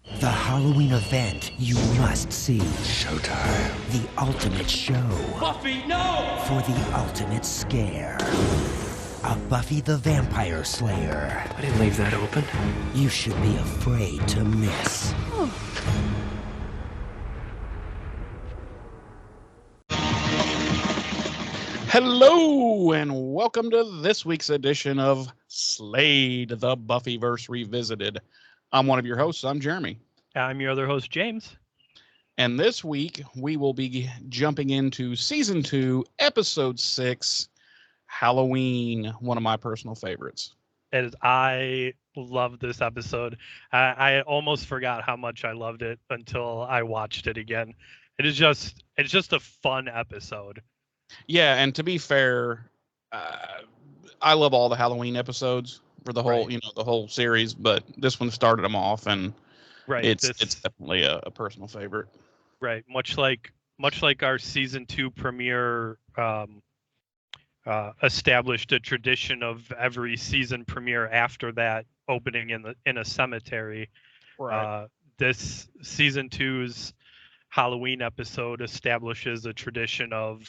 The Halloween event you must see. Showtime. The ultimate show. Buffy, no! For the ultimate scare. A Buffy the Vampire Slayer. I didn't leave that open. You should be afraid to miss. Hello, and welcome to this week's edition of Slade, the Buffyverse Revisited. I'm one of your hosts. I'm Jeremy. I'm your other host, James. And this week, we will be jumping into Season 2, Episode 6, Halloween, one of my personal favorites. I love this episode. I almost forgot how much I loved it until I watched it again. It's just a fun episode. Yeah, and to be fair, I love all the Halloween episodes for the whole, Right. the whole series, but this one started them off, and it's definitely a personal favorite. Right, much like our season 2 premiere established a tradition of every season premiere after that opening in a cemetery. Right. This season 2's Halloween episode establishes a tradition of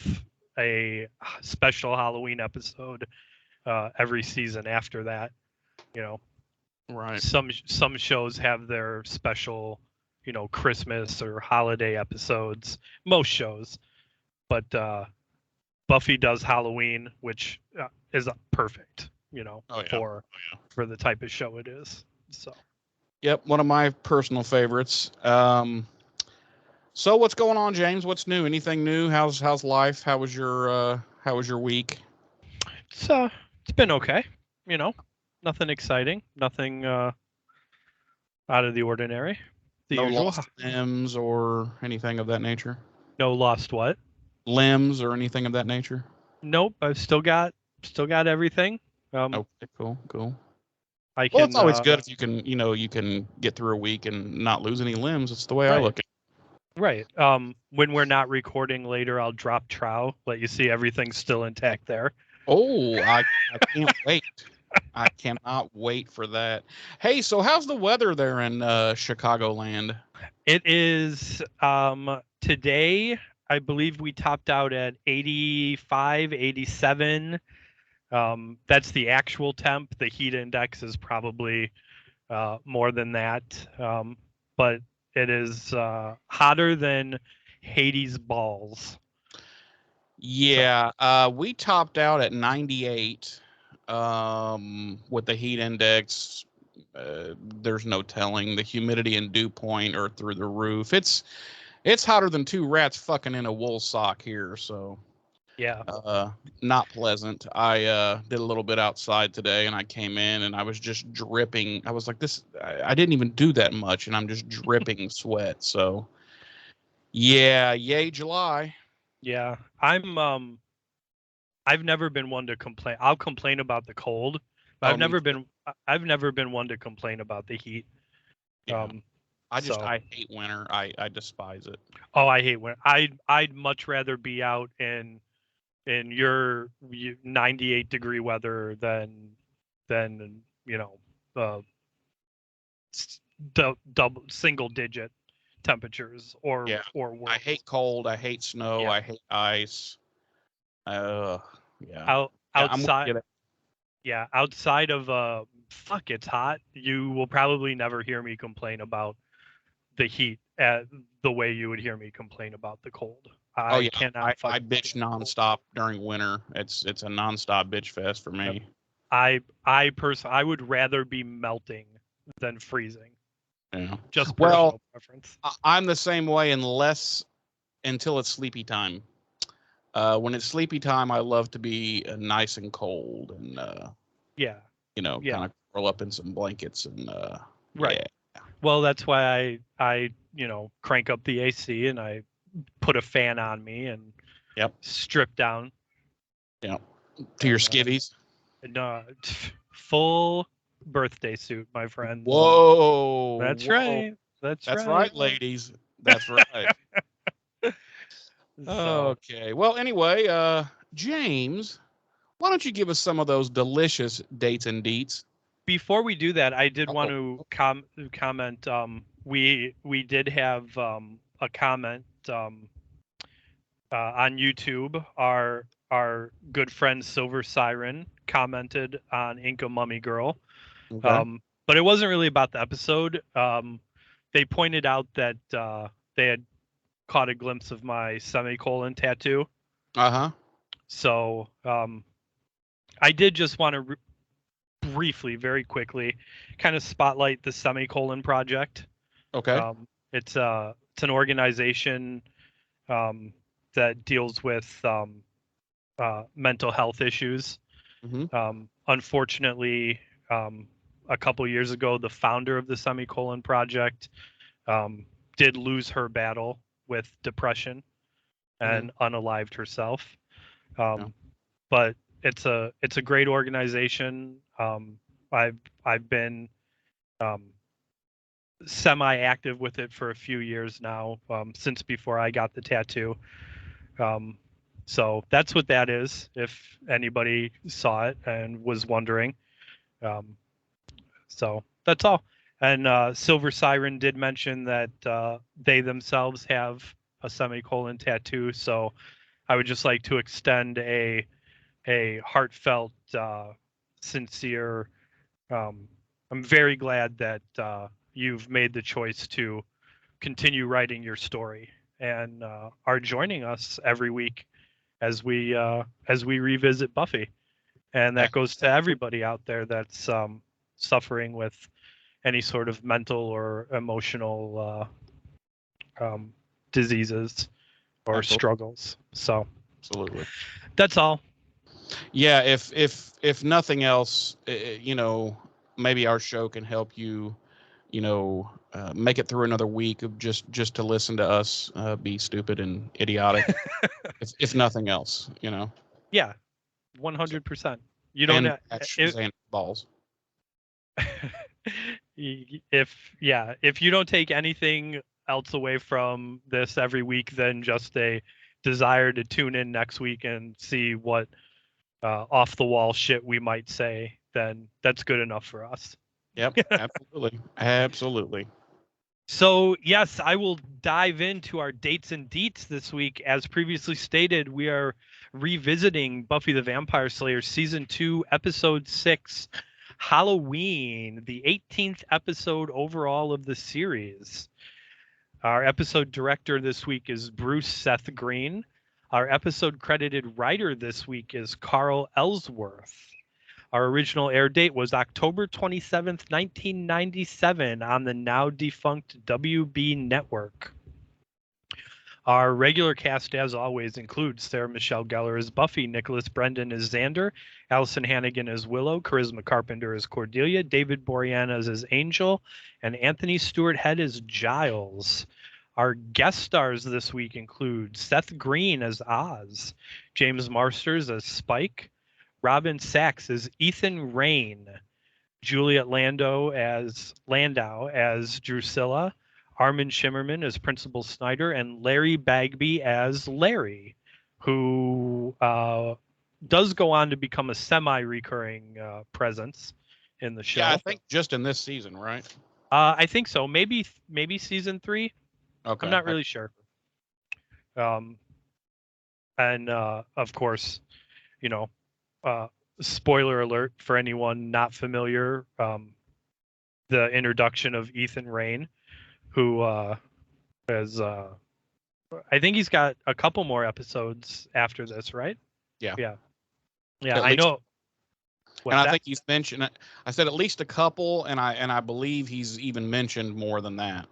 a special Halloween episode every season after that. Right. Some shows have their special, Christmas or holiday episodes. Most shows, but Buffy does Halloween, which is perfect, for the type of show it is. So. Yep, one of my personal favorites. So what's going on, James? What's new? Anything new? How's life? How was your week? It's been okay. Nothing exciting. Nothing out of the ordinary. The No usual. lost limbs or anything of that nature? No lost what? Limbs or anything of that nature? Nope. I've still got everything. Okay, cool. I can. Well, it's always good if you can get through a week and not lose any limbs. It's the way I look at it. Right. When we're not recording later, I'll drop trow, let you see everything's still intact there. Oh, I can't wait. I cannot wait for that. Hey, so how's the weather there in Chicagoland? It is today, I believe we topped out at 85, 87. That's the actual temp. The heat index is probably more than that. But it is hotter than Hades' balls. Yeah, we topped out at 98 with the heat index. There's no telling. The humidity and dew point are through the roof. It's hotter than two rats fucking in a wool sock here. So yeah, not pleasant. I did a little bit outside today, and I came in and I was just dripping. I was like, I didn't even do that much, and I'm just dripping sweat. So yeah, yay July. Yeah, I've never been one to complain. I'll complain about the cold, but I've never been one to complain about the heat. Yeah. I hate winter. I despise it. Oh, I hate winter. I'd much rather be out in your 98 degree weather than double single digit temperatures or worse. I hate cold. I hate snow. Yeah. I hate ice. Yeah. Outside. Yeah, outside of fuck, it's hot. You will probably never hear me complain about the heat the way you would hear me complain about the cold. I bitch nonstop during winter. It's a nonstop bitch fest for me. I would rather be melting than freezing. Yeah. Just personal preference. I'm the same way until it's sleepy time. When it's sleepy time, I love to be nice and cold and kind of curl up in some blankets and right. Yeah. Well, that's why I crank up the AC and I put a fan on me and strip down. Yeah. To your skivvies. No, full birthday suit, my friend. Whoa. That's right. That's right, ladies. That's right. Okay. Well, anyway, James, why don't you give us some of those delicious dates and deets? Before we do that, I did want to comment. we did have a comment on YouTube. Our good friend Silver Siren commented on Inca Mummy Girl. Okay. But it wasn't really about the episode. They pointed out that they had caught a glimpse of my semicolon tattoo. Uh-huh. So I did just want to briefly, very quickly, kind of spotlight the Semicolon Project. Okay. It's an organization that deals with mental health issues. Mm-hmm. Unfortunately, a couple years ago, the founder of the Semicolon Project did lose her battle with depression and unalived herself. Yeah. But it's a great organization. I've been semi-active with it for a few years now, since before I got the tattoo. So that's what that is, if anybody saw it and was wondering. So that's all. And Silver Siren did mention that they themselves have a semicolon tattoo. So I would just like to extend a heartfelt, sincere. I'm very glad that you've made the choice to continue writing your story and are joining us every week as we revisit Buffy. And that goes to everybody out there that's suffering with any sort of mental or emotional diseases or struggles. So Absolutely. that's all. Yeah, if nothing else, maybe our show can help you, make it through another week of just to listen to us be stupid and idiotic. if nothing else, Yeah, 100%. You don't and have, Xanax balls. if you don't take anything else away from this every week than just a desire to tune in next week and see what off the wall shit we might say, then that's good enough for us. Yep, absolutely. Absolutely. So, yes, I will dive into our dates and deets this week. As previously stated, we are revisiting Buffy the Vampire Slayer Season 2, Episode 6, Halloween, the 18th episode overall of the series. Our episode director this week is Bruce Seth Green. Our episode credited writer this week is Carl Ellsworth. Our original air date was October 27th, 1997 on the now defunct WB network. Our regular cast, as always, includes Sarah Michelle Gellar as Buffy, Nicholas Brendan as Xander, Allison Hannigan as Willow, Charisma Carpenter as Cordelia, David Boreanaz as Angel, and Anthony Stewart Head as Giles. Our guest stars this week include Seth Green as Oz, James Marsters as Spike, Robin Sachs as Ethan Rain, Juliet Landau as Drusilla, Armin Shimmerman as Principal Snyder, and Larry Bagby as Larry, who does go on to become a semi-recurring presence in the show. Yeah, I think just in this season, right? I think so. Maybe season 3. Okay. I'm not really sure. And of course, spoiler alert for anyone not familiar, the introduction of Ethan Rain, who is I think he's got a couple more episodes after this, right? Yeah. I know. And I think he's mentioned, I said at least a couple, and I believe he's even mentioned more than that.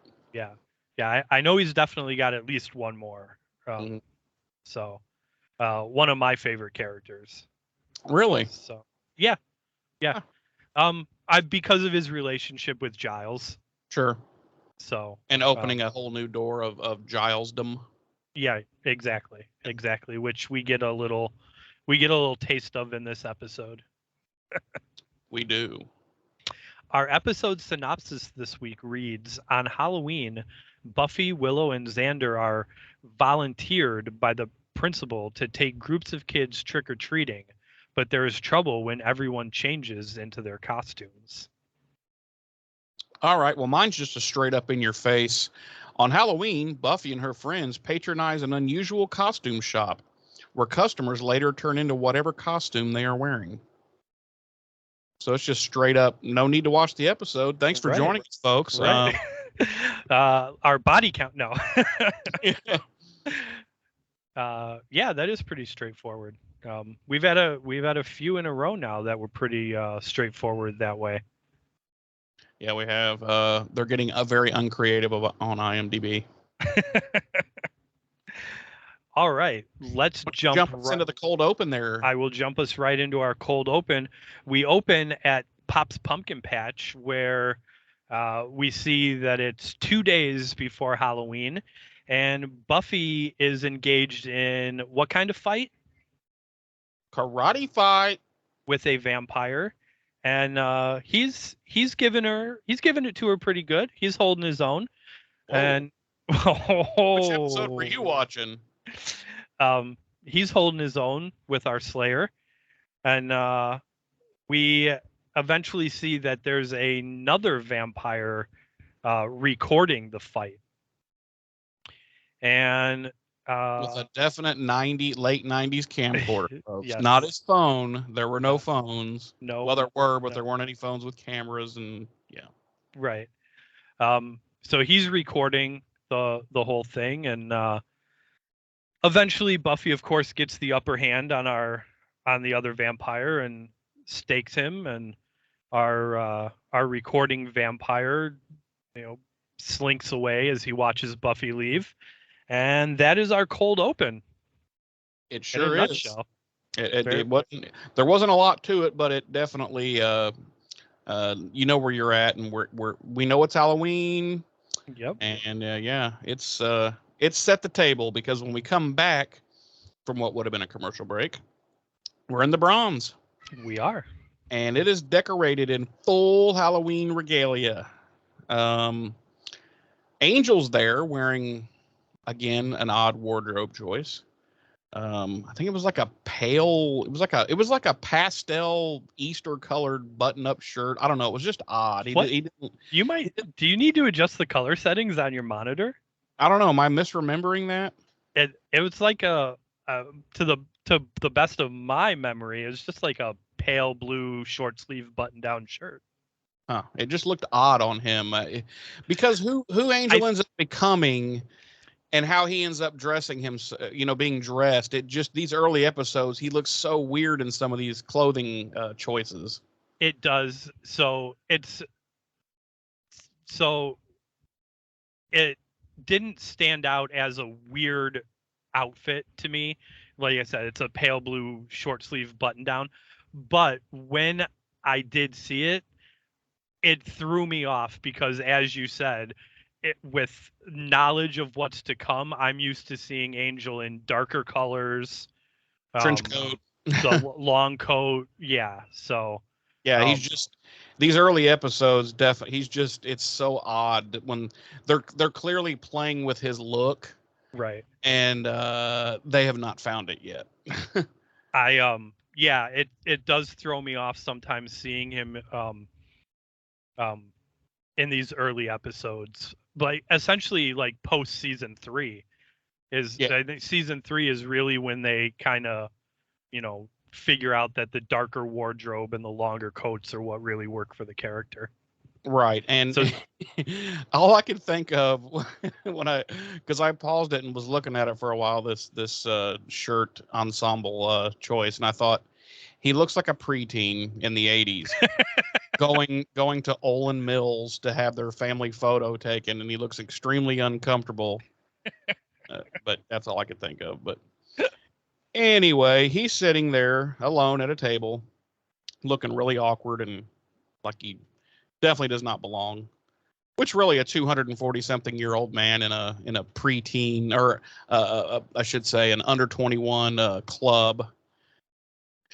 Yeah, I know he's definitely got at least one more. So one of my favorite characters. Really? So yeah. Because of his relationship with Giles. Sure. So and opening a whole new door of Gilesdom. Yeah, exactly, which we get a little taste of in this episode. We do. Our episode synopsis this week reads: on Halloween, Buffy, Willow, and Xander are volunteered by the principal to take groups of kids trick-or-treating, but there is trouble when everyone changes into their costumes. All right. Well, mine's just a straight up in your face. On Halloween, Buffy and her friends patronize an unusual costume shop where customers later turn into whatever costume they are wearing. So it's just straight up, no need to watch the episode. Thanks for Right. joining us, folks. Right. Our body count. No. Yeah. Yeah, that is pretty straightforward. We've had a few in a row now that were pretty straightforward that way. Yeah, we have. They're getting very uncreative on IMDb. All right, let's jump us into the cold open there. I will jump us right into our cold open. We open at Pop's Pumpkin Patch, where we see that it's 2 days before Halloween, and Buffy is engaged in what kind of fight? Karate fight with a vampire, and he's given it to her pretty good. He's holding his own. Whoa. And which episode were you watching? He's holding his own with our Slayer, and we eventually see that there's another vampire recording the fight, and with a definite late 90s camcorder, folks. Yes. Not his phone. There were no phones. No. Well, there were, but No. there weren't any phones with cameras, and yeah. Right. So he's recording the whole thing, and eventually Buffy, of course, gets the upper hand on the other vampire and stakes him, and our recording vampire, slinks away as he watches Buffy leave. And that is our cold open. It sure is. Nutshell. It wasn't. There wasn't a lot to it, but it definitely. You know where you're at, and we know it's Halloween. Yep. And yeah, it's set the table, because when we come back from what would have been a commercial break, we're in the Bronze. We are. And it is decorated in full Halloween regalia. Angel's there wearing, again, an odd wardrobe choice. I think it was like a pastel Easter colored button up shirt. I don't know. It was just odd. Do you need to adjust the color settings on your monitor? I don't know. Am I misremembering that? It was like to the best of my memory, it was just like a pale blue short sleeve button down shirt. Huh. It just looked odd on him, because who Angel ends up becoming, and how he ends up dressing him, being dressed. It just, these early episodes, he looks so weird in some of these clothing choices. It does. So it didn't stand out as a weird outfit to me. Like I said, it's a pale blue short sleeve button down. But when I did see it, it threw me off, because, as you said, with knowledge of what's to come, I'm used to seeing Angel in darker colors, Trench coat, the long coat. Yeah. So. Yeah, he's just, these early episodes, it's so odd when they're clearly playing with his look. Right. And they have not found it yet. Yeah, it does throw me off sometimes seeing him in these early episodes. Like, essentially, like post season 3 is, yeah. I think season 3 is really when they kind of, figure out that the darker wardrobe and the longer coats are what really work for the character. Right. And so, all I could think of because I paused it and was looking at it for a while, this shirt ensemble choice, and I thought, he looks like a preteen in the 80s going to Olin Mills to have their family photo taken, and he looks extremely uncomfortable. But that's all I could think of. But anyway, he's sitting there alone at a table, looking really awkward and like he definitely does not belong. Which really a 240-something-year-old man in a preteen, or I should say an under 21 club,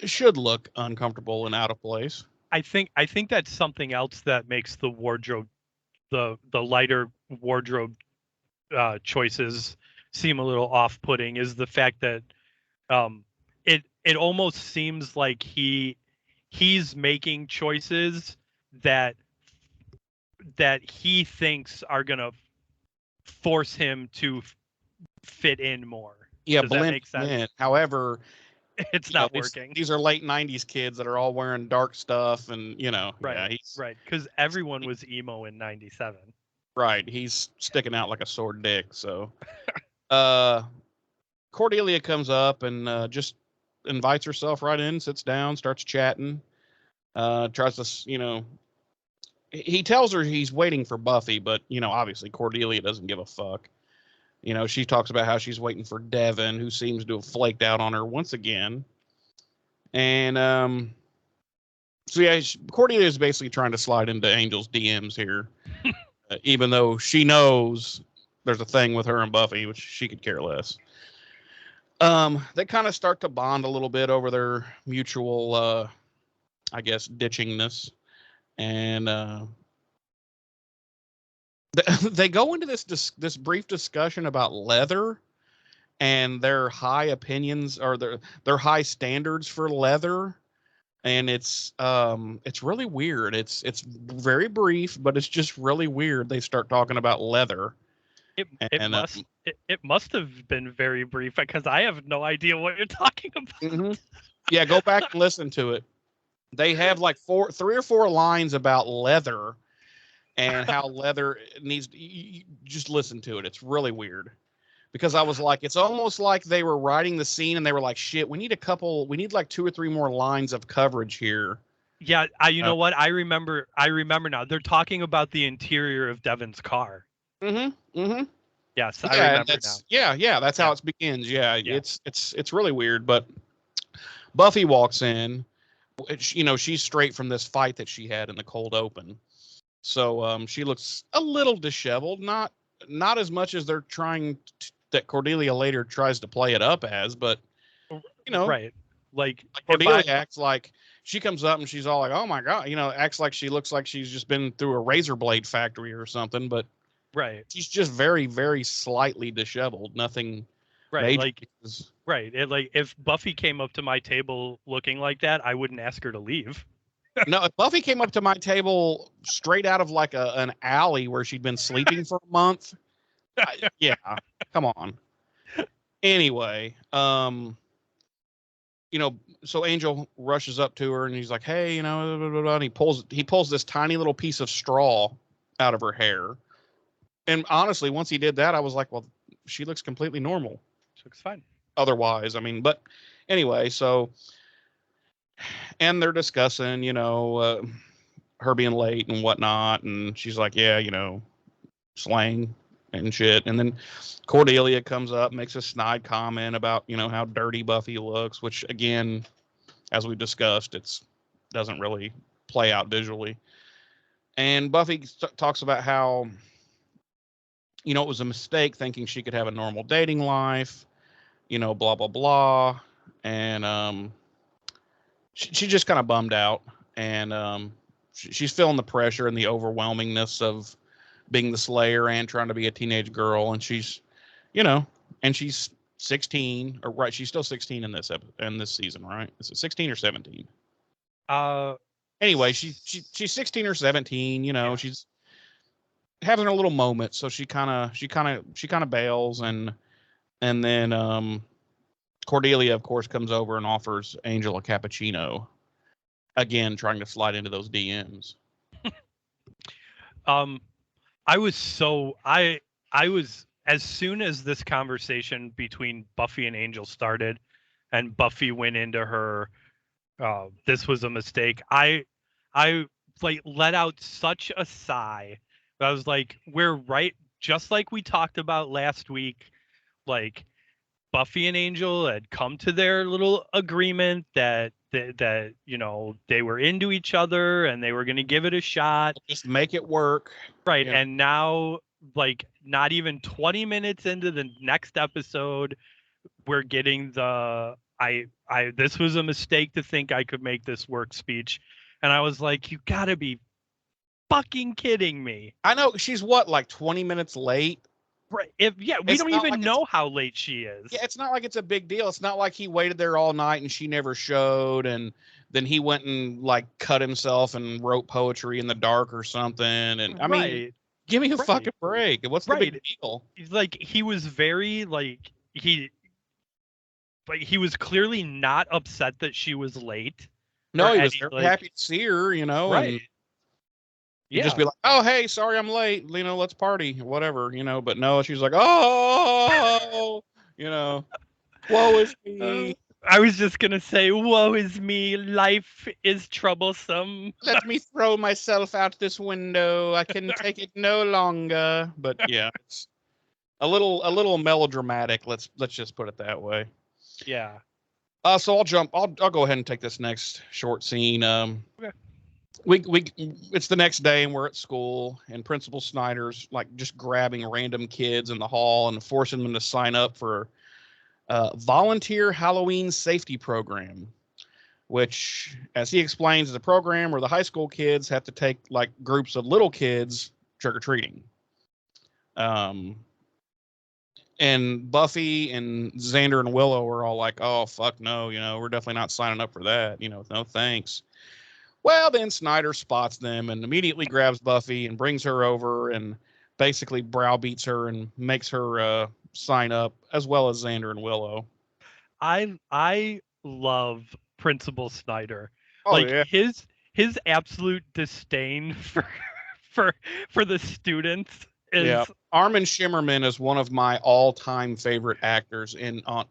should look uncomfortable and out of place. I think that's something else that makes the wardrobe, the lighter wardrobe choices seem a little off-putting, is the fact that it almost seems like he's making choices that that he thinks are gonna force him to fit in more. Yeah, Does that blend make sense? in. However, It's you know, not working. these are late '90s kids that are all wearing dark stuff, and Right, yeah, he's right. Because everyone was emo in '97. right. He's sticking out like a sore dick. So, uh, Cordelia comes up and just invites herself right in, sits down, starts chatting. Tries to, he tells her he's waiting for Buffy, but obviously Cordelia doesn't give a fuck. She talks about how she's waiting for Devin, who seems to have flaked out on her once again. And so yeah, Cordelia is basically trying to slide into Angel's DMs here, even though she knows there's a thing with her and Buffy, which she could care less. They kind of start to bond a little bit over their mutual, I guess, ditchingness, and they go into this brief discussion about leather and their high opinions or their high standards for leather, and it's really weird. It's very brief, but it's just really weird. They start talking about leather. It And must it must have been very brief because I have no idea what you're talking about. yeah, go back and listen to it. They have like 3 or 4 lines about leather and how leather needs. You just listen to it. It's really weird. Because I was like, it's almost like they were writing the scene and they were like, shit, we need like 2 or 3 more lines of coverage here. Yeah, you know what? I remember now. They're talking about the interior of Devin's car. Yes, I remember now. Yeah, that's how it begins. Yeah, it's really weird. But Buffy walks in. She's straight from this fight that she had in the cold open. So she looks a little disheveled, not as much as they're trying that Cordelia later tries to play it up as, but right, like Cordelia acts like she comes up and she's all like, oh my god, acts like she looks like she's just been through a razor blade factory or something, but right, she's just very, very slightly disheveled, nothing right, major. Right. Like if Buffy came up to my table looking like that, I wouldn't ask her to leave. No, if Buffy came up to my table straight out of like an alley where she'd been sleeping for a month, yeah, come on. Anyway, so Angel rushes up to her and he's like, "Hey, blah, blah, blah, blah," and he pulls this tiny little piece of straw out of her hair. And honestly, once he did that, I was like, "Well, she looks completely normal. She looks fine." Otherwise, I mean, but anyway, so and they're discussing, her being late and whatnot, and she's like, "Yeah, slang and shit." And then Cordelia comes up, makes a snide comment about, how dirty Buffy looks, which again, as we discussed, doesn't really play out visually. And Buffy talks about how, it was a mistake thinking she could have a normal dating life, blah, blah, blah. And she just kind of bummed out. And she's feeling the pressure and the overwhelmingness of being the Slayer and trying to be a teenage girl. And she's, and she's 16, or right, she's still 16 in this season, right? Is it 16 or 17? Anyway, she's 16 or 17. She's having a little moment, so she kind of bails, and then Cordelia, of course, comes over and offers Angel a cappuccino. Again, trying to slide into those DMs. I was as soon as this conversation between Buffy and Angel started, and Buffy went into her, this was a mistake. I like let out such a sigh. I was like, we're right, just like we talked about last week. Like Buffy and Angel had come to their little agreement that they were into each other and they were going to give it a shot. Just make it work. Right. And now, like, not even 20 minutes into the next episode, we're getting this was a mistake to think I could make this work speech. And I was like, you gotta be fucking kidding me. I know she's what, like 20 minutes late? Right. We It's don't not even like know how late she is. Yeah, it's not like it's a big deal. It's not like he waited there all night and she never showed, and then he went and like cut himself and wrote poetry in the dark or something. And I mean, Right. give me a Right. fucking break. What's the big Right. deal? He's like, he was very he was clearly not upset that she was late. No, Or he was any, very happy to see her, you know, right. and he'd Yeah. just be like, "Oh, hey, sorry I'm late. You know, let's party, whatever, you know." But no, she's like, "Oh, you know, woe is me. I was just gonna say, woe is me, life is troublesome. Let me throw myself out this window. I can take it no longer." But yeah, it's a little melodramatic. Let's just put it that way. Yeah. So I'll go ahead and take this next short scene. Okay. It's the next day and we're at school, and Principal Snyder's like just grabbing random kids in the hall and forcing them to sign up for volunteer Halloween safety program, which, as he explains, is a program where the high school kids have to take like groups of little kids trick or treating. And Buffy and Xander and Willow are all like, "Oh fuck no, you know, we're definitely not signing up for that. You know, no thanks." Well, then Snyder spots them and immediately grabs Buffy and brings her over and basically browbeats her and makes her sign up, as well as Xander and Willow. I love Principal Snyder. Oh Like yeah, his absolute disdain for the students yeah. is Armin Shimmerman is one of my all-time favorite actors in on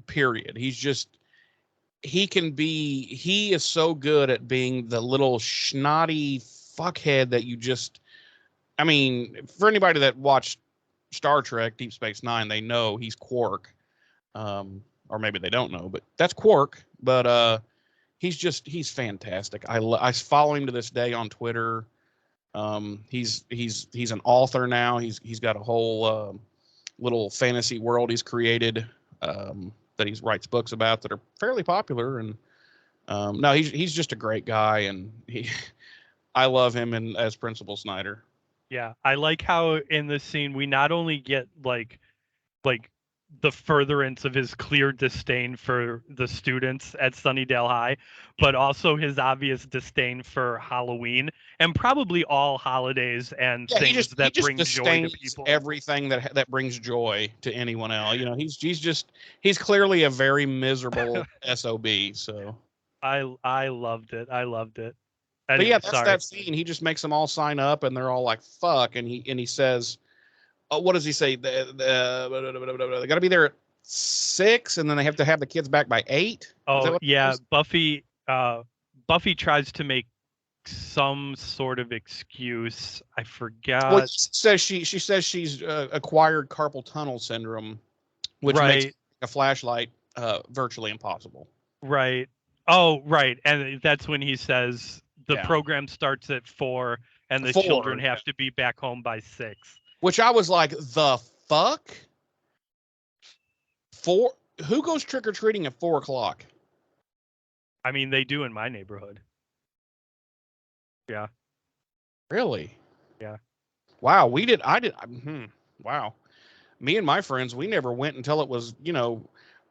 period. He is so good at being the little snotty fuckhead that you just, I mean, for anybody that watched Star Trek Deep Space Nine, they know he's Quark. Or maybe they don't know, but that's Quark. But he's fantastic. I follow him to this day on Twitter. He's an author now. He's got a whole little fantasy world he's created that he writes books about that are fairly popular. And no, he's just a great guy, and I love him as Principal Snyder. yeah. I like how in this scene we not only get like the furtherance of his clear disdain for the students at Sunnydale High, but also his obvious disdain for Halloween and probably all holidays and Yeah, things that bring joy to disdains people. everything that brings joy to anyone else. You know, he's clearly a very miserable sob. So, I loved it. I loved it. but Anyway, yeah, that's sorry. that scene. He just makes them all sign up, and they're all like, "Fuck!" And he says, "What does he say? They got to be there at 6, and then they have to have the kids back by 8." Is that Oh what it yeah, is? Buffy tries to make some sort of excuse. I Well, forgot. she says she's acquired carpal tunnel syndrome, which makes Right, a flashlight virtually impossible. right. Oh, right. And that's when he says the Yeah. program starts at 4 and the 4, children yeah. have to be back home by 6. Which I was like, the fuck? 4? Who goes trick or treating at 4 o'clock? I mean, they do in my neighborhood. Yeah. Really? Yeah. Wow. Wow. Me and my friends, we never went until it was,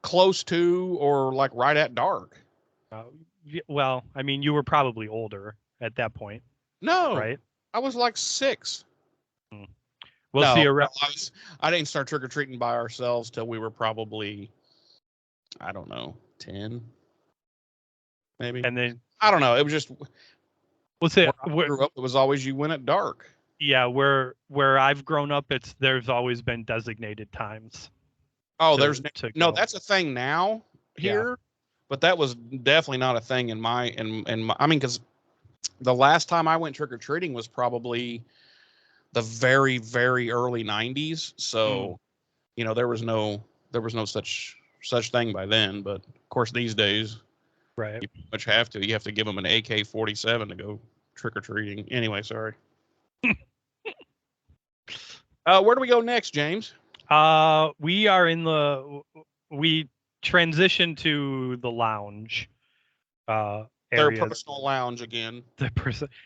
close to or like right at dark. Well, I mean, you were probably older at that point, No, right? I was like 6. We'll No, see. I didn't start trick or treating by ourselves till we were probably, I don't know, 10, maybe. And then I don't know. It was just we'll say where I grew up. It was always you went at dark. yeah, where I've grown up, there's always been designated times. Oh, to- there's to no. go. That's a thing now here, but that was definitely not a thing in my. I mean, because the last time I went trick or treating was probably the very very early '90s. So, there was no such thing by then. But of course, these days, Right. you pretty much have to. You have to give them an AK-47 to go trick or treating. Anyway, sorry. Where do we go next, James? We transition to the lounge Their area. personal lounge again.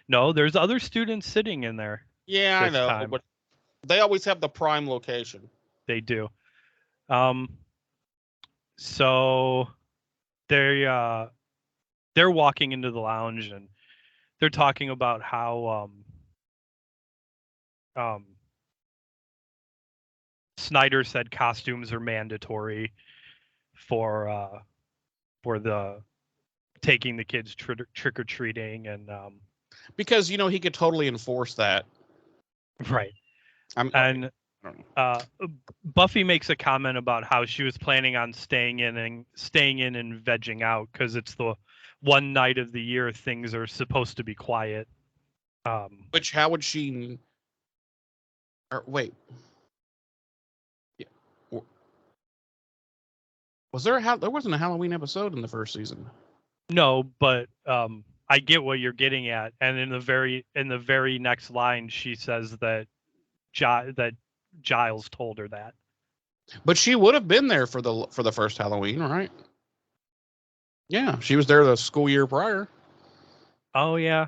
No, there's other students sitting in there. Yeah, I this know, time. but They always have the prime location. They do. So they're walking into the lounge and they're talking about how Snyder said costumes are mandatory for the taking the kids trick or treating, and Because he could totally enforce that. right. I don't know. Buffy makes a comment about how she was planning on staying in and vegging out because it's the one night of the year things are supposed to be quiet. Which, how would she? Or wait. Yeah. Was there there wasn't a Halloween episode in the first season? No, but I get what you're getting at, and in the very next line, she says that Giles told her that. But she would have been there for the first Halloween, right? Yeah, she was there the school year prior. Oh yeah.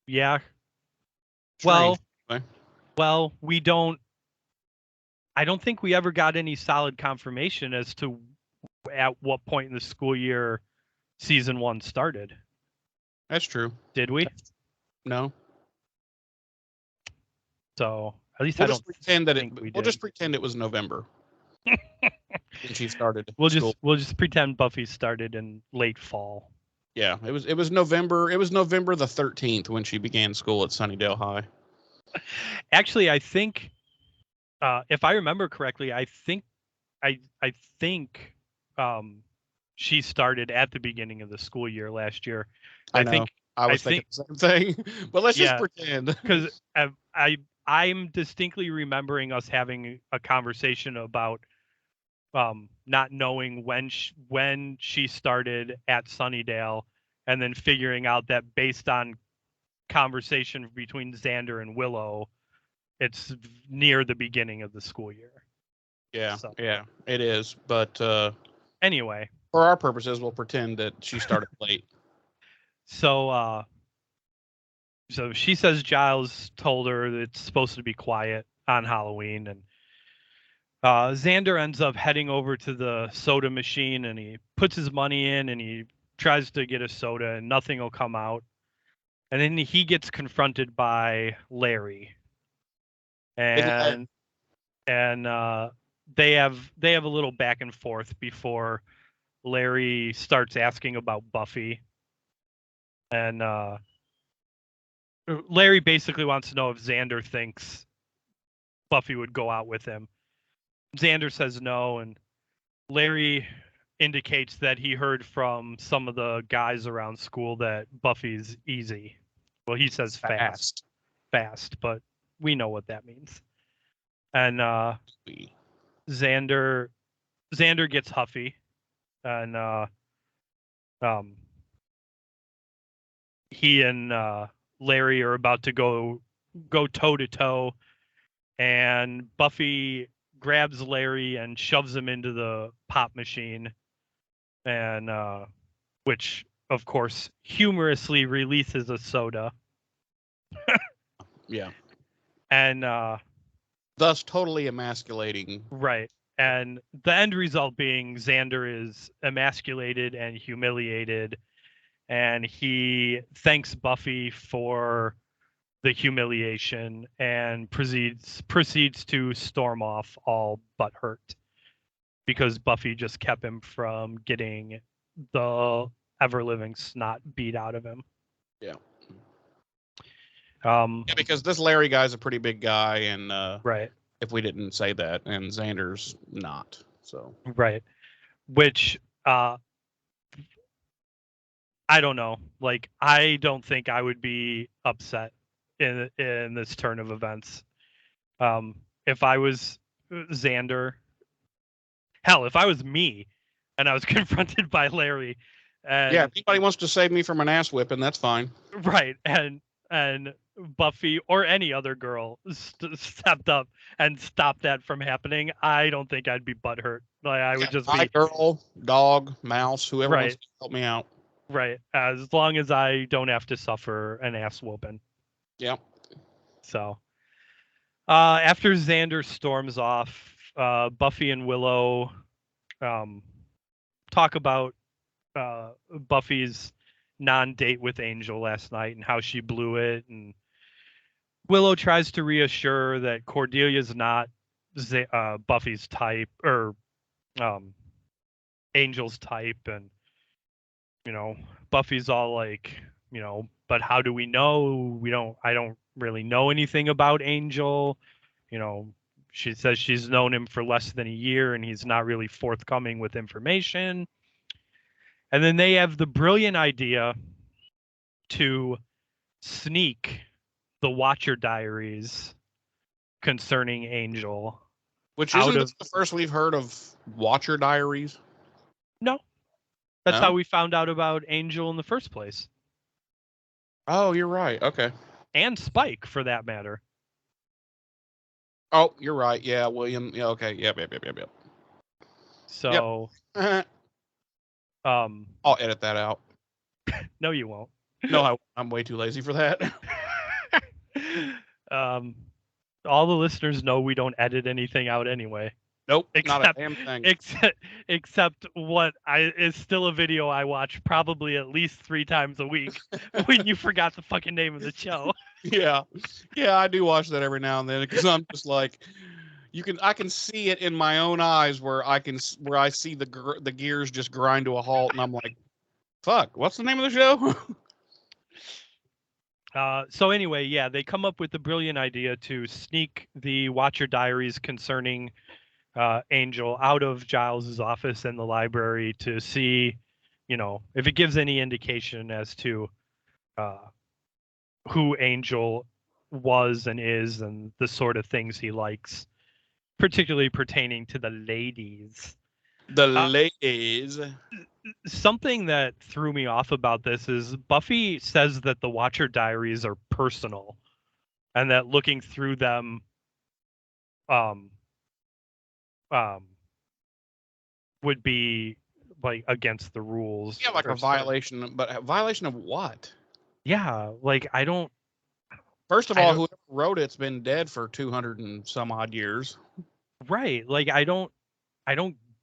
Yeah. Strange. Well, we don't. I don't think we ever got any solid confirmation as to at what point in the school year season 1 started. That's true. Did we? No. So at least We'll I don't just pretend that think we did. We'll just pretend it was November when she started. We'll school. just pretend Buffy started in late fall. Yeah, it was November. It was November the 13th when she began school at Sunnydale High. Actually, I think, if I remember correctly, I think she started at the beginning of the school year last year. I know. I was thinking the same thing, but let's just pretend. Because I'm distinctly remembering us having a conversation about not knowing when she started at Sunnydale, and then figuring out that based on conversation between Xander and Willow, it's near the beginning of the school year. Yeah, yeah, it is. But anyway, for our purposes, we'll pretend that she started late. So she says Giles told her that it's supposed to be quiet on Halloween, and Xander ends up heading over to the soda machine, and he puts his money in, and he tries to get a soda, and nothing will come out. And then he gets confronted by Larry, and they have a little back and forth before Larry starts asking about Buffy, and Larry basically wants to know if Xander thinks Buffy would go out with him. Xander says no, and Larry indicates that he heard from some of the guys around school that Buffy's easy. Well, he says fast, but we know what that means. And Xander gets huffy, and he and Larry are about to go toe to toe, and Buffy grabs Larry and shoves him into the pop machine, and which of course humorously releases a soda. Yeah. And thus totally emasculating. Right. And the end result being Xander is emasculated and humiliated, and he thanks Buffy for the humiliation and proceeds to storm off all but hurt, because Buffy just kept him from getting the ever-living snot beat out of him. Yeah. Yeah, because this Larry guy's a pretty big guy, and right. If we didn't say that, and Xander's not, so right. Which I don't know. Like, I don't think I would be upset in this turn of events. If I was Xander, hell, if I was me and I was confronted by Larry, and yeah, if anybody wants to save me from an ass whipping, that's fine. Right, and Buffy or any other girl stepped up and stopped that from happening, I don't think I'd be butthurt. Like, I would just be girl, dog, mouse, whoever wants to help me out. Right, as long as I don't have to suffer an ass whooping. Yeah. So, After Xander storms off, Buffy and Willow talk about Buffy's non-date with Angel last night and how she blew it, and Willow tries to reassure that Cordelia's not Buffy's type or Angel's type, and Buffy's all like, but how do we know? I don't really know anything about Angel. She says she's known him for less than a year and he's not really forthcoming with information. And then they have the brilliant idea to sneak the Watcher diaries concerning Angel. Which isn't this the first we've heard of Watcher diaries? No. That's No? how we found out about Angel in the first place. Oh, you're right. Okay. And Spike, for that matter. Oh, you're right. Yeah, William. Yeah, okay. Yep. So, Yep. I'll edit that out. No, you won't. No, I'm way too lazy for that. All the listeners know we don't edit anything out anyway. Nope, not a damn thing. Except what is still a video I watch probably at least 3 times a week when you forgot the fucking name of the show. Yeah, I do watch that every now and then because I'm just like, I can see it in my own eyes where I see the gears just grind to a halt, and I'm like, fuck, what's the name of the show? So anyway, yeah, they come up with the brilliant idea to sneak the Watcher diaries concerning Angel out of Giles's office in the library to see, if it gives any indication as to who Angel was and is and the sort of things he likes, particularly pertaining to the ladies. The ladies. Something that threw me off about this is Buffy says that the Watcher diaries are personal and that looking through them would be like against the rules. Yeah, like a violation, but a violation of what? Yeah, like I don't. First of all, whoever wrote it's been dead for 200 and some odd years. Right, like I don't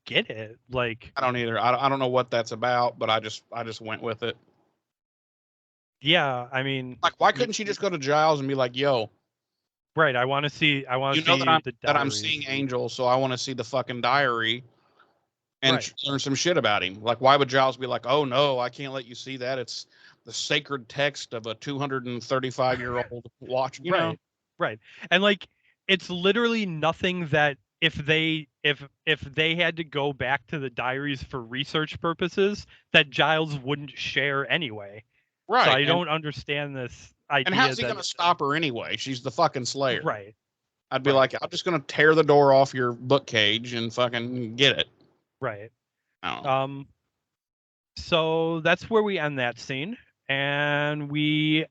get it. Like I don't either. I don't know what that's about, but I just went with it. Yeah, I mean, like, why couldn't she just go to Giles and be like, "Yo, right? I want to see. I want to see that I'm seeing Angel, so I want to see the fucking diary and learn some shit about him." Like, why would Giles be like, "Oh no, I can't let you see that. It's the sacred text of a 235-year-old watch." You know? Right. And like, it's literally nothing that if they had to go back to the diaries for research purposes, that Giles wouldn't share anyway. Right. So I don't understand this idea. And how's he going to stop her anyway? She's the fucking Slayer. Right. I'd be like, I'm just going to tear the door off your book cage and fucking get it. Right. Oh. So that's where we end that scene. And we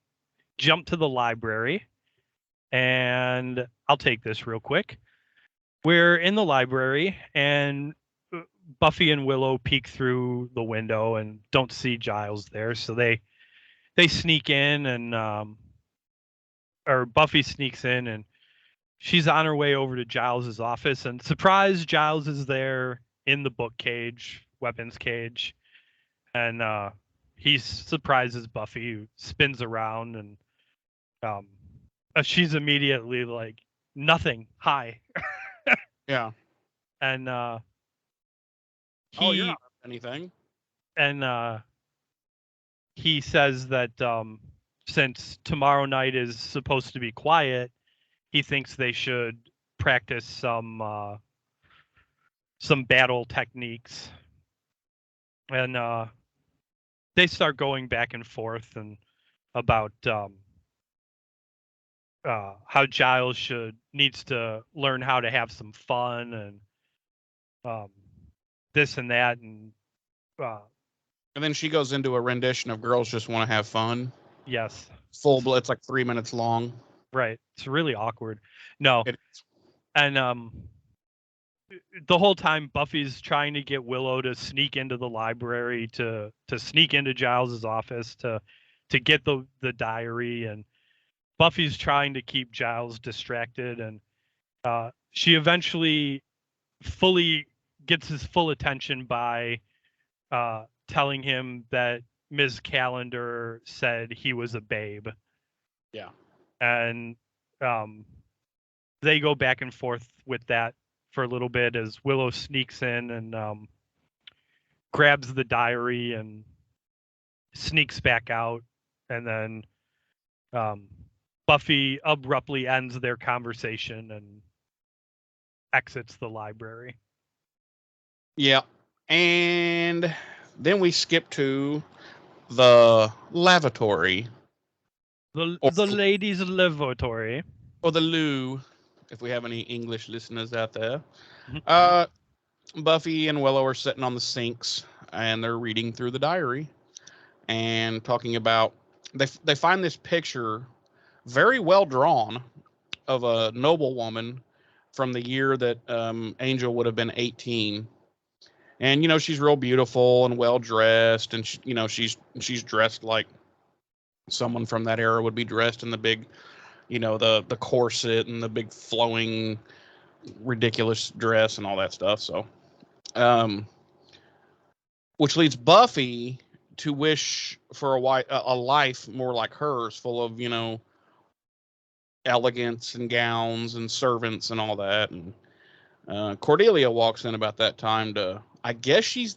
jump to the library. And I'll take this real quick. We're in the library, and Buffy and Willow peek through the window and don't see Giles there. So they sneak in, and or Buffy sneaks in, and she's on her way over to Giles's office, and surprise, Giles is there in the book cage, weapons cage, and he surprises Buffy, who spins around, and she's immediately like, "Nothing, hi." Yeah. And you're not anything. And he says that since tomorrow night is supposed to be quiet, he thinks they should practice some battle techniques. And they start going back and forth and about how Giles needs to learn how to have some fun and this and that, and then she goes into a rendition of "Girls Just Want to Have Fun." Yes, full. It's like 3 minutes long. Right, it's really awkward. No, and the whole time Buffy's trying to get Willow to sneak into the library, to sneak into Giles's office to get the diary, and Buffy's trying to keep Giles distracted, and she eventually fully gets his full attention by telling him that Ms. Calendar said he was a babe. Yeah. And they go back and forth with that for a little bit as Willow sneaks in and grabs the diary and sneaks back out. And then Buffy abruptly ends their conversation and exits the library. Yeah. And then we skip to the lavatory. The ladies' lavatory. Or the loo, if we have any English listeners out there. Mhm. Buffy and Willow are sitting on the sinks, and they're reading through the diary and talking about they find this picture, very well drawn, of a noblewoman from the year that Angel would have been 18. And she's real beautiful and well dressed, and she's dressed like someone from that era would be dressed, in the big, the corset and the big flowing ridiculous dress and all that stuff. So which leads Buffy to wish for a life more like hers, full of elegance and gowns and servants and all that. And Cordelia walks in about that time to, I guess it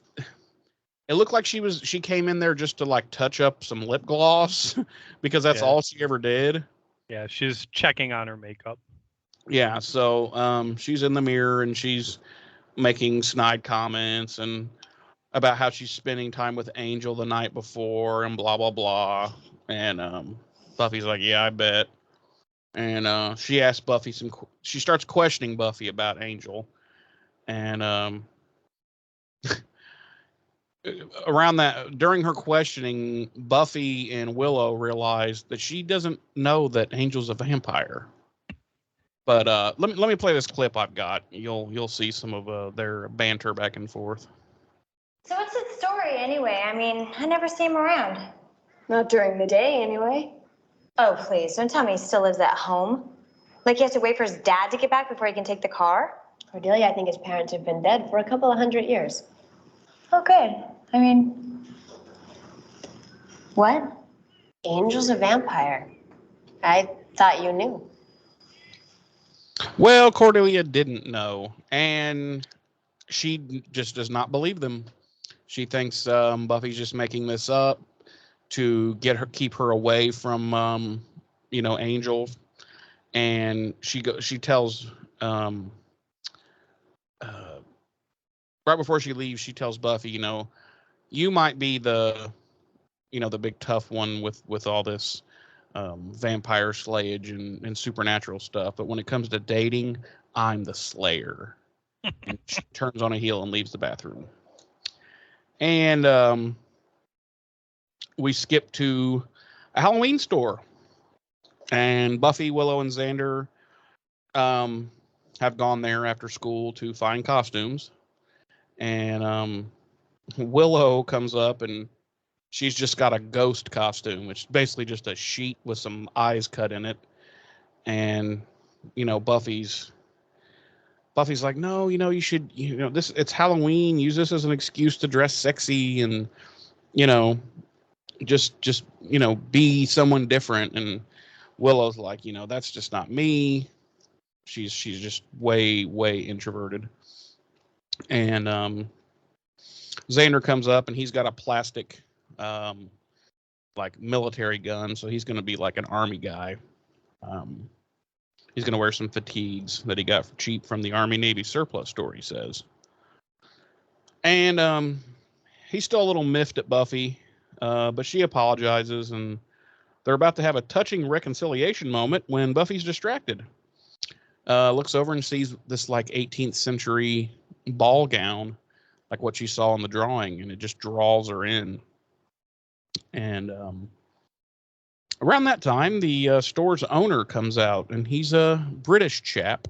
looked like she came in there just to like touch up some lip gloss because that's all she ever did. Yeah, she's checking on her makeup. Yeah, so she's in the mirror and she's making snide comments and about how she's spending time with Angel the night before and blah blah blah. And Buffy's like, yeah, I bet. And she asks Buffy she starts questioning Buffy about Angel. And during her questioning, Buffy and Willow realize that she doesn't know that Angel's a vampire. But let me play this clip I've got. You'll see some of their banter back and forth. So what's his story anyway? I mean, I never see him around. Not during the day, anyway. Oh, please, don't tell me he still lives at home. Like he has to wait for his dad to get back before he can take the car? Cordelia, I think his parents have been dead for a couple of 100 years. Oh, good. I mean, what? Angel's a vampire. I thought you knew. Well, Cordelia didn't know, and she just does not believe them. She thinks Buffy's just making this up to keep her away from Angel. And she tells right before she leaves, she tells Buffy, you might be the big tough one with all this vampire slayage and supernatural stuff, but when it comes to dating, I'm the slayer. And she turns on a heel and leaves the bathroom. And we skip to a Halloween store, and Buffy, Willow, and Xander have gone there after school to find costumes. And Willow comes up and she's just got a ghost costume, which is basically just a sheet with some eyes cut in it. And Buffy's like, no, you should, it's Halloween. Use this as an excuse to dress sexy and, just be someone different. And Willow's like, that's just not me. She's just way, way introverted. And Xander comes up and he's got a plastic, like military gun. So he's going to be like an army guy. He's going to wear some fatigues that he got for cheap from the Army Navy surplus store, he says. And he's still a little miffed at Buffy, but she apologizes, and they're about to have a touching reconciliation moment when Buffy's distracted. Looks over and sees this like 18th century ball gown, like what she saw in the drawing, and it just draws her in. And around that time, the store's owner comes out, and he's a British chap.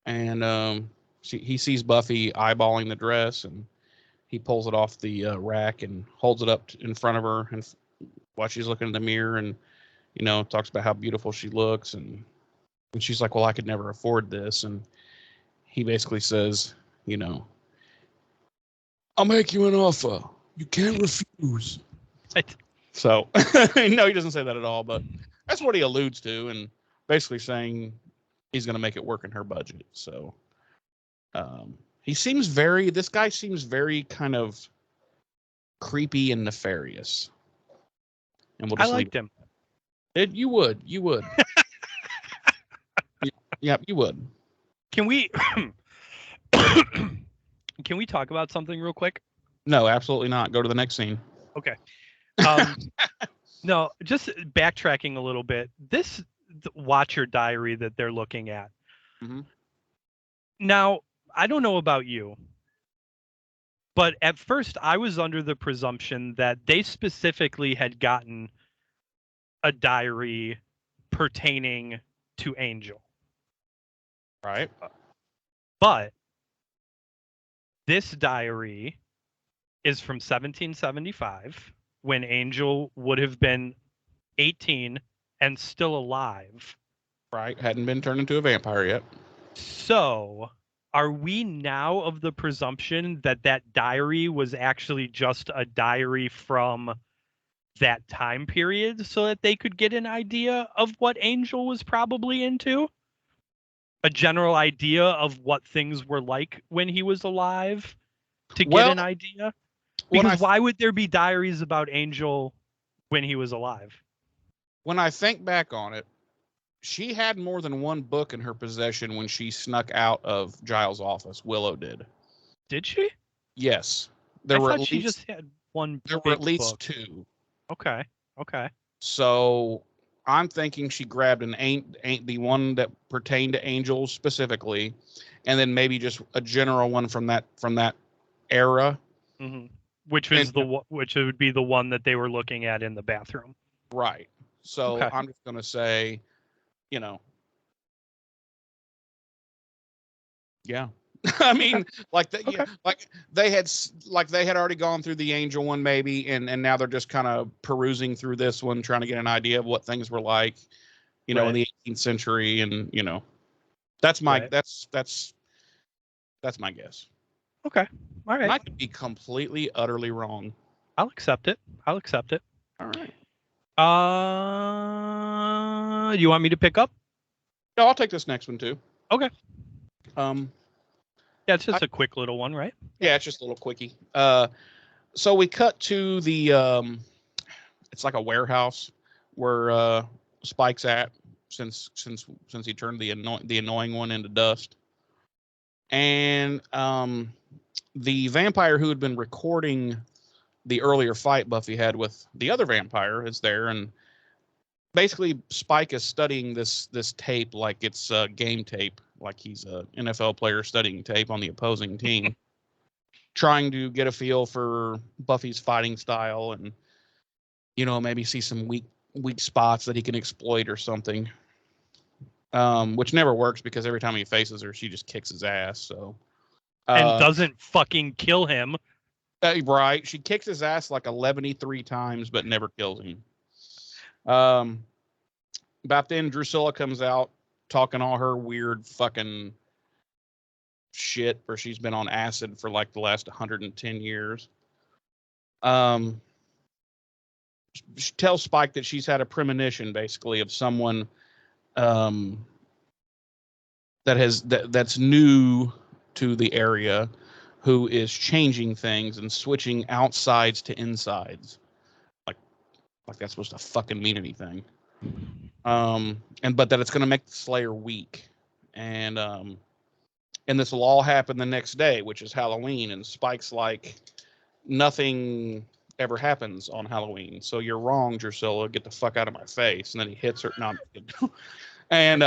And he sees Buffy eyeballing the dress, and he pulls it off the rack and holds it up in front of her, and while she's looking in the mirror, and talks about how beautiful she looks, and she's like, well, I could never afford this. And he basically says, I'll make you an offer. You can't refuse. Right. So, no, he doesn't say that at all, but that's what he alludes to, and basically saying he's going to make it work in her budget. So, this guy seems very kind of creepy and nefarious. And we'll I just liked him. You would. Yeah, you would. Can we can we talk about something real quick? No, absolutely not. Go to the next scene. Okay. No, just backtracking a little bit. This Watcher diary that they're looking at. Mm-hmm. Now, I don't know about you, but at first I was under the presumption that they specifically had gotten a diary pertaining to Angel. Right. But this diary is from 1775, when Angel would have been 18 and still alive. Right. Hadn't been turned into a vampire yet. So, are we now of the presumption that that diary was actually just a diary from that time period so that they could get an idea of what Angel was probably into? A general idea of what things were like when he was alive to get an idea? Because why would there be diaries about Angel when he was alive? When I think back on it, she had more than one book in her possession when she snuck out of Giles' office. Willow did. Did she? Yes. I thought she just had one. There were at least book. 2. Okay. So I'm thinking she grabbed the one that pertained to Angel specifically, and then maybe just a general one from that era. Mm-hmm. Which would be the one that they were looking at in the bathroom. Right. So okay. I'm just going to say, yeah. I mean, okay. They had already gone through the Angel one maybe, and now they're just kind of perusing through this one, trying to get an idea of what things were like, in the 18th century, and that's my that's my guess. Okay, all right. And I could be completely, utterly wrong. I'll accept it. All right. Do you want me to pick up? No, I'll take this next one too. Okay. Yeah, it's just a quick little one, right? Yeah, it's just a little quickie. So we cut to the it's like a warehouse where Spike's at since he turned the annoying one into dust. And the vampire who had been recording the earlier fight Buffy had with the other vampire is there, and basically Spike is studying this tape like it's game tape, like he's an NFL player studying tape on the opposing team, trying to get a feel for Buffy's fighting style and maybe see some weak spots that he can exploit or something. Which never works because every time he faces her, she just kicks his ass. So and doesn't fucking kill him. Right. She kicks his ass like 11-3 times, but never kills him. About then, Drusilla comes out talking all her weird fucking shit where she's been on acid for like the last 110 years. She tells Spike that she's had a premonition, basically, of someone that's new to the area, who is changing things and switching outsides to insides. Like that's supposed to fucking mean anything. But that it's going to make the Slayer weak. And this will all happen the next day, which is Halloween. And Spike's like, nothing ever happens on Halloween. So you're wrong, Drusilla. Get the fuck out of my face. And then he hits her. No, and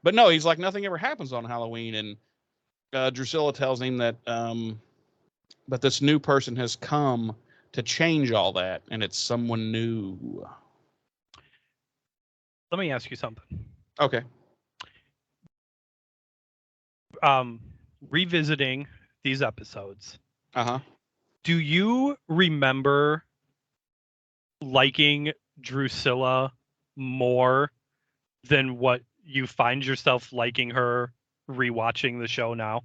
but no, he's like, nothing ever happens on Halloween. And Drusilla tells him that but this new person has come to change all that, and it's someone new. Let me ask you something. Okay. Revisiting these episodes. Uh-huh. Do you remember liking Drusilla more than what you find yourself liking her rewatching the show now?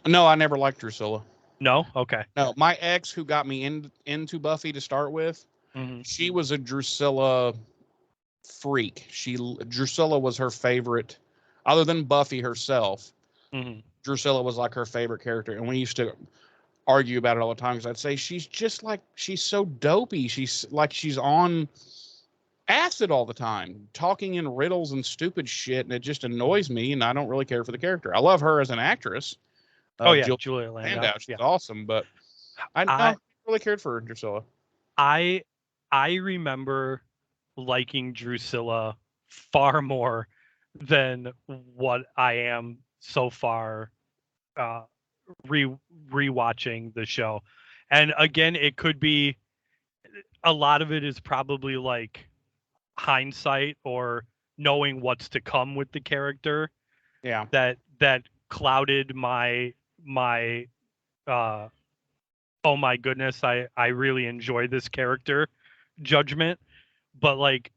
No, I never liked Drusilla. No? Okay. No, my ex who got me into Buffy to start with, Mm-hmm. she was a Drusilla freak. Drusilla was her favorite, other than Buffy herself. Mm-hmm. Drusilla was like her favorite character, and we used to argue about it all the time because I'd say she's so dopey. She's on acid all the time, talking in riddles and stupid shit, and it just annoys me. And I don't really care for the character. I love her as an actress. Oh yeah, Julia Landau. She's Yeah. awesome, but I never really cared for Drusilla. I remember liking Drusilla far more than what I am so far rewatching the show. And again, it could be a lot of it is probably like hindsight or knowing what's to come with the character. Yeah. That clouded my oh my goodness, I really enjoy this character judgment. But like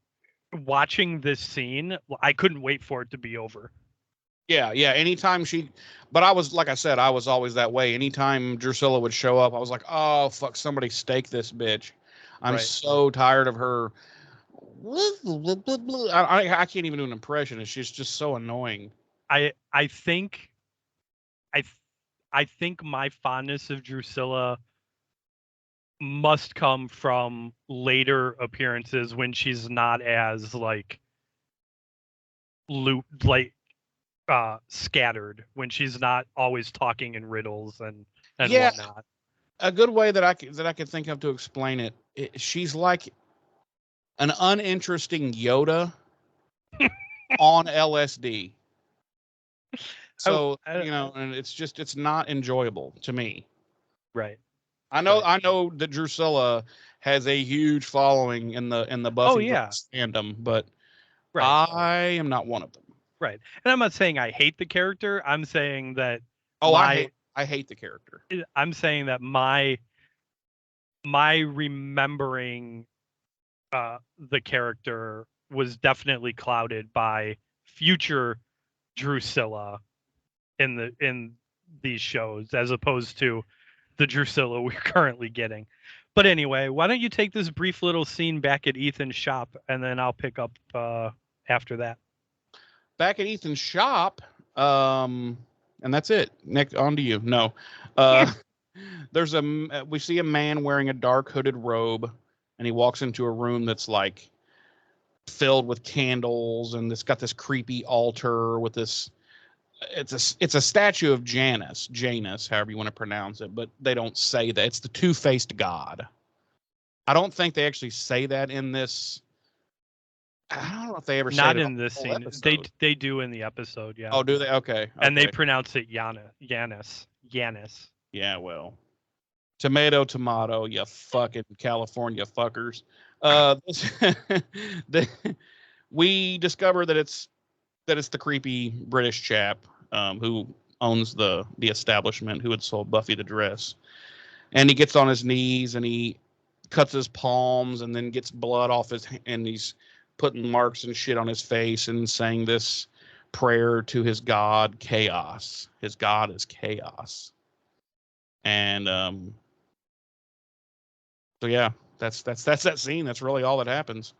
watching this scene, I couldn't wait for it to be over. Yeah. Anytime but I was, like I said, I was always that way. Anytime Drusilla would show up, I was like, oh, fuck, somebody stake this bitch. I'm so tired of her. I can't even do an impression. She's just so annoying. I think my fondness of Drusilla must come from later appearances when she's not as like scattered, when she's not always talking in riddles and whatnot. A good way that I could think of to explain it, she's like an uninteresting Yoda on LSD. So, and it's not enjoyable to me. Right. I know that Drusilla has a huge following in the Buffy fandom, but I am not one of them. Right. And I'm not saying I hate the character. I'm saying that I hate the character. I'm saying that my remembering the character was definitely clouded by future Drusilla in these shows, as opposed to the Drusilla we're currently getting. But anyway, why don't you take this brief little scene back at Ethan's shop, and then I'll pick up after that. Back at Ethan's shop, and that's it. Next, on to you. No, we see a man wearing a dark hooded robe, and he walks into a room that's like filled with candles, and it's got this creepy altar with this. It's a statue of Janus, however you want to pronounce it, but they don't say that. It's the two-faced god. I don't think they actually say that in this. I don't know if they ever say it. Not in this scene. They do in the episode, yeah. Oh, do they? Okay. And they pronounce it Janus. Yeah, well. Tomato, you fucking California fuckers. We discover that it's the creepy British chap who owns the establishment who had sold Buffy the dress. And he gets on his knees and he cuts his palms and then gets blood off and he's putting marks and shit on his face and saying this prayer to his god, Chaos. His god is Chaos. And so yeah, that's that scene. That's really all that happens.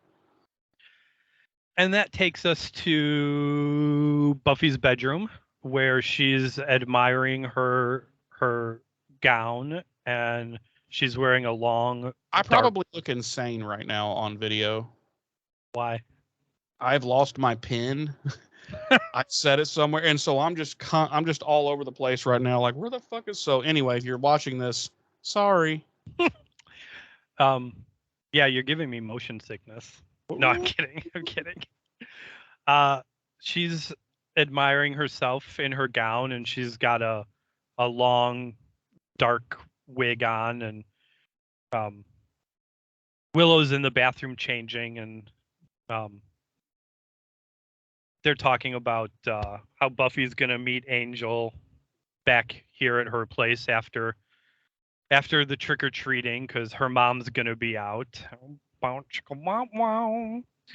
And that takes us to Buffy's bedroom, where she's admiring her gown, and she's wearing a long. I probably look insane right now on video. Why? I've lost my pin. I set it somewhere, and so I'm just all over the place right now. Like, where the fuck is? So anyway, if you're watching this, sorry. Yeah, you're giving me motion sickness. No, I'm kidding. She's admiring herself in her gown, and she's got a long, dark wig on, and Willow's in the bathroom changing, and they're talking about how Buffy's gonna meet Angel back here at her place after the trick-or-treating, because her mom's gonna be out.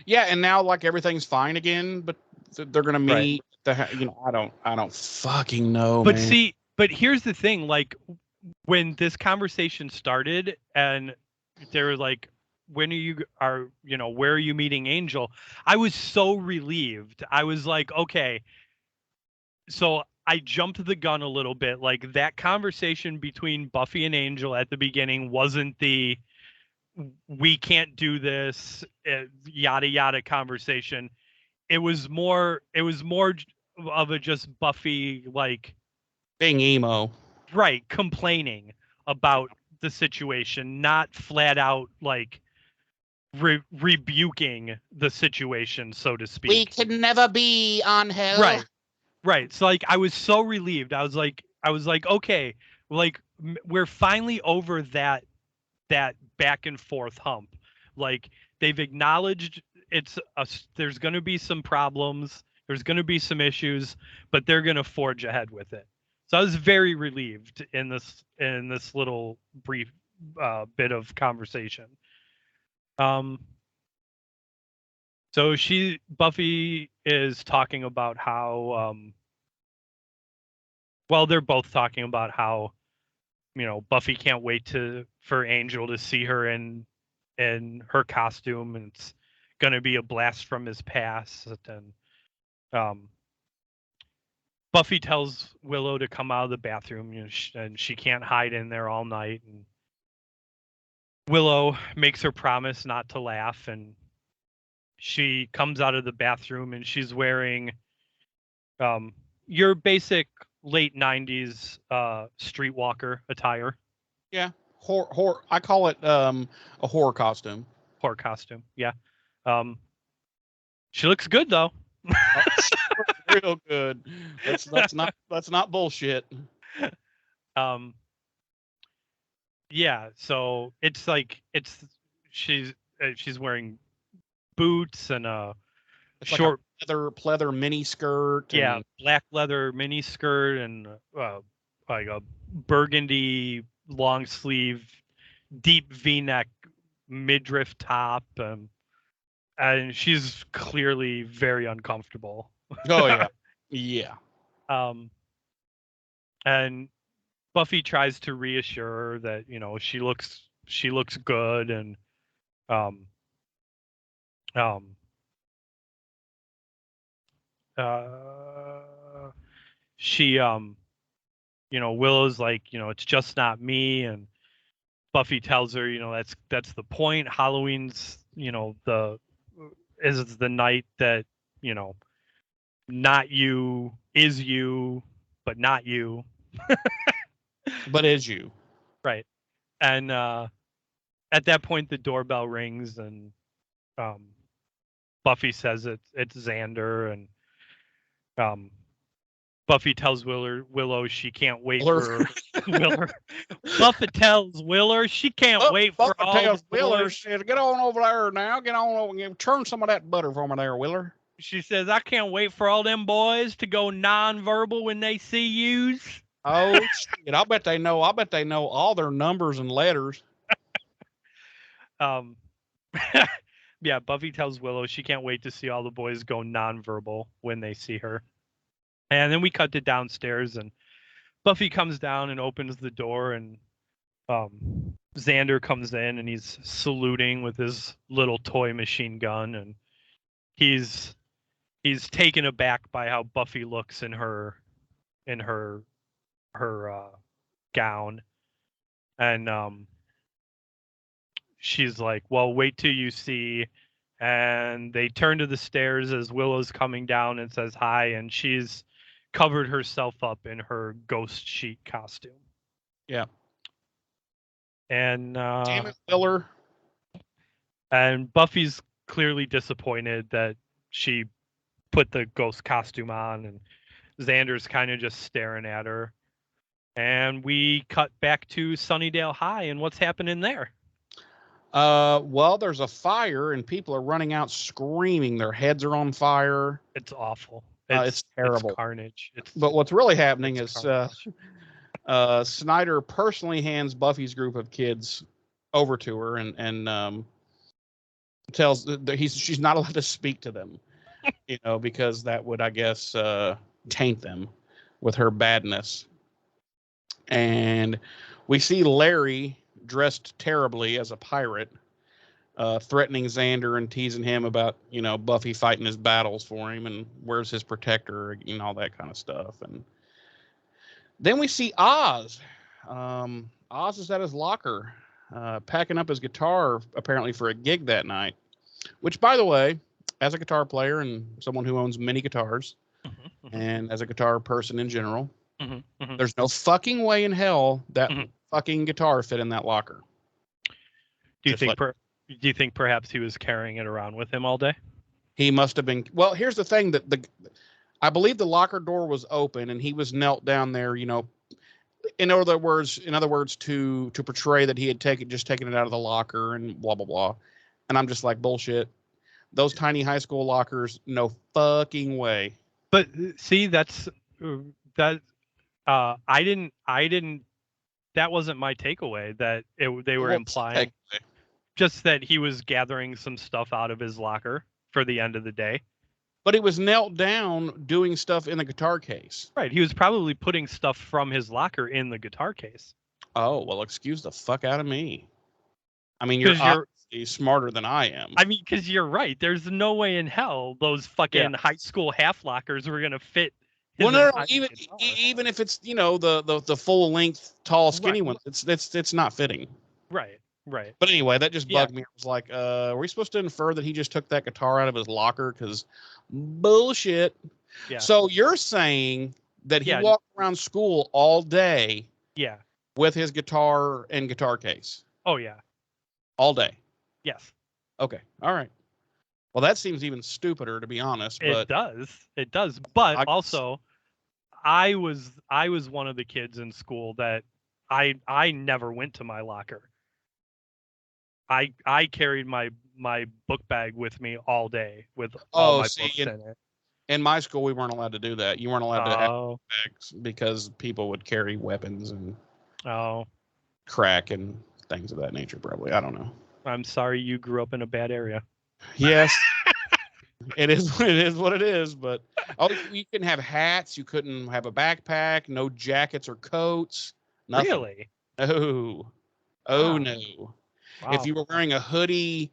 Yeah, and now like everything's fine again, but they're gonna meet. I don't fucking know, But man. see, but here's the thing: like when this conversation started, and they were like, "When where are you meeting Angel?" I was so relieved. I was like, "Okay." So I jumped the gun a little bit. Like that conversation between Buffy and Angel at the beginning wasn't the "we can't do this," yada yada conversation. It was more. It was more of a just Buffy like Being emo. right complaining about the situation, not flat out like rebuking the situation, so to speak. We can never be on hell. Right. So like I was so relieved. I was like okay, like we're finally over that back and forth hump. Like they've acknowledged there's going to be some problems, there's going to be some issues, but they're going to forge ahead with it. So I was very relieved in this little brief bit of conversation. So Buffy is talking about how they're both talking about how Buffy can't wait for Angel to see her in her costume, and it's gonna be a blast from his past. And Buffy tells Willow to come out of the bathroom, and she can't hide in there all night. And Willow makes her promise not to laugh, and she comes out of the bathroom, and she's wearing your basic late '90s streetwalker attire. Yeah, I call it a horror costume. Horror costume, yeah. She looks good though. Real good. That's not bullshit. Yeah. So it's like she's wearing boots and a short pleather mini skirt. Yeah, black leather mini skirt and like a burgundy long sleeve, deep V-neck midriff top. And she's clearly very uncomfortable. Oh yeah, yeah. And Buffy tries to reassure her that she looks good, and she Willow's like it's just not me, and Buffy tells her that's the point. Halloween's is the night that not you is you, but not you. But is you. Right. And at that point the doorbell rings, and Buffy says it's Xander, and Buffy tells Willow she can't wait for Willer. Buffy tells Willer she can't wait for all tells the Willer, boys. says, get on over there now. Get on over and turn some of that butter for me there, Willer. She says, I can't wait for all them boys to go non-verbal when they see yous. Oh shit! I bet they know all their numbers and letters. Yeah, Buffy tells Willow she can't wait to see all the boys go non-verbal when they see her. And then we cut to downstairs, and Buffy comes down and opens the door, and Xander comes in, and he's saluting with his little toy machine gun, and he's taken aback by how Buffy looks in her gown. And she's like, well, wait till you see. And they turn to the stairs as Willow's coming down and says hi, and she's covered herself up in her ghost sheet costume. Yeah. And damn it, Willer. And Buffy's clearly disappointed that she put the ghost costume on, and Xander's kind of just staring at her. And we cut back to Sunnydale High, and what's happening there? Well, there's a fire, and people are running out screaming. Their heads are on fire. It's awful. It's terrible. It's carnage. But what's really happening is Snyder personally hands Buffy's group of kids over to her, and tells that she's not allowed to speak to them, because that would, I guess, taint them with her badness. And we see Larry dressed terribly as a pirate, threatening Xander and teasing him about, Buffy fighting his battles for him and where's his protector and all that kind of stuff. And then we see Oz. Oz is at his locker, packing up his guitar, apparently for a gig that night. Which, by the way, as a guitar player and someone who owns many guitars, and as a guitar person in general, there's no fucking way in hell that fucking guitar fit in that locker. Do you think perhaps he was carrying it around with him all day? He must have been. Well, here's the thing, that I believe the locker door was open and he was knelt down there, in other words, to portray that he had taken it out of the locker and blah blah blah. And I'm just like, bullshit. Those tiny high school lockers, no fucking way. But see, that's that. I didn't. That wasn't my takeaway. That they were implying just that he was gathering some stuff out of his locker for the end of the day. But he was knelt down doing stuff in the guitar case. Right. He was probably putting stuff from his locker in the guitar case. Oh, well, excuse the fuck out of me. I mean, you're obviously smarter than I am. I mean, because you're right. There's no way in hell those fucking high school half lockers were gonna fit. Well, no, even if it's the full length tall skinny one, it's not fitting. Right. Right. But anyway, that just bugged me. I was like, were we supposed to infer that he just took that guitar out of his locker? Because bullshit. Yeah. So you're saying that he walked around school all day with his guitar and guitar case? Oh, yeah. All day? Yes. Okay. All right. Well, that seems even stupider, to be honest. But It does. But also, I was one of the kids in school that I never went to my locker. I carried my book bag with me all day with all my books in it. In my school, we weren't allowed to do that. You weren't allowed to have bags because people would carry weapons and crack and things of that nature. Probably, I don't know. I'm sorry you grew up in a bad area. Yes, it is what it is. But you couldn't have hats. You couldn't have a backpack. No jackets or coats. Nothing. Really? Oh no. Wow. If you were wearing a hoodie,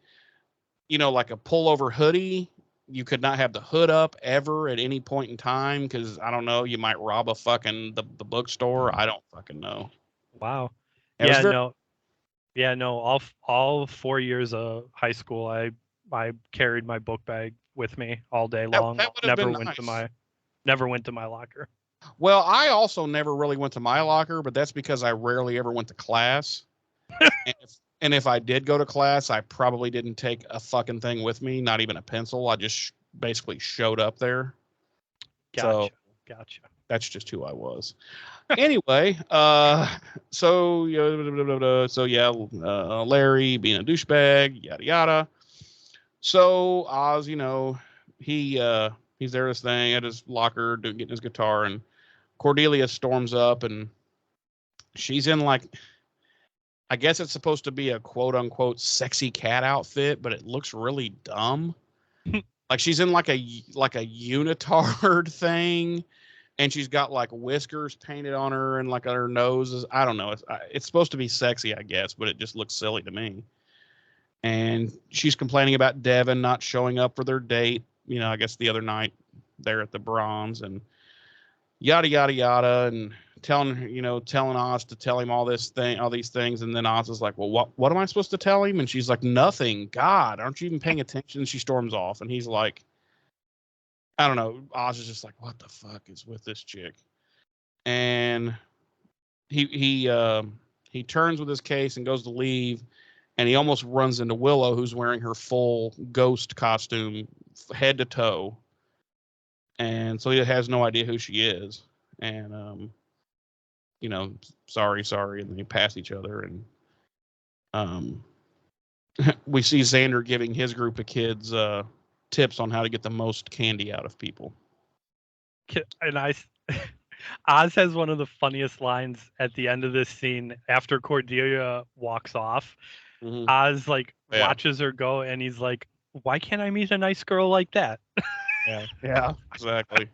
like a pullover hoodie, you could not have the hood up ever at any point in time because, I don't know, you might rob a fucking the bookstore. I don't fucking know. Wow. All 4 years of high school, I carried my book bag with me all day long. Never went to my locker. Well, I also never really went to my locker, but that's because I rarely ever went to class. And if I did go to class, I probably didn't take a fucking thing with me, not even a pencil. I just basically showed up there. Gotcha. That's just who I was. Anyway, so Larry being a douchebag, yada yada. So Oz, he's there this thing at his locker getting his guitar, and Cordelia storms up, and she's in like, I guess it's supposed to be a quote unquote sexy cat outfit, but it looks really dumb. Like she's in like a unitard thing, and she's got like whiskers painted on her and like on her nose. I don't know. It's supposed to be sexy, I guess, but it just looks silly to me. And she's complaining about Devin not showing up for their date. I guess the other night there at the Bronze, and yada yada yada, and telling Oz to tell him all these things, and then Oz is like, well, what am I supposed to tell him? And she's like, nothing. God, aren't you even paying attention? She storms off, and he's like, I don't know. Oz is just like, what the fuck is with this chick? And he turns with his case and goes to leave, and he almost runs into Willow, who's wearing her full ghost costume, head to toe, and so he has no idea who she is, and sorry, and then they pass each other, and we see Xander giving his group of kids tips on how to get the most candy out of people. And Oz has one of the funniest lines at the end of this scene after Cordelia walks off. Oz like Yeah. watches her go, and he's like, "Why can't I meet a nice girl like that?" Yeah, exactly.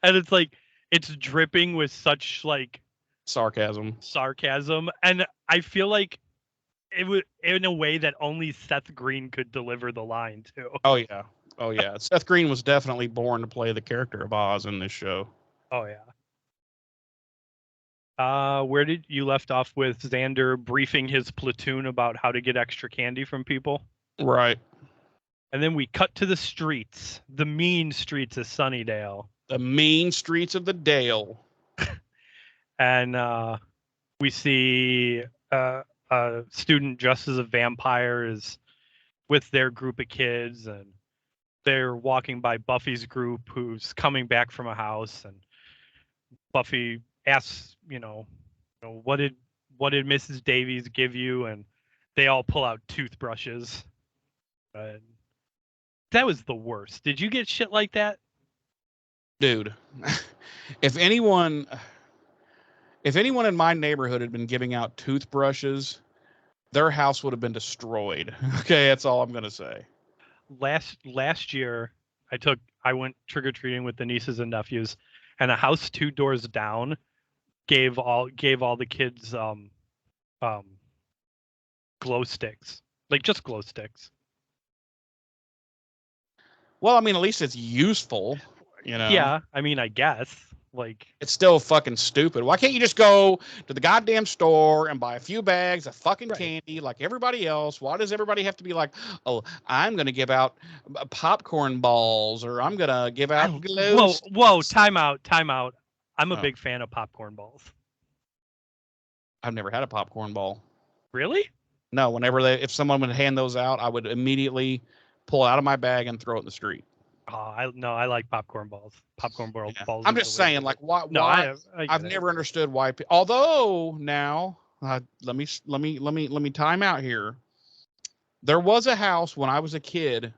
And it's like it's dripping with such like Sarcasm. sarcasm, and I feel like it was in a way that only Seth Green could deliver the line to. Oh yeah. Oh yeah. Seth Green was definitely born to play the character of Oz in this show. Oh yeah. Where did you left off with Xander briefing his platoon about how to get extra candy from people? Right. And then we cut to the streets, the mean streets of Sunnydale. The mean streets of the Dale. And we see a student dressed as a vampire is with their group of kids, and they're walking by Buffy's group who's coming back from a house, and Buffy asks, what did Mrs. Davies give you? And they all pull out toothbrushes. And that was the worst. Did you get shit like that? Dude, if anyone in my neighborhood had been giving out toothbrushes, their house would have been destroyed. Okay, that's all I'm gonna say. Last year, I went trick or treating with the nieces and nephews, and a house 2 doors down gave all the kids glow sticks, like just glow sticks. Well, I mean, at least it's useful, Yeah, I mean, I guess like It's still fucking stupid. Why can't you just go to the goddamn store and buy a few bags of fucking candy like everybody else? Why does everybody have to be like, oh, I'm going to give out popcorn balls, or I'm going to give out glow Whoa, time out. I'm a Oh. big fan of popcorn balls. I've never had a popcorn ball. Really? No, if someone would hand those out, I would immediately pull it out of my bag and throw it in the street. Oh, I like popcorn balls. Popcorn balls. I'm just saying, like, why? No, why? I've get it. never understood why. Although now, let me time out here. There was a house when I was a kid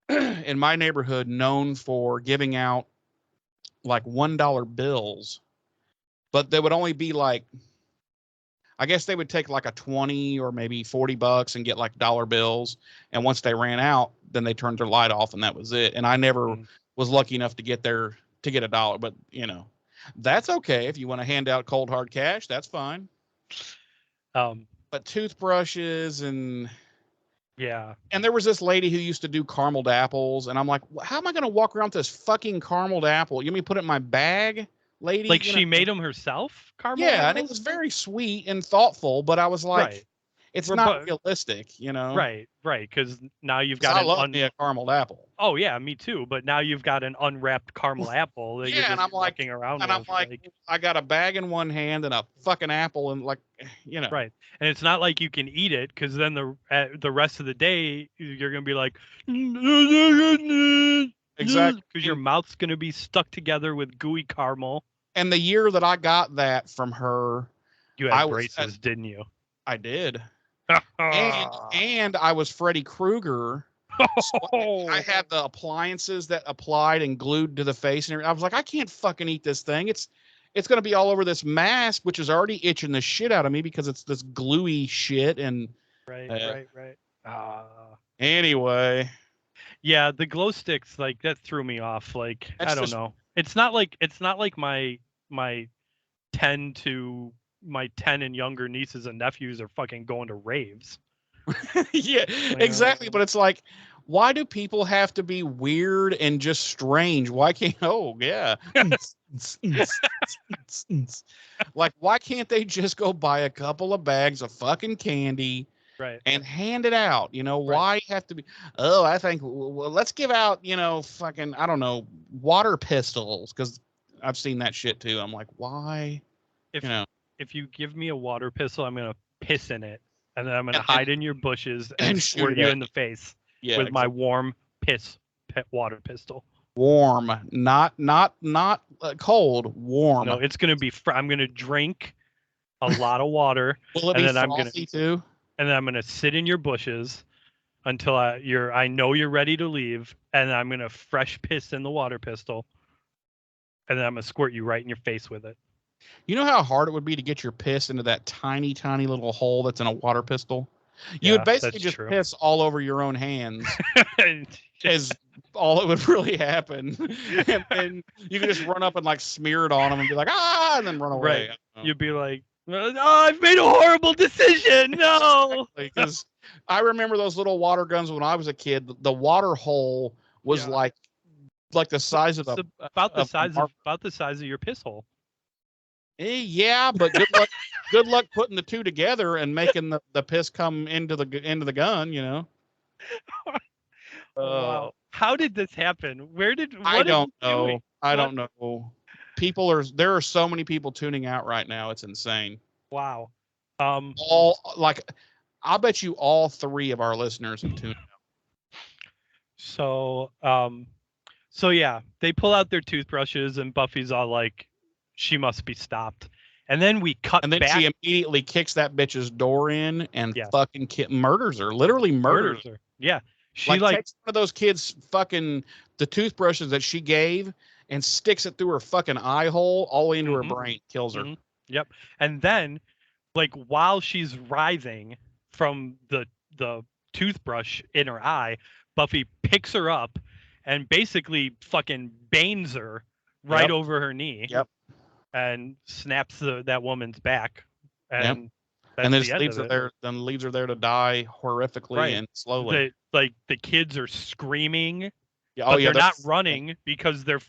in my neighborhood known for giving out like $1 bills, but they would only be like, I guess they would take like a 20 or maybe $40 and get like dollar bills. And once they ran out, then they turned their light off and that was it. And I never was lucky enough to get there to get $1, but that's okay. If you want to hand out cold hard cash, that's fine. But toothbrushes and there was this lady who used to do carameled apples. And I'm like, how am I going to walk around with this fucking carameled apple? You mean put it in my bag? Lady, like she made them herself, caramel apples? And it was very sweet and thoughtful, but I was like, it's not realistic, Right, because now you've got I love me a caramel apple. Oh yeah, me too. But now you've got an unwrapped caramel apple that you're just walking around with. I'm like, I got a bag in one hand and a fucking apple, and like, Right, and it's not like you can eat it because then the rest of the day you're gonna be like, exactly, because your mouth's gonna be stuck together with gooey caramel. And the year that I got that from her, you had braces, didn't you? I did. and I was Freddy Krueger. So I had the appliances that applied and glued to the face, and everything. I was like, I can't fucking eat this thing. It's going to be all over this mask, which is already itching the shit out of me because it's this gluey shit. And right. Anyway, yeah, the glow sticks, like, that threw me off. Like, I don't know. It's not like my 10 and younger nieces and nephews are fucking going to raves. Yeah, exactly. But it's like, why do people have to be weird and just strange? Why can't? Oh yeah. Like, why can't they just go buy a couple of bags of fucking candy? Right. And hand it out. Why you have to be? Oh, I think let's give out. Fucking, I don't know, water pistols, because I've seen that shit too. I'm like, why? If you give me a water pistol, I'm gonna piss in it, and then I'm gonna hide in your bushes and squirt you in the face with my warm water pistol. Warm, not cold. Warm. No, it's gonna be. I'm gonna drink a lot of water. Will it be frothy too? And then I'm gonna sit in your bushes until I know you're ready to leave, and then I'm gonna fresh piss in the water pistol, and then I'm gonna squirt you right in your face with it. You know how hard it would be to get your piss into that tiny, tiny little hole that's in a water pistol? You would Yeah, basically that's just true. piss all over your own hands. Is all that would really happen. And then you could just run up and like smear it on them and be like, ah, and then run away. Right. You'd be like, oh, I've made a horrible decision. No. Because I remember those little water guns when I was a kid. The water hole was Yeah. like the size of It's the about the size of your piss hole. Yeah, but good luck putting the two together and making the piss come into the gun, you know. Wow. How did this happen? I don't know. Doing? I don't know. There are so many people tuning out right now. It's insane. Wow. I bet you all three of our listeners have tuned out. So yeah, they pull out their toothbrushes and Buffy's all like, she must be stopped. And then we cut and then back. she immediately kicks that bitch's door in and fucking murders her. Literally murders her. Yeah. She takes one of those kids' fucking the toothbrushes that she gave and sticks it through her fucking eye hole all the way into her brain, kills her. Yep. And then, like, while she's writhing from the toothbrush in her eye, Buffy picks her up and basically fucking banes her right over her knee. Yep. And snaps that woman's back. And and then leaves her there to die horrifically and slowly. The kids are screaming. Yeah, but they're not running because they're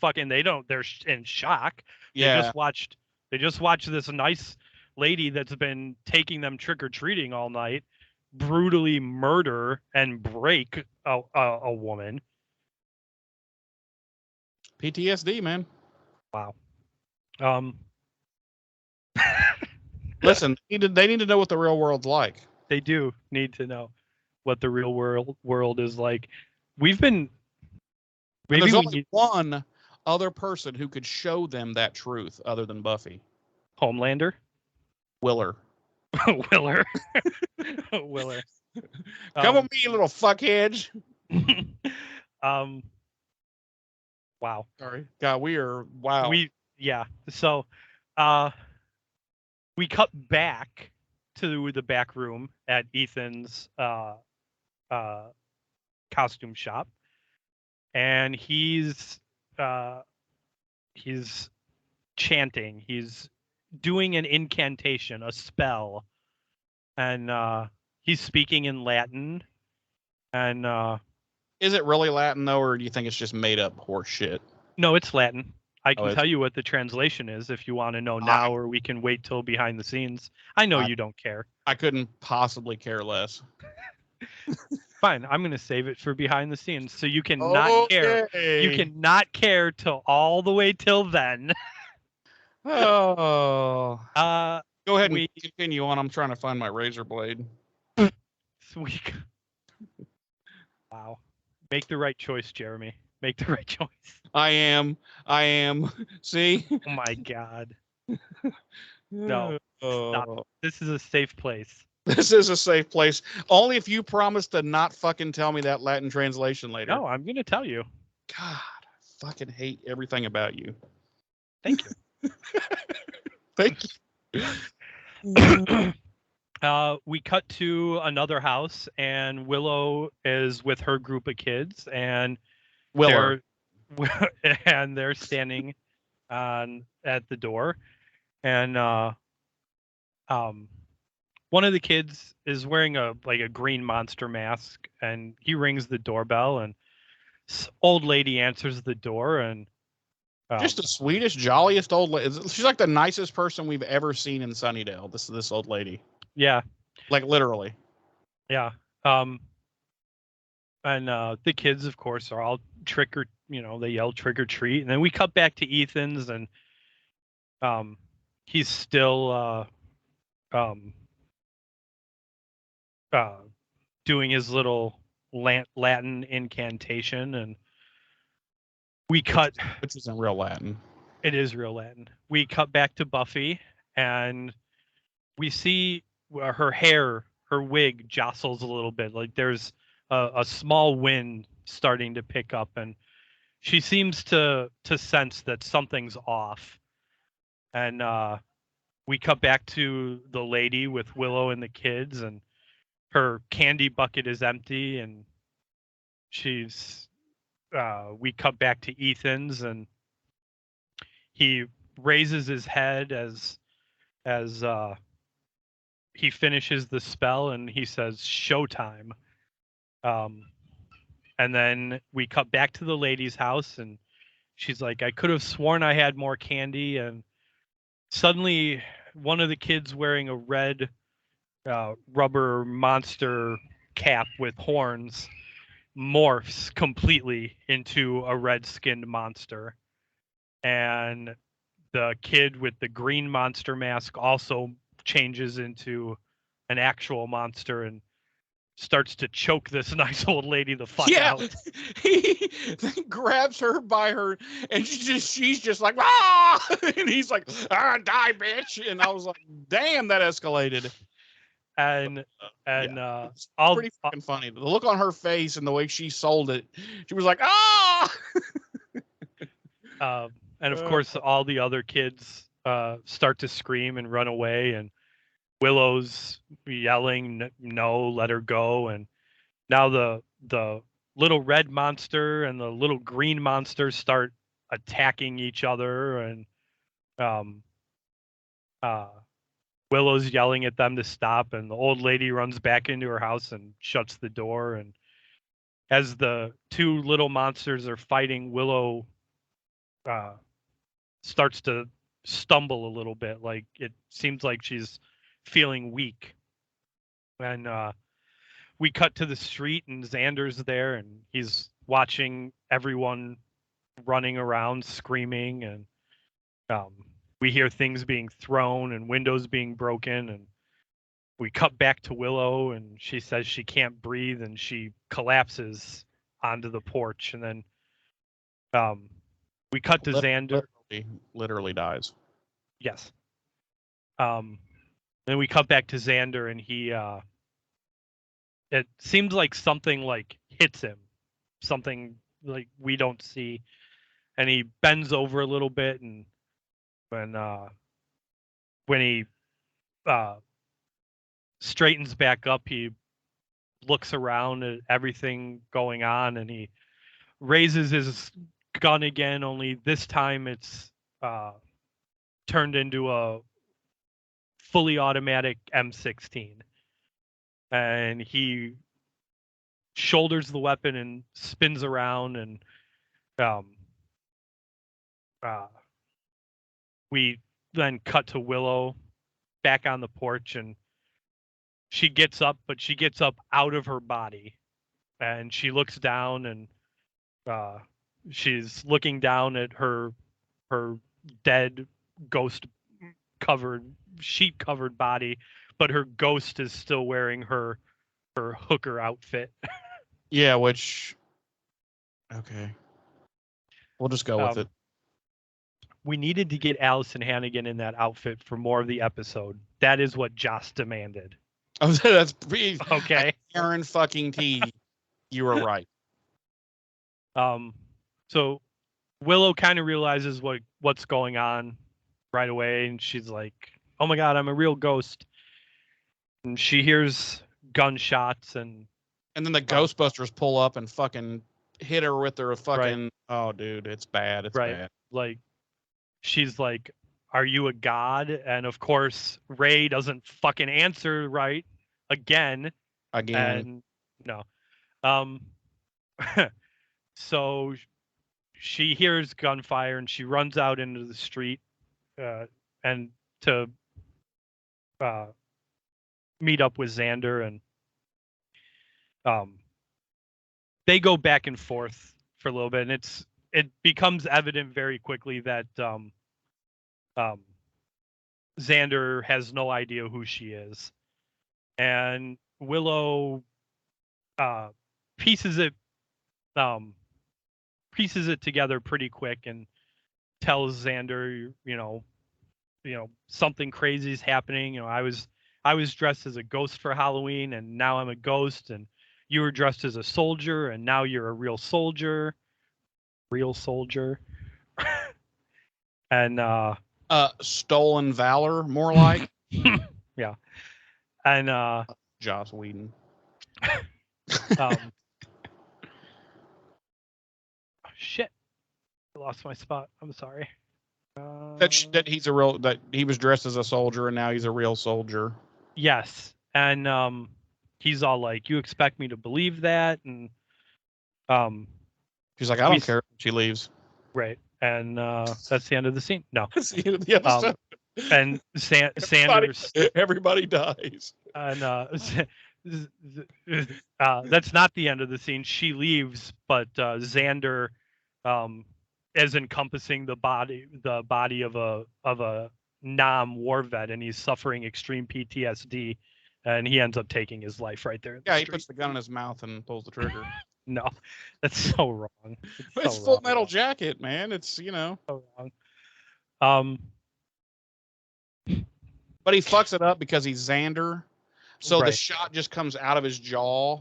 in shock. Yeah. They just watched this nice lady that's been taking them trick-or-treating all night brutally murder and break a woman. PTSD, man. Wow. Listen, they need to know what the real world's like. They do need to know what the real world is like. There's only one other person who could show them that truth other than Buffy. Homelander? Willer. Willer. Come with me, you little fuckheads. Wow. Sorry. God, wow. So we cut back to the back room at Ethan's costume shop, and he's chanting. He's doing an incantation, a spell, and he's speaking in Latin. And is it really Latin though, or do you think it's just made up horse shit? No, it's Latin. I can tell you what the translation is if you want to know now, or we can wait till behind the scenes. I know you don't care. I couldn't possibly care less. Fine, I'm gonna save it for behind the scenes, so you can not care. You can not care till all the way till then. Oh. Go ahead and continue on. I'm trying to find my razor blade. Sweet. Wow. Make the right choice, Jeremy. Make the right choice. I am. See? Oh my God. No. Stop. This is a safe place. This is a safe place. Only if you promise to not fucking tell me that Latin translation later. No, I'm going to tell you. God, I fucking hate everything about you. Thank you. Thank you. We cut to another house, and Willow is with her group of kids, and they're standing at the door, and one of the kids is wearing a green monster mask, and he rings the doorbell, and this old lady answers the door, and just the sweetest, jolliest old lady. She's like the nicest person we've ever seen in Sunnydale. This old lady. Yeah. Like literally. Yeah. And the kids, of course, are all they yell trick or treat, and then we cut back to Ethan's, and he's still doing his little Latin incantation, and we cut. Which isn't real Latin. It is real Latin. We cut back to Buffy, and we see her wig jostles a little bit. Like there's a small wind starting to pick up, and she seems to sense that something's off. And we cut back to the lady with Willow and the kids, and her candy bucket is empty, and we cut back to Ethan's, and he raises his head as he finishes the spell, and he says showtime. And then we cut back to the lady's house, and she's like, I could have sworn I had more candy. And suddenly one of the kids wearing a red rubber monster cap with horns morphs completely into a red-skinned monster. And the kid with the green monster mask also changes into an actual monster and starts to choke this nice old lady the fuck out. He then grabs her by her, and she's just like, ah! And he's like, ah, die, bitch. And I was like, damn, that escalated. And it's pretty fucking funny. The look on her face and the way she sold it, she was like, ah! And of course, all the other kids start to scream and run away, and Willow's yelling, no, let her go. And now the little red monster and the little green monster start attacking each other, and Willow's yelling at them to stop, and the old lady runs back into her house and shuts the door. And as the two little monsters are fighting, Willow starts to stumble a little bit. Like, it seems like she's feeling weak. And we cut to the street, and Xander's there, and he's watching everyone running around screaming, and we hear things being thrown and windows being broken. And we cut back to Willow, and she says she can't breathe, and she collapses onto the porch. And then we cut to Xander. Literally dies. Yes. Then we cut back to Xander, and he it seems like something like hits him, something like we don't see, and he bends over a little bit, and when he straightens back up, he looks around at everything going on, and he raises his gun again, only this time it's turned into a fully automatic M16. And he shoulders the weapon and spins around, and we then cut to Willow back on the porch, and she gets up, but she gets up out of her body, and she looks down, and she's looking down at her dead ghost sheet covered body, but her ghost is still wearing her hooker outfit. Yeah, which, okay, we'll just go with it. We needed to get Allison Hannigan in that outfit for more of the episode. That is what Joss demanded. Oh, that's okay. Aaron fucking T. You were right. So Willow kind of realizes what's going on right away, and she's like, "Oh my god, I'm a real ghost." And she hears gunshots, and then the Ghostbusters pull up and fucking hit her with their fucking. Right. Oh, dude, it's bad. It's bad. Like, she's like, "Are you a god?" And of course, Ray doesn't fucking answer right again. And no. So she hears gunfire, and she runs out into the street and to meet up with Xander, and they go back and forth for a little bit, and it becomes evident very quickly that Xander has no idea who she is, and Willow pieces it together pretty quick and tells Xander, you know, something crazy is happening. I was dressed as a ghost for Halloween, and now I'm a ghost, and you were dressed as a soldier, and now you're a real soldier. And stolen valor, more like. Yeah. And Joss Whedon. Shit, I lost my spot. I'm sorry. That he's a real, that he was dressed as a soldier and now he's a real soldier. Yes, and he's all like, "You expect me to believe that?" And she's like, "I don't care if she leaves." Right, and that's the end of the scene. No, That's the end of the episode. And Sanders, everybody dies. And that's not the end of the scene. She leaves, but Xander is encompassing the body of a war vet, and he's suffering extreme PTSD, and he ends up taking his life right there. Yeah, he puts the gun in his mouth and pulls the trigger. No, that's so wrong. It's Full Metal Jacket, man. It's so wrong. But he fucks it up because he's Xander. So Right. the shot just comes out of his jaw.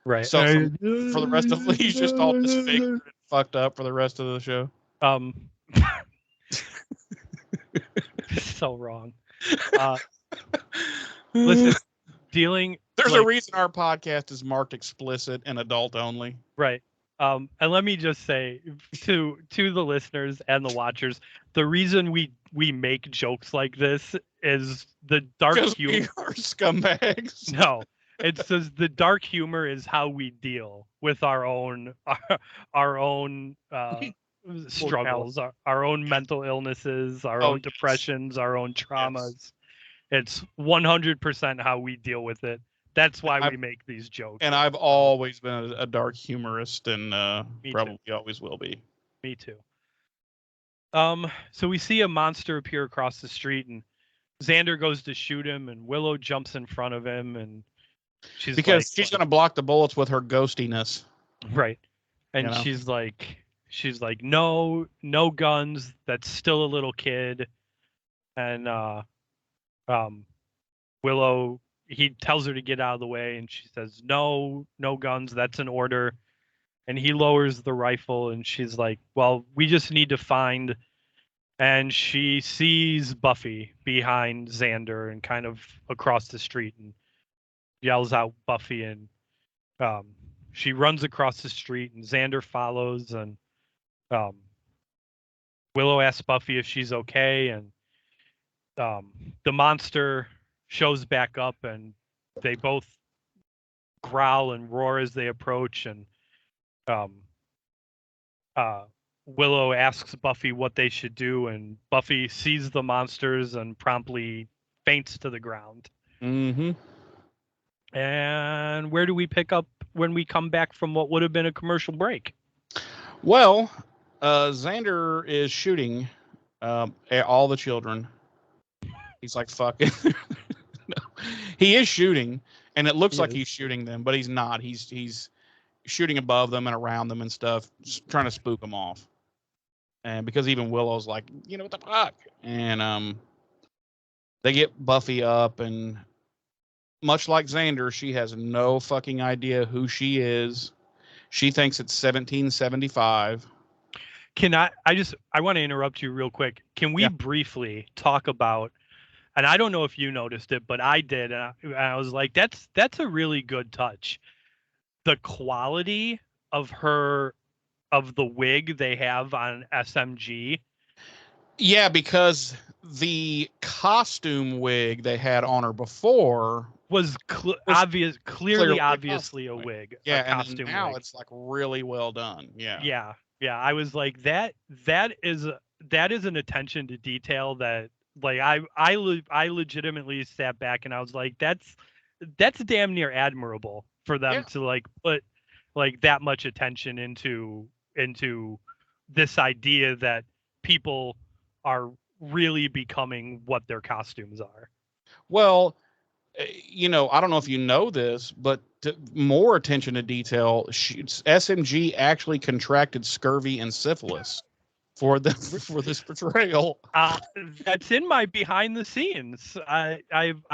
Right. So for the rest of he's just all disfigured and fucked up for the rest of the show. So wrong. Listen, there's a reason our podcast is marked explicit and adult only. Right. And let me just say to the listeners and the watchers, the reason we make jokes like this is the dark humor. We are scumbags. No, it says the dark humor is how we deal with our own struggles, our own mental illnesses, our own depressions, our own traumas. It's 100% how we deal with it. That's why we make these jokes. And I've always been a dark humorist, and probably always will be. Me too. So we see a monster appear across the street, and Xander goes to shoot him, and Willow jumps in front of him, and she's going to block the bullets with her ghostiness. Right. And she's like, no guns. That's still a little kid. And Willow, he tells her to get out of the way, and she says, no guns. That's an order. And he lowers the rifle, and she's like, well, we just need to find. And she sees Buffy behind Xander and kind of across the street, and yells out Buffy, and she runs across the street, and Xander follows, and Willow asks Buffy if she's okay, and the monster shows back up, and they both growl and roar as they approach, and Willow asks Buffy what they should do, and Buffy sees the monsters and promptly faints to the ground. Mm-hmm. And where do we pick up when we come back from what would have been a commercial break? Well, Xander is shooting all the children. He's like, fucking. No. He is shooting, and it looks like he's shooting them, but he's not. He's shooting above them and around them and stuff, trying to spook them off. And because even Willow's like, what the fuck? And they get Buffy up, and much like Xander, she has no fucking idea who she is. She thinks it's 1775. I want to interrupt you real quick. Can we briefly talk about, and I don't know if you noticed it, but I did, and I was like, that's a really good touch. The quality of the wig they have on SMG. Yeah, because the costume wig they had on her before was clearly obviously a wig. Yeah, a costume and now wig. it's like really well done. Yeah. Yeah. I was like, that is an attention to detail that, like, I legitimately sat back and I was like, that's damn near admirable for them to like put like that much attention into this idea that people are really becoming what their costumes are. Well, I don't know if you know this, but more attention to detail, SMG actually contracted scurvy and syphilis for this portrayal. That's in my behind the scenes. I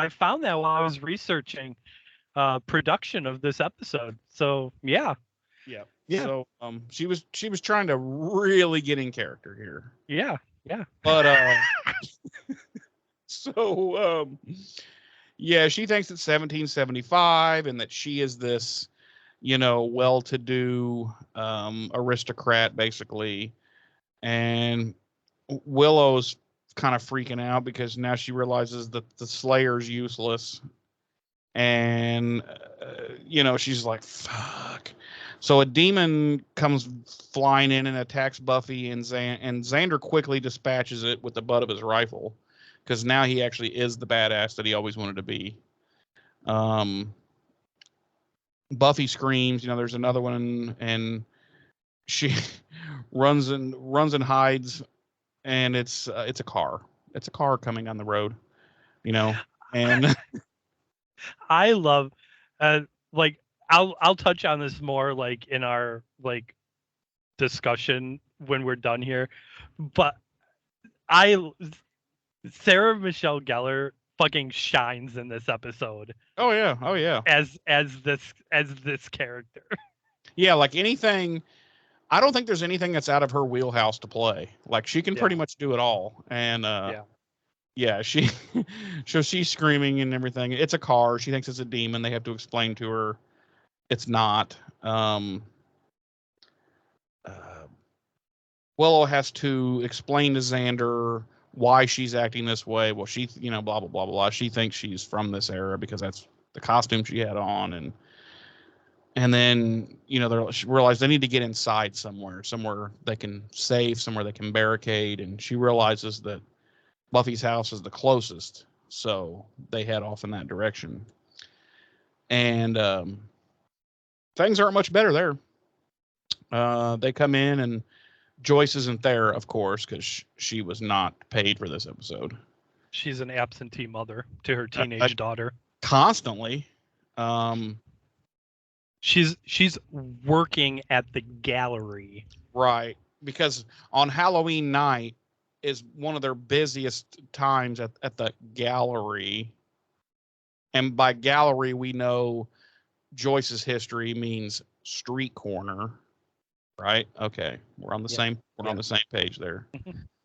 found that while I was researching production of this episode. So yeah. So she was trying to really get in character here. Yeah. But so Yeah, she thinks it's 1775 and that she is this, well-to-do aristocrat, basically. And Willow's kind of freaking out because now she realizes that the Slayer's useless. And, she's like, fuck. So a demon comes flying in and attacks Buffy, and Xander quickly dispatches it with the butt of his rifle because now he actually is the badass that he always wanted to be. Buffy screams, there's another one, and she runs and hides, and it's a car. It's a car coming on the road, and I love, like I'll touch on this more like in our like discussion when we're done here, but Sarah Michelle Gellar fucking shines in this episode oh yeah as this character. yeah, like anything. I don't think there's anything that's out of her wheelhouse to play. Like she can pretty much do it all, and yeah, so she's screaming and everything. It's a car. She thinks it's a demon. They have to explain to her it's not. Willow has to explain to Xander why she's acting this way. Well, she, blah, blah, blah, blah. She thinks she's from this era because that's the costume she had on. And then, she realized they need to get inside somewhere they can save, somewhere they can barricade. And she realizes that Buffy's house is the closest. So they head off in that direction. And things aren't much better there. They come in, and Joyce isn't there, of course, because she was not paid for this episode. She's an absentee mother to her teenage daughter. Constantly. She's working at the gallery. Right. Because on Halloween night is one of their busiest times at the gallery. And by gallery, we know Joyce's history means street corner. Right. Okay. We're on the same page there.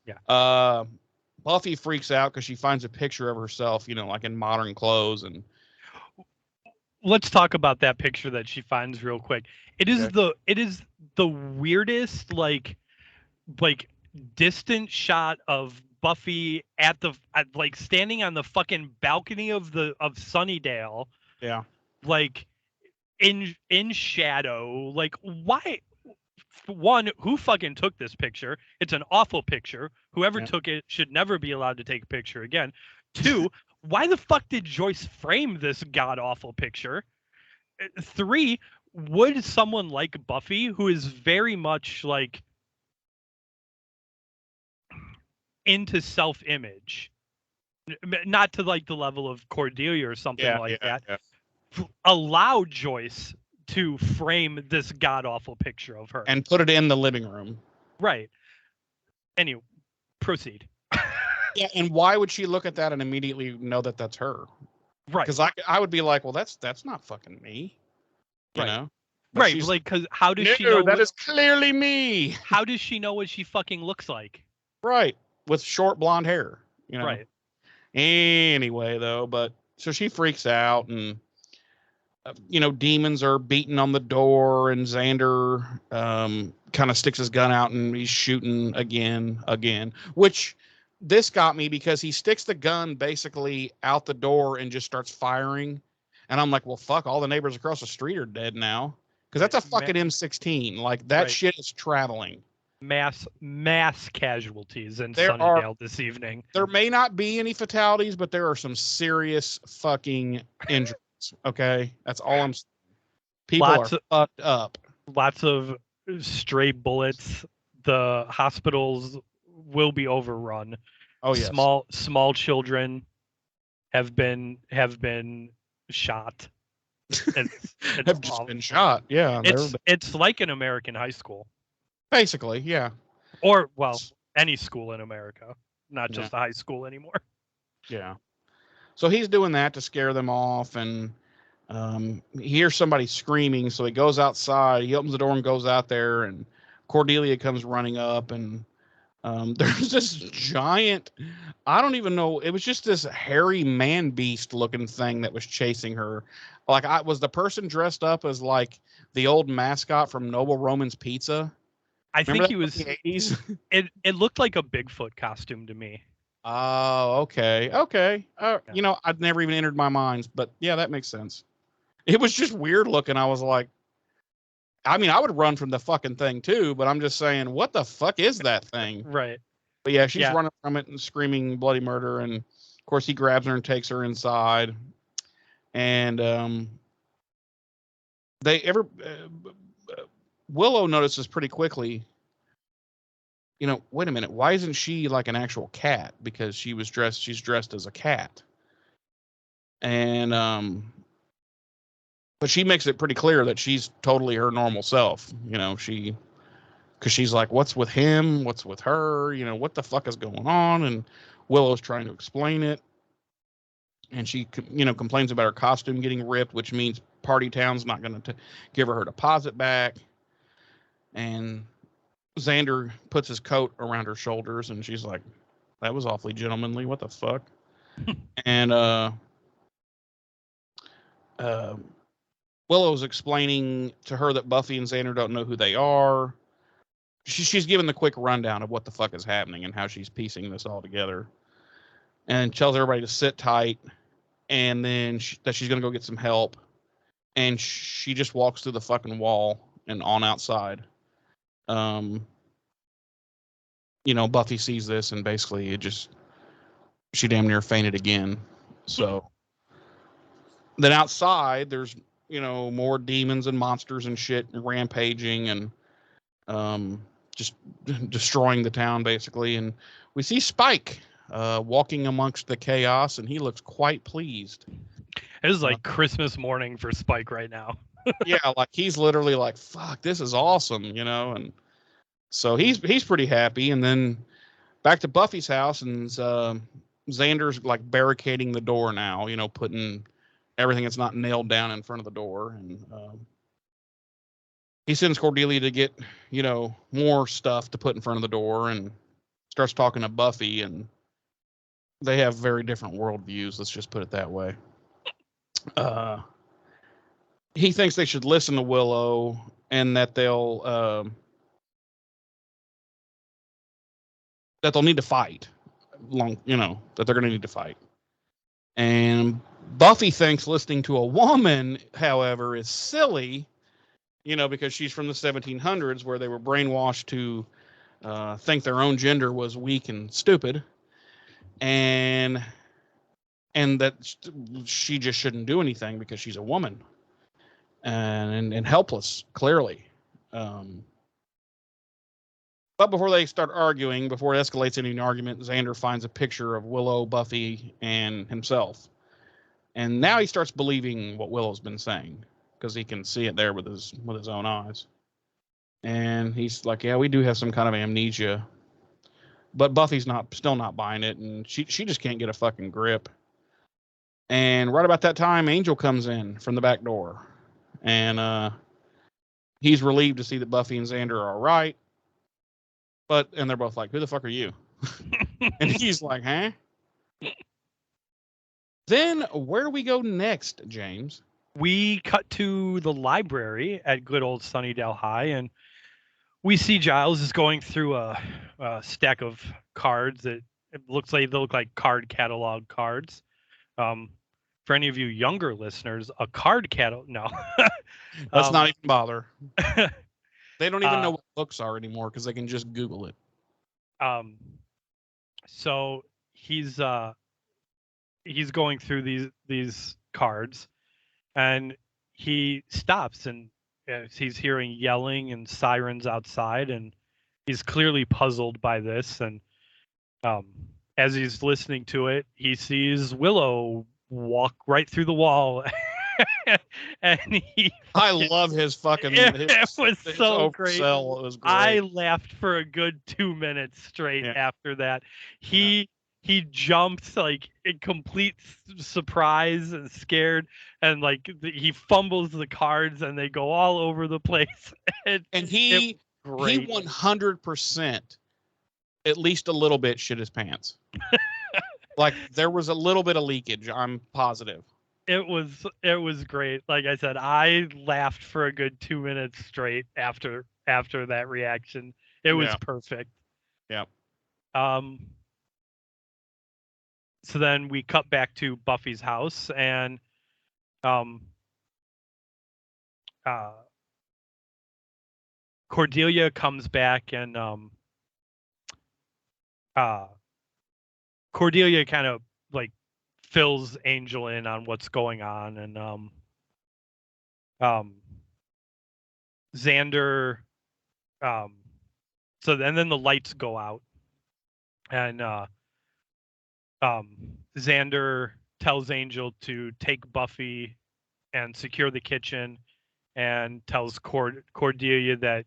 Yeah. Buffy freaks out because she finds a picture of herself, like in modern clothes. And let's talk about that picture that she finds real quick. It is the weirdest like distant shot of Buffy at like standing on the fucking balcony of Sunnydale. Yeah. Like in shadow. Like why? One, who fucking took this picture? It's an awful picture. Whoever took it should never be allowed to take a picture again. Two, why the fuck did Joyce frame this god awful picture? Three, would someone like Buffy, who is very much like into self-image, not to like the level of Cordelia or something that, allow Joyce to frame this god awful picture of her and put it in the living room? Right. Anyway, proceed. Yeah, and why would she look at that and immediately know that that's her? Right. Because I would be like, well, that's not fucking me. You know? But right. Like, because how does she know that is clearly me? How does she know what she fucking looks like? Right. With short blonde hair. Right. Anyway, though, but so she freaks out, and demons are beating on the door, and Xander kind of sticks his gun out and he's shooting again, which this got me because he sticks the gun basically out the door and just starts firing. And I'm like, well, fuck, all the neighbors across the street are dead now. Because that's a fucking M16. Like, that shit is traveling. Mass casualties in Sunnydale this evening. There may not be any fatalities, but there are some serious fucking injuries. Okay? That's all I'm saying. People are fucked up. Lots of stray bullets. The hospitals will be overrun. Oh, yes. Small children have been shot. Have just been shot. Yeah. It's like an American high school. Basically, yeah. Or, well, any school in America, not just a high school anymore. Yeah. So he's doing that to scare them off, and he hears somebody screaming, so he goes outside. He opens the door and goes out there, and Cordelia comes running up, and There's this giant, I don't even know, it was just this hairy man beast looking thing that was chasing her. Like, was the person dressed up as like the old mascot from Noble Roman's Pizza? I Remember think he that was. from the 80s? It looked like a Bigfoot costume to me. Oh, okay. Okay. Yeah. You know, I'd never even entered my minds, but yeah, that makes sense. It was just weird looking. I was like, I mean, I would run from the fucking thing too, but I'm just saying, what the fuck is that thing? Right. But yeah, she's Yeah. running from it and screaming bloody murder. And of course, he grabs her and takes her inside. And Willow notices pretty quickly, you know, wait a minute, why isn't she like an actual cat? Because she's dressed as a cat. And but she makes it pretty clear that she's totally her normal self. You know, because she's like, what's with him? What's with her? You know, what the fuck is going on? And Willow's trying to explain it. And she, you know, complains about her costume getting ripped, which means Party Town's not going to give her deposit back. And Xander puts his coat around her shoulders, and she's like, that was awfully gentlemanly. What the fuck? And Willow's explaining to her that Buffy and Xander don't know who they are. She's given the quick rundown of what the fuck is happening and how she's piecing this all together. And tells everybody to sit tight, and then that she's going to go get some help. And she just walks through the fucking wall and on outside. You know, Buffy sees this, and basically she damn near fainted again. So then outside, there's, you know, more demons and monsters and shit rampaging and just destroying the town, basically. And we see Spike walking amongst the chaos, and he looks quite pleased. It is like Christmas morning for Spike right now. Yeah, like he's literally like, fuck, this is awesome, you know. And so he's pretty happy. And then back to Buffy's house, and Xander's like barricading the door now, you know, putting everything that's not nailed down in front of the door. And he sends Cordelia to get, you know, more stuff to put in front of the door, and starts talking to Buffy, and they have very different worldviews. Let's just put it that way. He thinks they should listen to Willow, and that they'll need to fight. You know, that they're going to need to fight. And Buffy thinks listening to a woman, however, is silly, you know, because she's from the 1700s, where they were brainwashed to think their own gender was weak and stupid, and that she just shouldn't do anything because she's a woman and helpless, clearly. But before they start arguing, before it escalates into an argument, Xander finds a picture of Willow, Buffy, and himself. And now he starts believing what Willow's been saying, because he can see it there with his own eyes. And he's like, yeah, we do have some kind of amnesia. But Buffy's still not buying it, and she just can't get a fucking grip. And right about that time, Angel comes in from the back door. And he's relieved to see that Buffy and Xander are all right. And they're both like, who the fuck are you? And he's like, huh? Then where do we go next, James? We cut to the library at good old Sunnydale High, and we see Giles is going through a stack of cards that it looks like they look like card catalog cards. For any of you younger listeners, a card catalog, no. Let's not even bother. They don't even know what books are anymore because they can just Google it. So he's going through these cards, and he stops, and he's hearing yelling and sirens outside, and he's clearly puzzled by this. And as he's listening to it, he sees Willow walk right through the wall. And I love his fucking. It was so great. It was great. I laughed for a good 2 minutes straight after that. He jumped like in complete surprise and scared, and like he fumbles the cards and they go all over the place. And he 100% at least a little bit shit his pants. Like there was a little bit of leakage. I'm positive. It was great. Like I said, I laughed for a good 2 minutes straight after that reaction. It was perfect. Yeah. So then we cut back to Buffy's house, and Cordelia comes back, and Cordelia kind of like fills Angel in on what's going on, and Xander, so and then the lights go out, and Xander tells Angel to take Buffy and secure the kitchen, and tells Cordelia that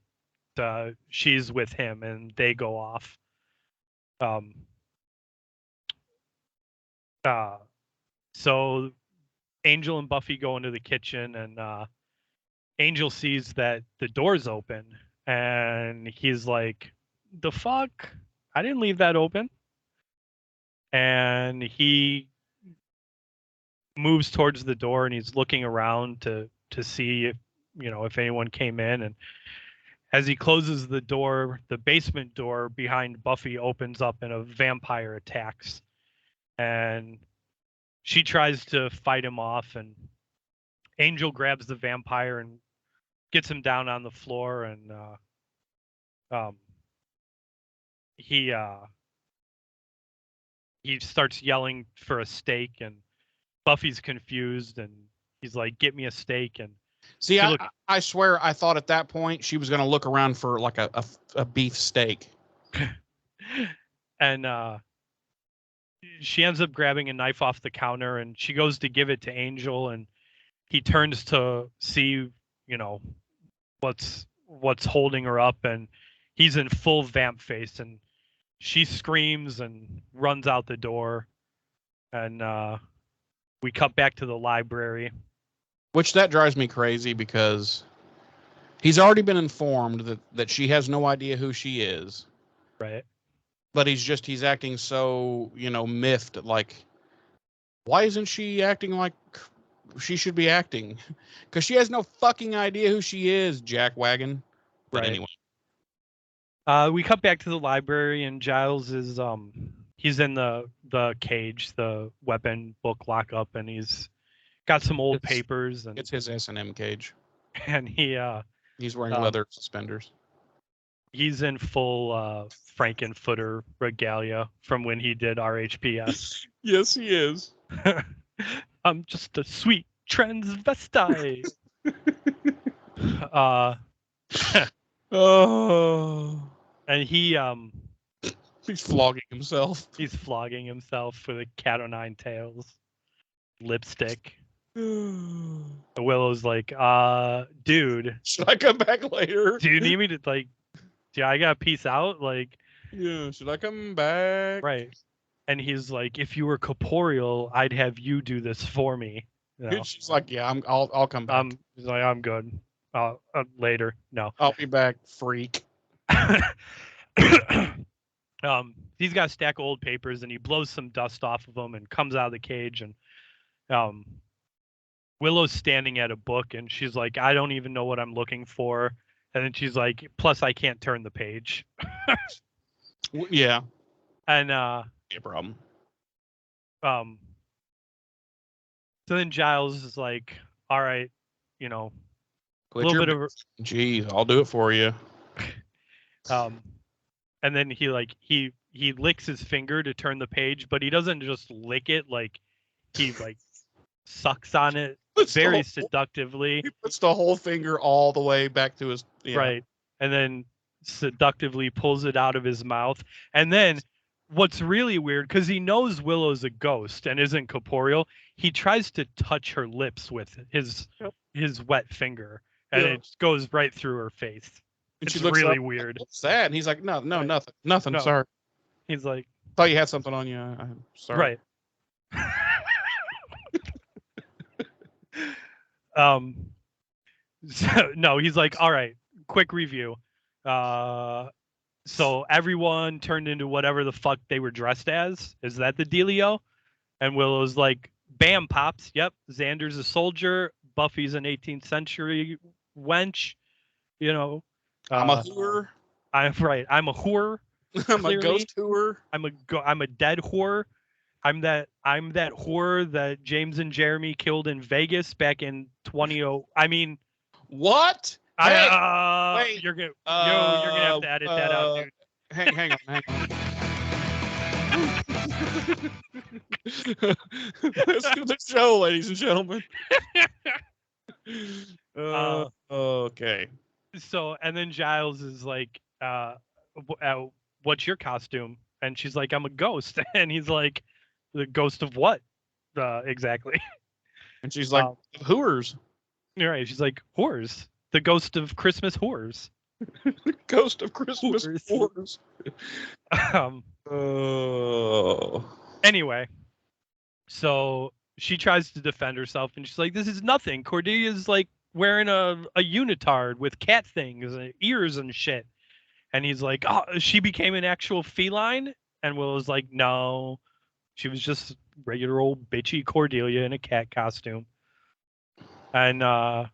she's with him, and they go off. So Angel and Buffy go into the kitchen, and Angel sees that the door's open, and he's like, "The fuck? I didn't leave that open." And he moves towards the door, and he's looking around to see if anyone came in. And as he closes the door, the basement door behind Buffy opens up, and a vampire attacks. And she tries to fight him off, and Angel grabs the vampire and gets him down on the floor, and he starts yelling for a steak, and Buffy's confused, and he's like, "Get me a steak." And see, I swear I thought at that point she was going to look around for like a beef steak. And she ends up grabbing a knife off the counter, and she goes to give it to Angel, and he turns to see, what's holding her up, and he's in full vamp face, and she screams and runs out the door. And we cut back to the library. Which that drives me crazy because he's already been informed that she has no idea who she is. Right. But he's acting so, miffed. Like, why isn't she acting like she should be acting? Because she has no fucking idea who she is, jackwagon. But Right. anyway. We cut back to the library, and Giles is he's in the cage, the weapon book lockup, and he's got some old papers, and it's his S&M cage. And he's wearing leather suspenders. He's in full Frankenfooter regalia from when he did RHPS. Yes, he is. I'm just a sweet transvestite. Oh. And he's flogging himself. He's flogging himself with a cat o' nine tails lipstick. Willow's like, dude, should I come back later? Do you need me to I gotta peace out? Yeah, should I come back? Right. And he's like, if you were corporeal, I'd have you do this for me. She's like, yeah, I'll come back. He's like, I'm good. Later. No. I'll be back, freak. He's got a stack of old papers, and he blows some dust off of them and comes out of the cage, and Willow's standing at a book, and she's like, I don't even know what I'm looking for. And then she's like, plus I can't turn the page. Yeah. And no problem. So then Giles is like, all right, a little bit of Jeez, I'll do it for you. And then he licks his finger to turn the page, but he doesn't just lick it, he sucks on it very seductively. He puts the whole finger all the way back to his right, and then seductively pulls it out of his mouth. And then what's really weird, because he knows Willow's a ghost and isn't corporeal, he tries to touch her lips with his wet finger, and it goes right through her face. And it's really weird. What's that? And he's like, no, right. nothing. No. Sorry. He's like, thought you had something on you. I'm sorry. Right. So, no, he's like, all right, quick review. So everyone turned into whatever the fuck they were dressed as. Is that the dealio? And Willow's like, bam, pops. Yep, Xander's a soldier. Buffy's an 18th century wench. You know, I'm a whore. I'm right. I'm a whore. I'm a Clearly, ghost whore. I'm a dead whore. I'm that whore that James and Jeremy killed in Vegas back in 20. I mean, What? Hey, wait. you're gonna have to edit that out, dude. Hang on. Let's do the show, ladies and gentlemen. Okay. So, and then Giles is like, what's your costume? And she's like, I'm a ghost. And he's like, the ghost of what? Exactly. And she's like, whores. You're right. She's like, whores. The ghost of Christmas whores. Ghost of Christmas whores. Anyway, so she tries to defend herself, and she's like, this is nothing. Cordelia's like wearing a unitard with cat things and ears and shit. And he's like, oh, she became an actual feline? And Willow's like, no, she was just regular old bitchy Cordelia in a cat costume. And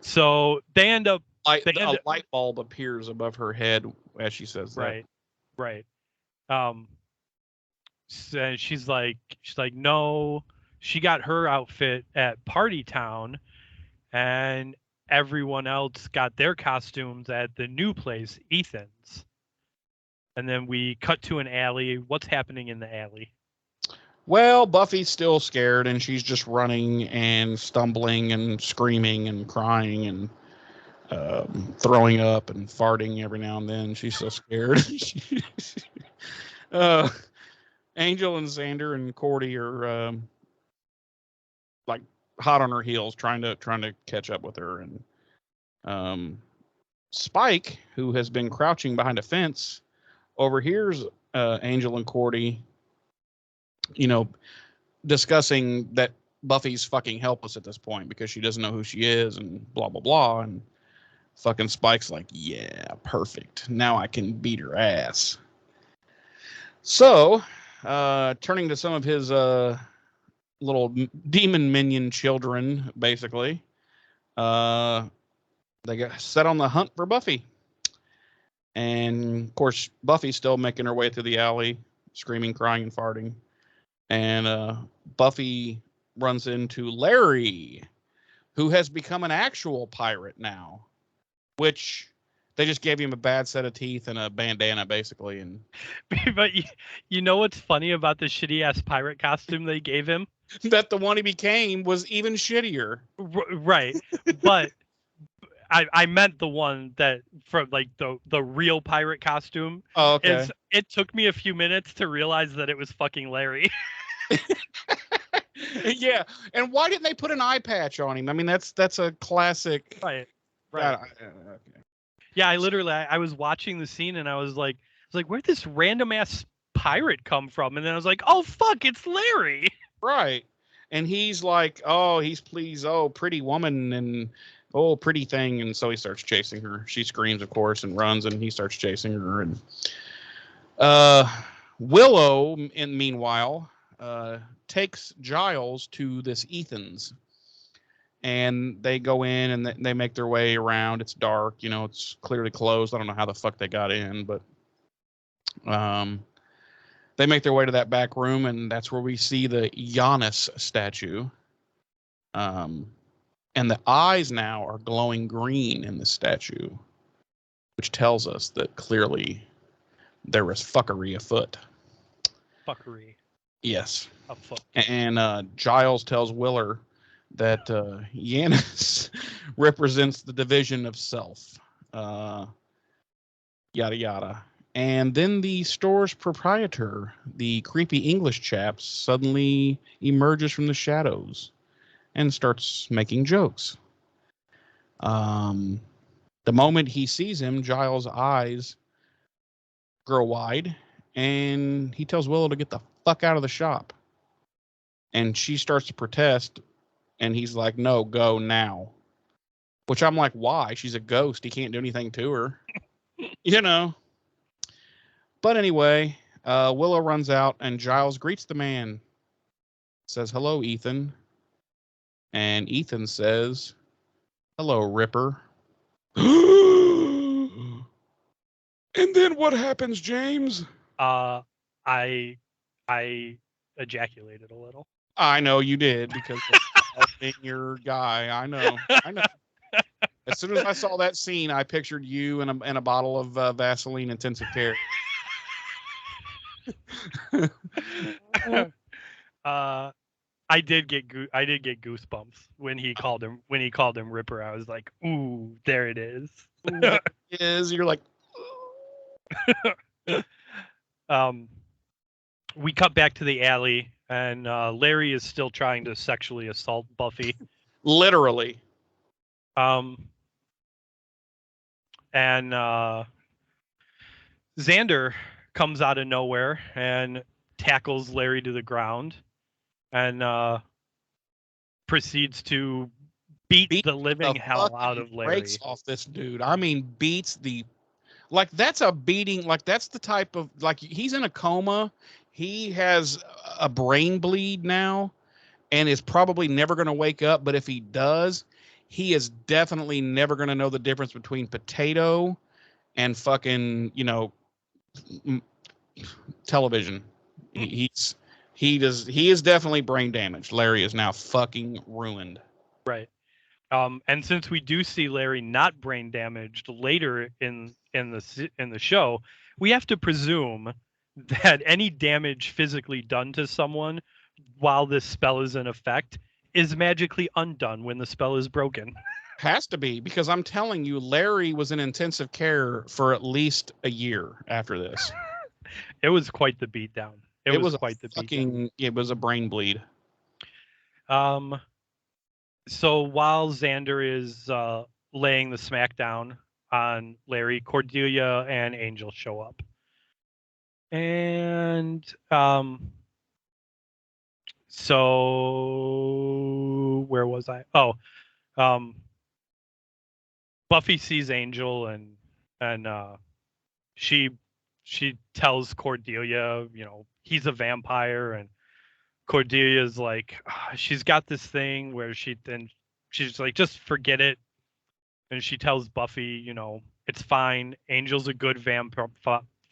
so they end up... A light bulb appears above her head as she says that. Right. So she's like, no, she got her outfit at Party Town, and everyone else got their costumes at the new place, Ethan's. And then we cut to an alley. What's happening in the alley? Well, Buffy's still scared, and she's just running and stumbling and screaming and crying and throwing up and farting every now and then. She's so scared. Angel and Xander and Cordy are like hot on her heels, trying to catch up with her. And Spike, who has been crouching behind a fence, overhears Angel and Cordy, discussing that Buffy's fucking helpless at this point because she doesn't know who she is and blah blah blah. And fucking Spike's like, yeah, perfect. Now I can beat her ass. So, turning to some of his little demon minion children, basically, they got set on the hunt for Buffy. And, of course, Buffy's still making her way through the alley, screaming, crying, and farting. And Buffy runs into Larry, who has become an actual pirate now, which they just gave him a bad set of teeth and a bandana, basically. And but you know what's funny about the shitty ass pirate costume they gave him? That the one he became was even shittier. Right, but I meant the one that from like the real pirate costume. Oh, okay. It took me a few minutes to realize that it was fucking Larry. Yeah, and why didn't they put an eye patch on him? I mean, that's a classic. Right. Okay. Yeah, I was watching the scene and I was like, where'd this random ass pirate come from? And then I was like, oh fuck, it's Larry. Right. And he's like, oh, he's pleased, oh, pretty woman, and oh, pretty thing. And so he starts chasing her. She screams, of course, and runs, and he starts chasing her. And Willow, meanwhile, takes Giles to this Ethan's. And they go in and they make their way around. It's dark, it's clearly closed. I don't know how the fuck they got in, but they make their way to that back room, and that's where we see the Giannis statue. And the eyes now are glowing green in the statue, which tells us that clearly there was fuckery afoot. Fuckery. Yes. Afoot. And Giles tells Willer that Giannis represents the division of self. Yada yada. And then the store's proprietor, the creepy English chap, suddenly emerges from the shadows and starts making jokes. The moment he sees him, Giles' eyes grow wide, and he tells Willow to get the fuck out of the shop. And she starts to protest, and he's like, no, go now. Which I'm like, why? She's a ghost. He can't do anything to her. you know. But anyway, Willow runs out and Giles greets the man, says, "Hello, Ethan." And Ethan says, "Hello, Ripper." And then what happens, James? I I ejaculated a little. I know you did because of being your guy. I know. I know. As soon as I saw that scene, I pictured you in a bottle of Vaseline intensive care. I did get goosebumps when he called him Ripper. I was like, ooh, there it is. Ooh, there it is. You're like, We cut back to the alley, and Larry is still trying to sexually assault Buffy. literally. And Xander comes out of nowhere and tackles Larry to the ground, and proceeds to beat the living hell out of Larry. Breaks off this dude. I mean, beats the, like, that's a beating. Like, that's the type of, like, he's in a coma. He has a brain bleed now and is probably never going to wake up. But if he does, he is definitely never going to know the difference between potato and fucking, television. He is definitely brain damaged. Larry is now fucking ruined. Right. And since we do see Larry not brain damaged later in the show, we have to presume that any damage physically done to someone while this spell is in effect is magically undone when the spell is broken. Has to be, because I'm telling you, Larry was in intensive care for at least a year after this. It was quite the beatdown. It was quite the beatdown. It was a brain bleed. So while Xander is laying the smackdown on Larry, Cordelia and Angel show up. And so where was I? Oh, Buffy sees Angel and she tells Cordelia, he's a vampire, and Cordelia's like, she's got this thing where she's like, just forget it. And she tells Buffy, it's fine. Angel's a good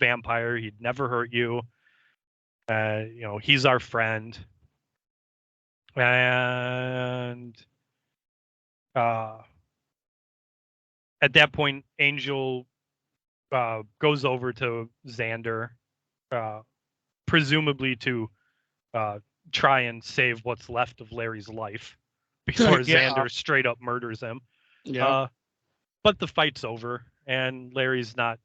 vampire. He'd never hurt you. He's our friend. And at that point, Angel goes over to Xander, presumably to try and save what's left of Larry's life before Xander straight up murders him. Yeah. But the fight's over, and Larry's not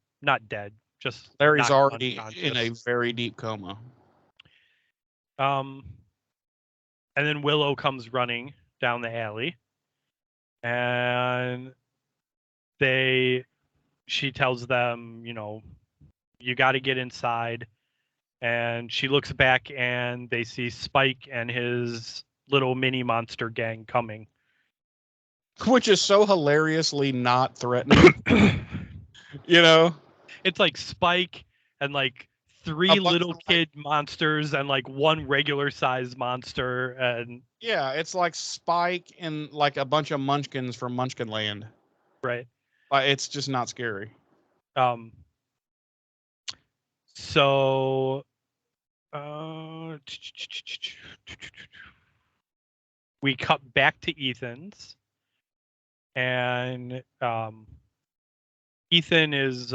dead. Just Larry's already in a very deep coma. And then Willow comes running down the alley, and she tells them, you got to get inside. And she looks back, and they see Spike and his little mini monster gang coming. Which is so hilariously not threatening. It's like Spike and like three little kid monsters and like one regular size monster. And yeah, it's like Spike and like a bunch of munchkins from Munchkinland. Right. It's just not scary. So we cut back to Ethan's, and Ethan is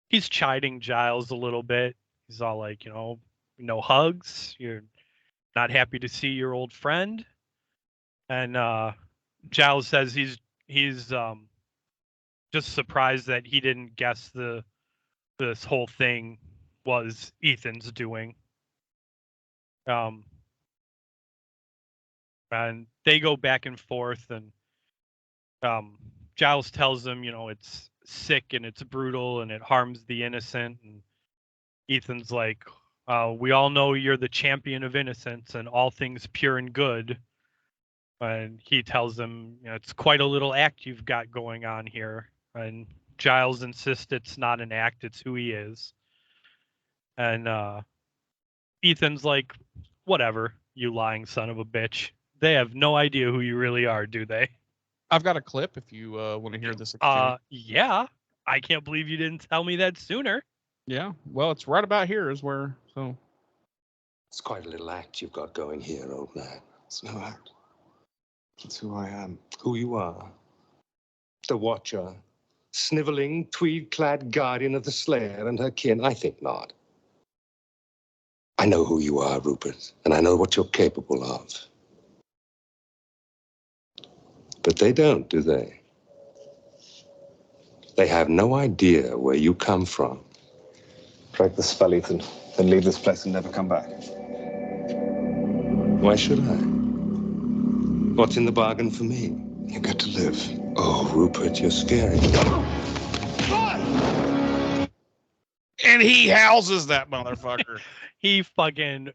he's chiding Giles a little bit. He's all like, no hugs. You're not happy to see your old friend. And Giles says he's just surprised that he didn't guess this whole thing was Ethan's doing. And they go back and forth, and Giles tells him, it's sick and it's brutal and it harms the innocent. And Ethan's like, we all know you're the champion of innocence and all things pure and good. And he tells him, it's quite a little act you've got going on here. And Giles insists it's not an act, it's who he is. And Ethan's like, whatever, you lying son of a bitch. They have no idea who you really are, do they? I've got a clip if you want to hear this exchange. Yeah. I can't believe you didn't tell me that sooner. Yeah, well, it's right about here is where, so. It's quite a little act you've got going here, old man. It's no act. It's who I am. Who you are. The Watcher. Sniveling, tweed-clad guardian of the Slayer and her kin. I think not. I know who you are, Rupert, and I know what you're capable of. But they don't, do they? They have no idea where you come from. Break the spell, Ethan, then leave this place and never come back. Why should I? What's in the bargain for me? You get to live. Oh, Rupert, you're scary. And he houses that motherfucker. He fucking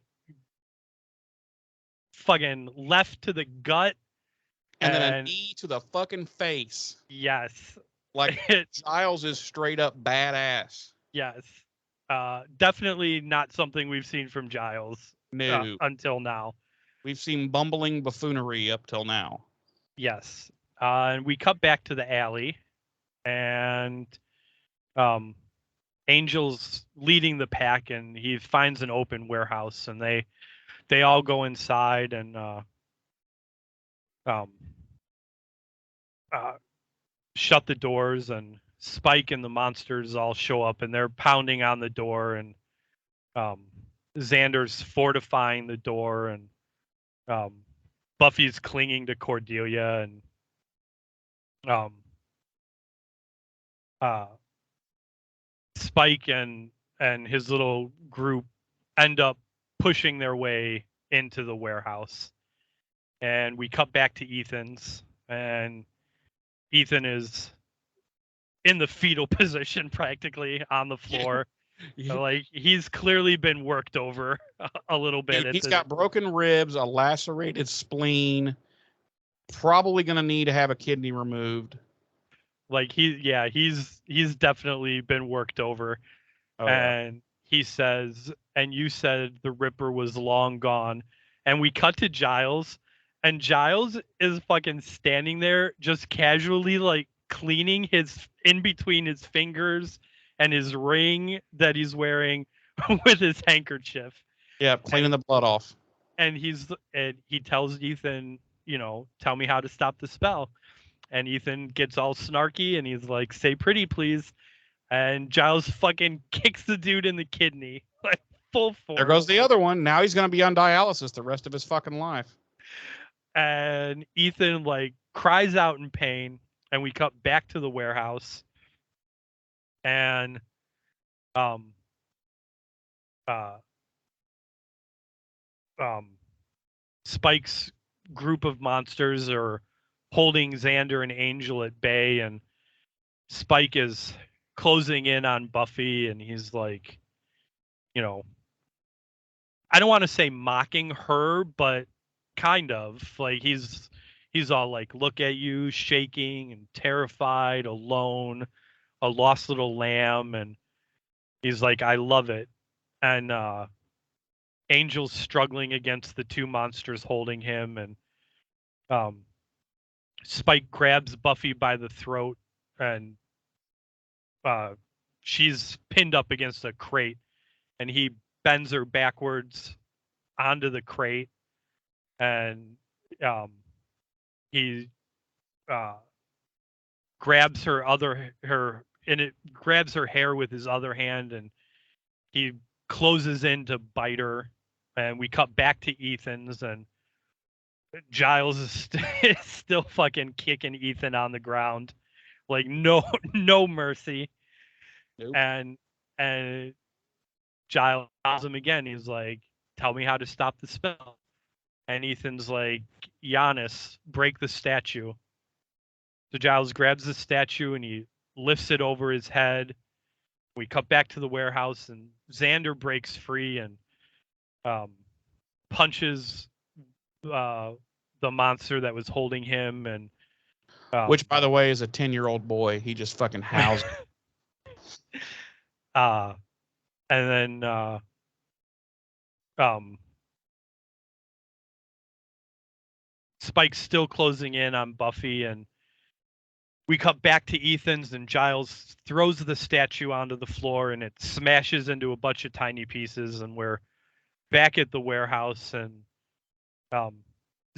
left to the gut. And then a knee to the fucking face. Yes. Like, Giles is straight up badass. Yes. Definitely not something we've seen from Giles. No. Until now. We've seen bumbling buffoonery up till now. Yes. And we cut back to the alley. And Angel's leading the pack, and he finds an open warehouse, and they all go inside and shut the doors, and Spike and the monsters all show up, and they're pounding on the door, and Xander's fortifying the door, and Buffy's clinging to Cordelia, and Spike and his little group end up pushing their way into the warehouse. And we cut back to Ethan's, and Ethan is in the fetal position practically on the floor. So, like, he's clearly been worked over a little bit. He's got broken ribs, a lacerated spleen, probably going to need to have a kidney removed. Like, he's definitely been worked over. Oh, and he says, and you said the Ripper was long gone. And we cut to Giles, and Giles is fucking standing there just casually, like, cleaning his in between his fingers and his ring that he's wearing with his handkerchief. Yeah, cleaning the blood off. And he tells Ethan, tell me how to stop the spell. And Ethan gets all snarky, and he's like, say pretty, please. And Giles fucking kicks the dude in the kidney, like, full force. There goes the other one. Now he's going to be on dialysis the rest of his fucking life. And Ethan, like, cries out in pain, and we cut back to the warehouse. And Spike's group of monsters are holding Xander and Angel at bay, and Spike is closing in on Buffy, and he's like, I don't want to say mocking her, but kind of. Like, he's all like, look at you, shaking and terrified, alone, a lost little lamb, and he's like, I love it. And Angel's struggling against the two monsters holding him, and Spike grabs Buffy by the throat, and she's pinned up against a crate, and he bends her backwards onto the crate, and he grabs grabs her hair with his other hand, and he closes in to bite her. And we cut back to Ethan's, and Giles is still fucking kicking Ethan on the ground, like, no mercy. Nope. And Giles tells him again. He's like, tell me how to stop the spell. And Ethan's like, Giannis, break the statue. So Giles grabs the statue and he lifts it over his head. We cut back to the warehouse, and Xander breaks free and punches the monster that was holding him, and Which, by the way, is a 10-year-old boy. He just fucking howls. And then Spike's still closing in on Buffy, and we cut back to Ethan's, and Giles throws the statue onto the floor, and it smashes into a bunch of tiny pieces, and we're back at the warehouse, and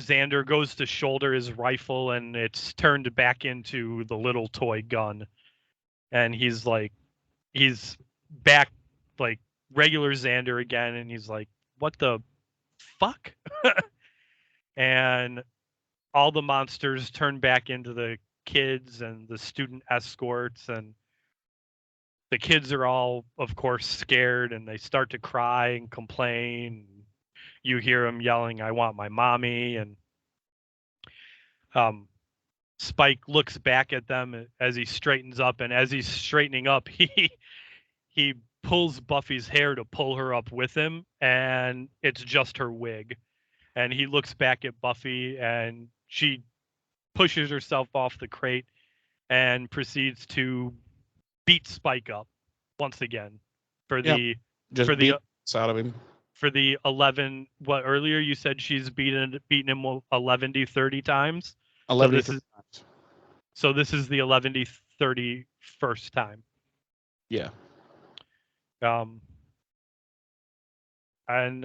Xander goes to shoulder his rifle, and it's turned back into the little toy gun, and he's back like regular Xander again, and he's like, what the fuck? And all the monsters turn back into the kids and the student escorts, and the kids are all, of course, scared, and they start to cry and complain. You hear them yelling, I want my mommy. And Spike looks back at them as he straightens up, and as he's straightening up, he pulls Buffy's hair to pull her up with him, and it's just her wig. And he looks back at Buffy, and she pushes herself off the crate and proceeds to beat Spike up once again for the out of him for the 11. What earlier you said she's beaten him 11-30 times. 11 times. So this is the 11-30 first time. Yeah. And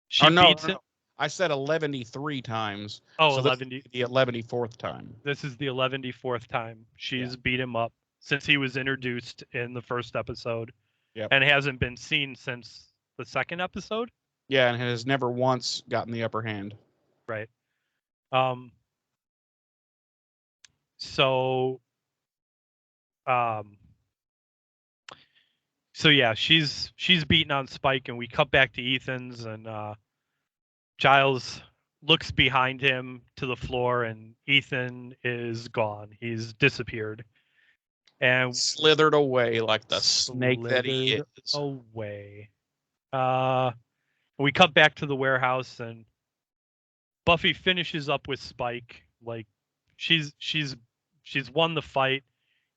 she beats him. I said 11-3 times. Oh, so 11. The 11-4th time. This is the 11-4th time she's beat him up since he was introduced in the first episode. Yep. And hasn't been seen since the second episode. Yeah, and has never once gotten the upper hand. Right. So yeah, she's beating on Spike, and we cut back to Ethan's, and Giles looks behind him to the floor, and Ethan is gone. He's disappeared. And slithered away like the snake that he is. Away. We cut back to the warehouse, and Buffy finishes up with Spike. Like she's won the fight.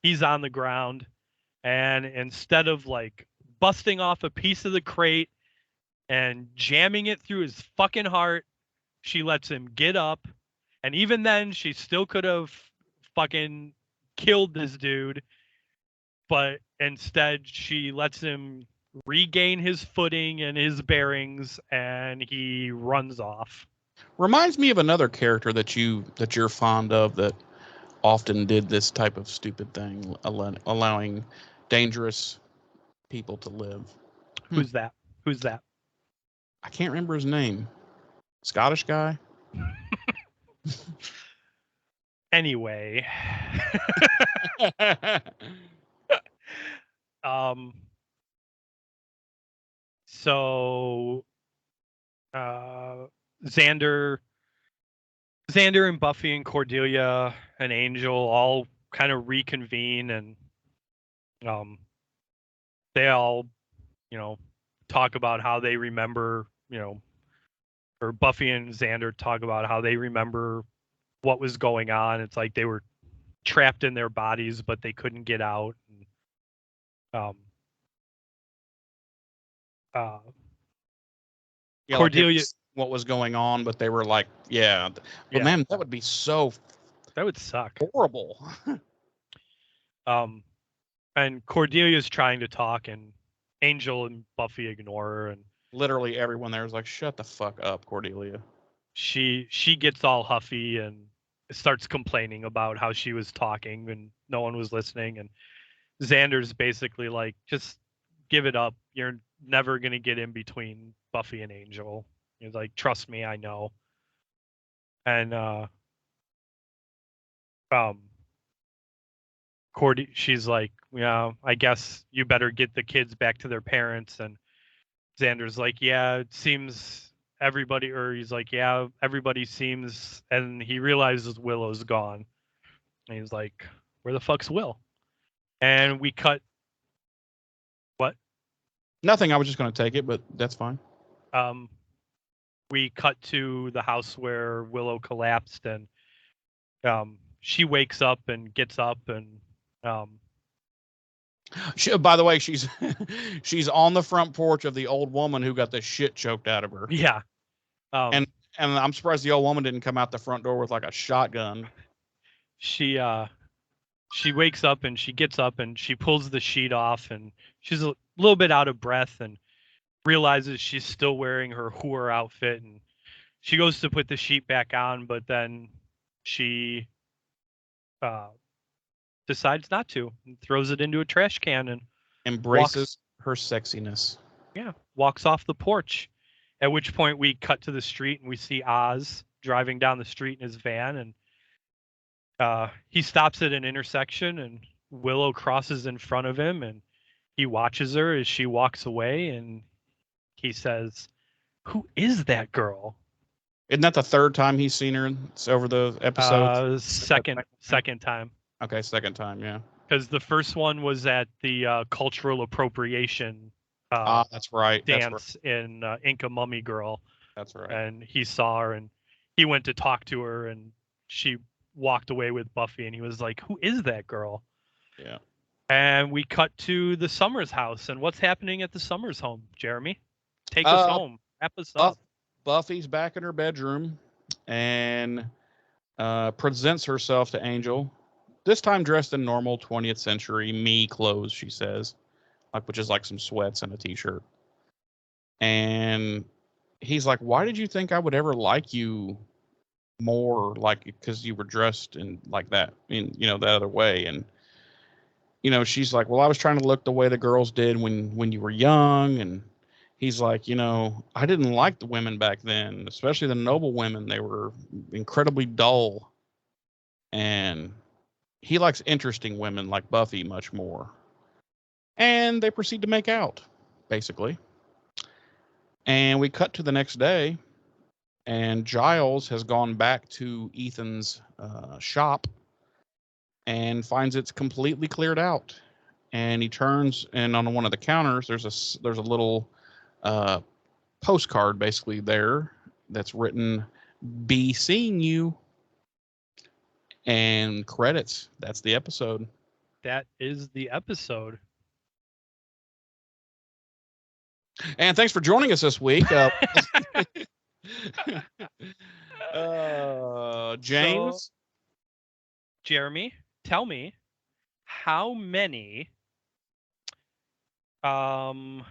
He's on the ground, and instead of like busting off a piece of the crate and jamming it through his fucking heart, she lets him get up. And even then, she still could have fucking killed this dude, but instead she lets him regain his footing and his bearings, and he runs off. Reminds me of another character that you're fond of that often did this type of stupid thing, allowing dangerous people to live. Who's that? I can't remember his name. Scottish guy? Anyway. So Xander and Buffy and Cordelia and Angel all kind of reconvene, and they all, talk about how they remember, or Buffy and Xander talk about how they remember what was going on. It's like they were trapped in their bodies, but they couldn't get out. Cordelia, what was going on, but they were like, but man, that would be that would suck. Horrible. And Cordelia's trying to talk, and Angel and Buffy ignore her, and literally everyone there is like, shut the fuck up, Cordelia. She gets all huffy and starts complaining about how she was talking and no one was listening, and Xander's basically like, just give it up. You're never going to get in between Buffy and Angel. He's like, trust me, I know. And she's like, yeah, I guess you better get the kids back to their parents. And Xander's like, yeah, it seems everybody, or he's like, yeah, everybody seems, and he realizes Willow's gone. And he's like, where the fuck's Will? And we cut. What? Nothing. I was just going to take it, but that's fine. We cut to the house where Willow collapsed, and she wakes up and gets up and By the way, she's she's on the front porch of the old woman who got the shit choked out of her. yeah. And I'm surprised the old woman didn't come out the front door with like a shotgun. She wakes up and she gets up and she pulls the sheet off and she's a little bit out of breath and realizes she's still wearing her whore outfit, and she goes to put the sheet back on, but then she decides not to and throws it into a trash can and Embraces her sexiness. walks off the porch. At which point we cut to the street and we see Oz driving down the street in his van, and he stops at an intersection and Willow crosses in front of him and he watches her as she walks away and he says, "Who is that girl?" Isn't that the third time he's seen her over the episode? Second time. Okay, second time, yeah. Because the first one was at the cultural appropriation that's right. dance in Inca Mummy Girl. That's right. And he saw her and he went to talk to her and she walked away with Buffy and he was like, "Who is that girl?" Yeah. And we cut to the Summers house. And what's happening at the Summers home, Jeremy? Take us home. Wrap us up. Buffy's back in her bedroom and presents herself to Angel. This time dressed in normal 20th century me clothes, she says, which is like some sweats and a t-shirt. And he's like, "Why did you think I would ever like you more, like because you were dressed in like that, in that other way?" And she's like, "Well, I was trying to look the way the girls did when you were young." And he's like, "I didn't like the women back then, especially the noble women. They were incredibly dull." And he likes interesting women like Buffy much more. And they proceed to make out, basically. And we cut to the next day, and Giles has gone back to Ethan's shop and finds it's completely cleared out. And he turns, and on one of the counters, there's a little postcard basically there that's written, "Be seeing you." And credits. That's the episode. That is the episode. And thanks for joining us this week. James? So, Jeremy, tell me how many oh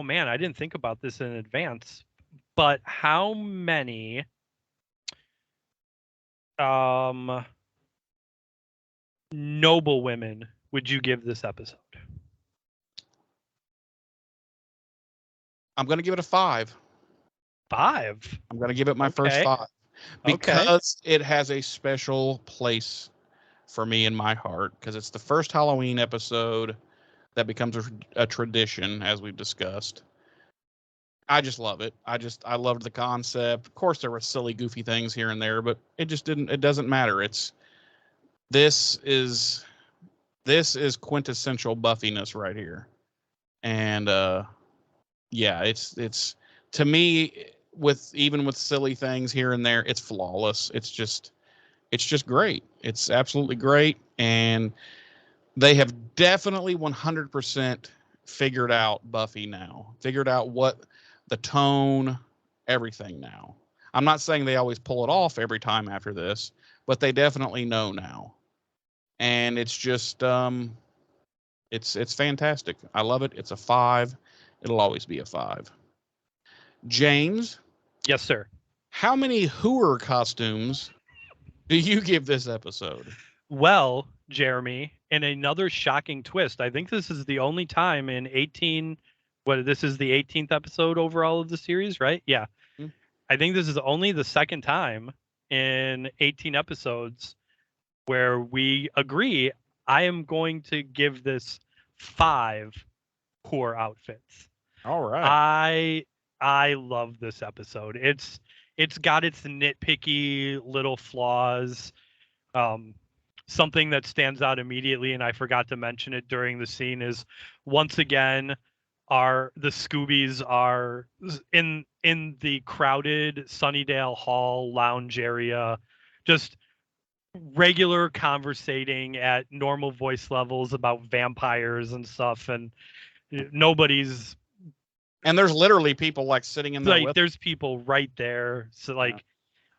man, I didn't think about this in advance, but how many noble women would you give this episode? I'm going to give it a 5. 5? I'm going to give it my first 5. Because it has a special place for me in my heart. Because it's the first Halloween episode that becomes a tradition, as we've discussed. I just love it. I loved the concept. Of course, there were silly, goofy things here and there, but it doesn't matter. This is quintessential Buffiness right here. And yeah, it's to me, even with silly things here and there, it's flawless. It's just great. It's absolutely great. And they have definitely 100% figured out Buffy now. Figured out what the tone, everything now. I'm not saying they always pull it off every time after this, but they definitely know now. And it's just it's fantastic. I love it. It's a 5. It'll always be a 5. James? Yes, sir. How many hooer costumes do you give this episode? Well, Jeremy, in another shocking twist, I think this is the only time in 18. This is the 18th episode overall of the series, right? Yeah. Mm-hmm. I think this is only the second time in 18 episodes where we agree I am going to give this 5 poor outfits. All right. I love this episode. It's got its nitpicky little flaws. Something that stands out immediately, and I forgot to mention it during the scene, is once again the Scoobies are in the crowded Sunnydale Hall lounge area, just regular conversating at normal voice levels about vampires and stuff, and nobody's And there's literally people like sitting in there like, with. there's people right there. So like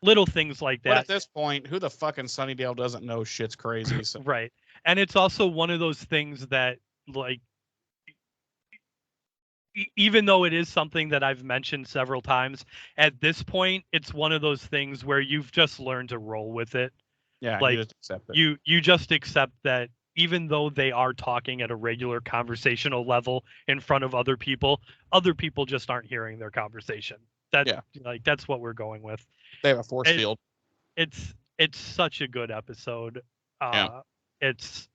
little things like But at that. this point, who the fucking Sunnydale doesn't know shit's crazy? So. Right. And it's also one of those things that, like, even though it is something that I've mentioned several times, at this point, it's one of those things where you've just learned to roll with it. Yeah, Like, you just accept it. You just accept that even though they are talking at a regular conversational level in front of other people just aren't hearing their conversation. That's what we're going with. They have a force field. It's such a good episode. Yeah. It's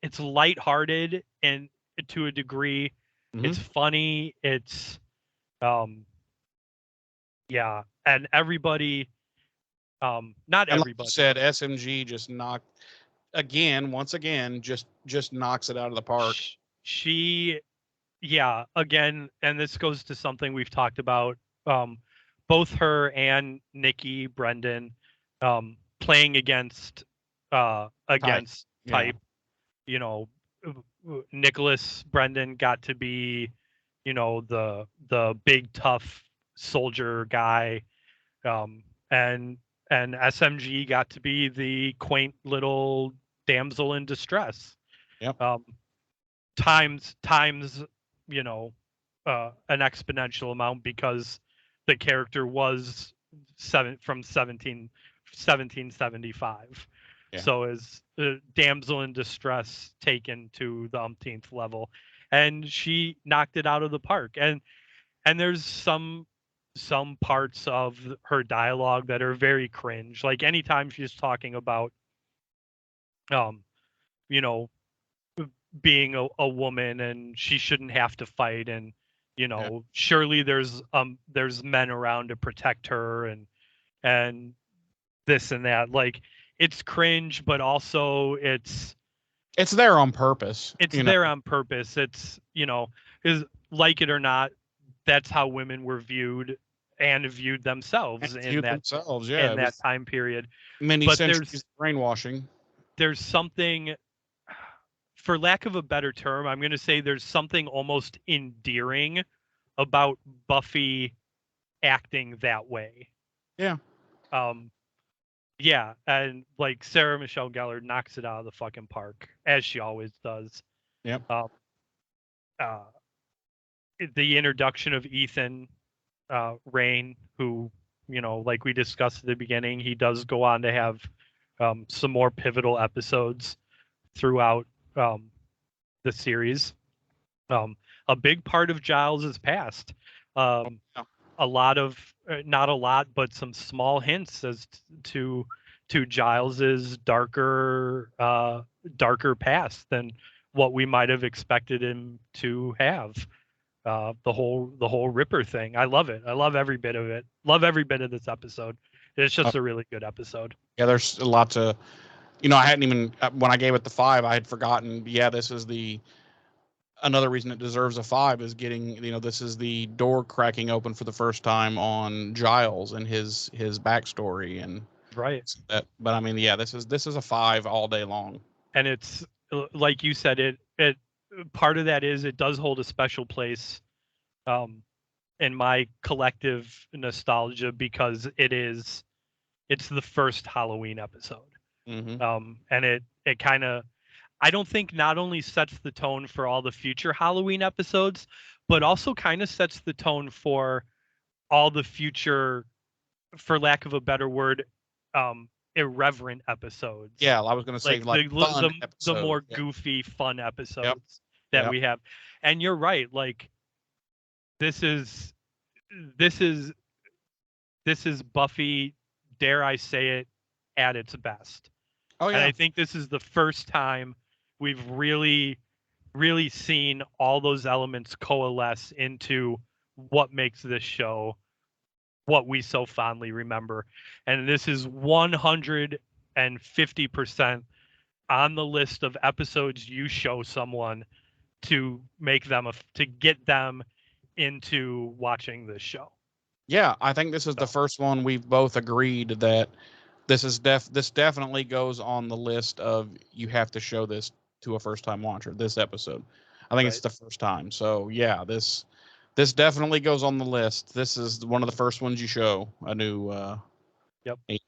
it's lighthearted and to a degree. Mm-hmm. It's funny. It's yeah, and everybody not and everybody. Like you said, SMG just once again just knocks it out of the park. She again, and this goes to something we've talked about, both her and Nikki Brendan playing against type. Yeah. You know, Nicholas Brendan got to be, the big tough soldier guy, and SMG got to be the quaint little damsel in distress. Yep. Times an exponential amount, because the character was from 1775. Yeah. So is damsel in distress taken to the umpteenth level, and she knocked it out of the park. And there's some parts of her dialogue that are very cringe. Like anytime she's talking about being a woman and she shouldn't have to fight, and surely there's men around to protect her, and this and that. Like, it's cringe, but also it's there on purpose. It's there on purpose. It's is, like it or not, that's how women were viewed themselves in that time period. Many centuries brainwashing. There's something, for lack of a better term, I'm going to say there's something almost endearing about Buffy acting that way. Yeah. Yeah, and like Sarah Michelle Gellar knocks it out of the fucking park, as she always does. Yep. The introduction of Ethan Rain, who, like we discussed at the beginning, he does go on to have some more pivotal episodes throughout the series. A big part of Giles' past. A lot of, not a lot, but some small hints as to Giles's darker past than what we might have expected him to have. The whole Ripper thing. I love it. I love every bit of it. Love every bit of this episode. It's just a really good episode. Yeah, there's a lot to, I hadn't even, when I gave it the 5, I had forgotten. Yeah, this is another reason it deserves a 5 is getting, this is the door cracking open for the first time on Giles and his backstory and right. But I mean, yeah, this is a 5 all day long. And it's like you said, it part of that is it does hold a special place in my collective nostalgia, because it's the first Halloween episode. Mm-hmm. And it kind of, I don't think, not only sets the tone for all the future Halloween episodes, but also kind of sets the tone for all the future, for lack of a better word, irreverent episodes. Yeah, I was going to say the more goofy, fun episodes that we have. And you're right. Like, this is Buffy, dare I say it, at its best. Oh yeah. And I think this is the first time we've really, really seen all those elements coalesce into what makes this show what we so fondly remember. And this is 150% on the list of episodes you show someone to make them to get them into watching this show. Yeah, I think this is the first one we've both agreed that this definitely goes on the list of you have to show this to a first time watcher. This episode, I think it's the first time. So yeah, this definitely goes on the list. This is one of the first ones you show a new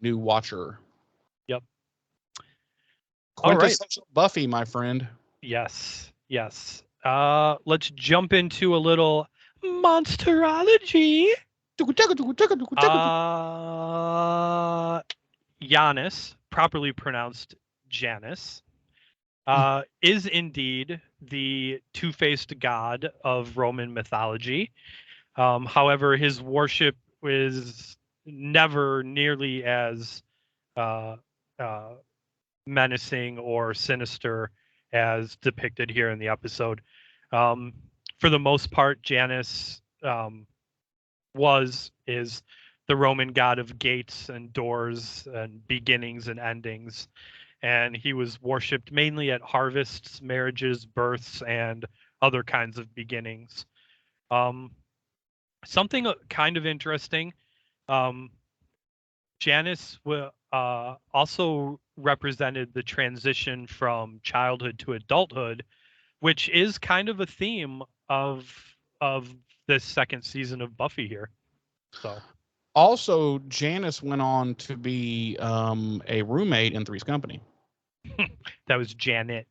watcher. Yep. Quintessential Buffy, my friend. Yes. Let's jump into a little monsterology. Giannis, properly pronounced Janus, is indeed the two-faced god of Roman mythology. However, his worship is never nearly as menacing or sinister as depicted here in the episode. For the most part, Janus is the Roman god of gates and doors and beginnings and endings. And he was worshipped mainly at harvests, marriages, births, and other kinds of beginnings. Something kind of interesting. Janus also represented the transition from childhood to adulthood, which is kind of a theme of this second season of Buffy here. So, also, Janice went on to be a roommate in Three's Company. That was Janet.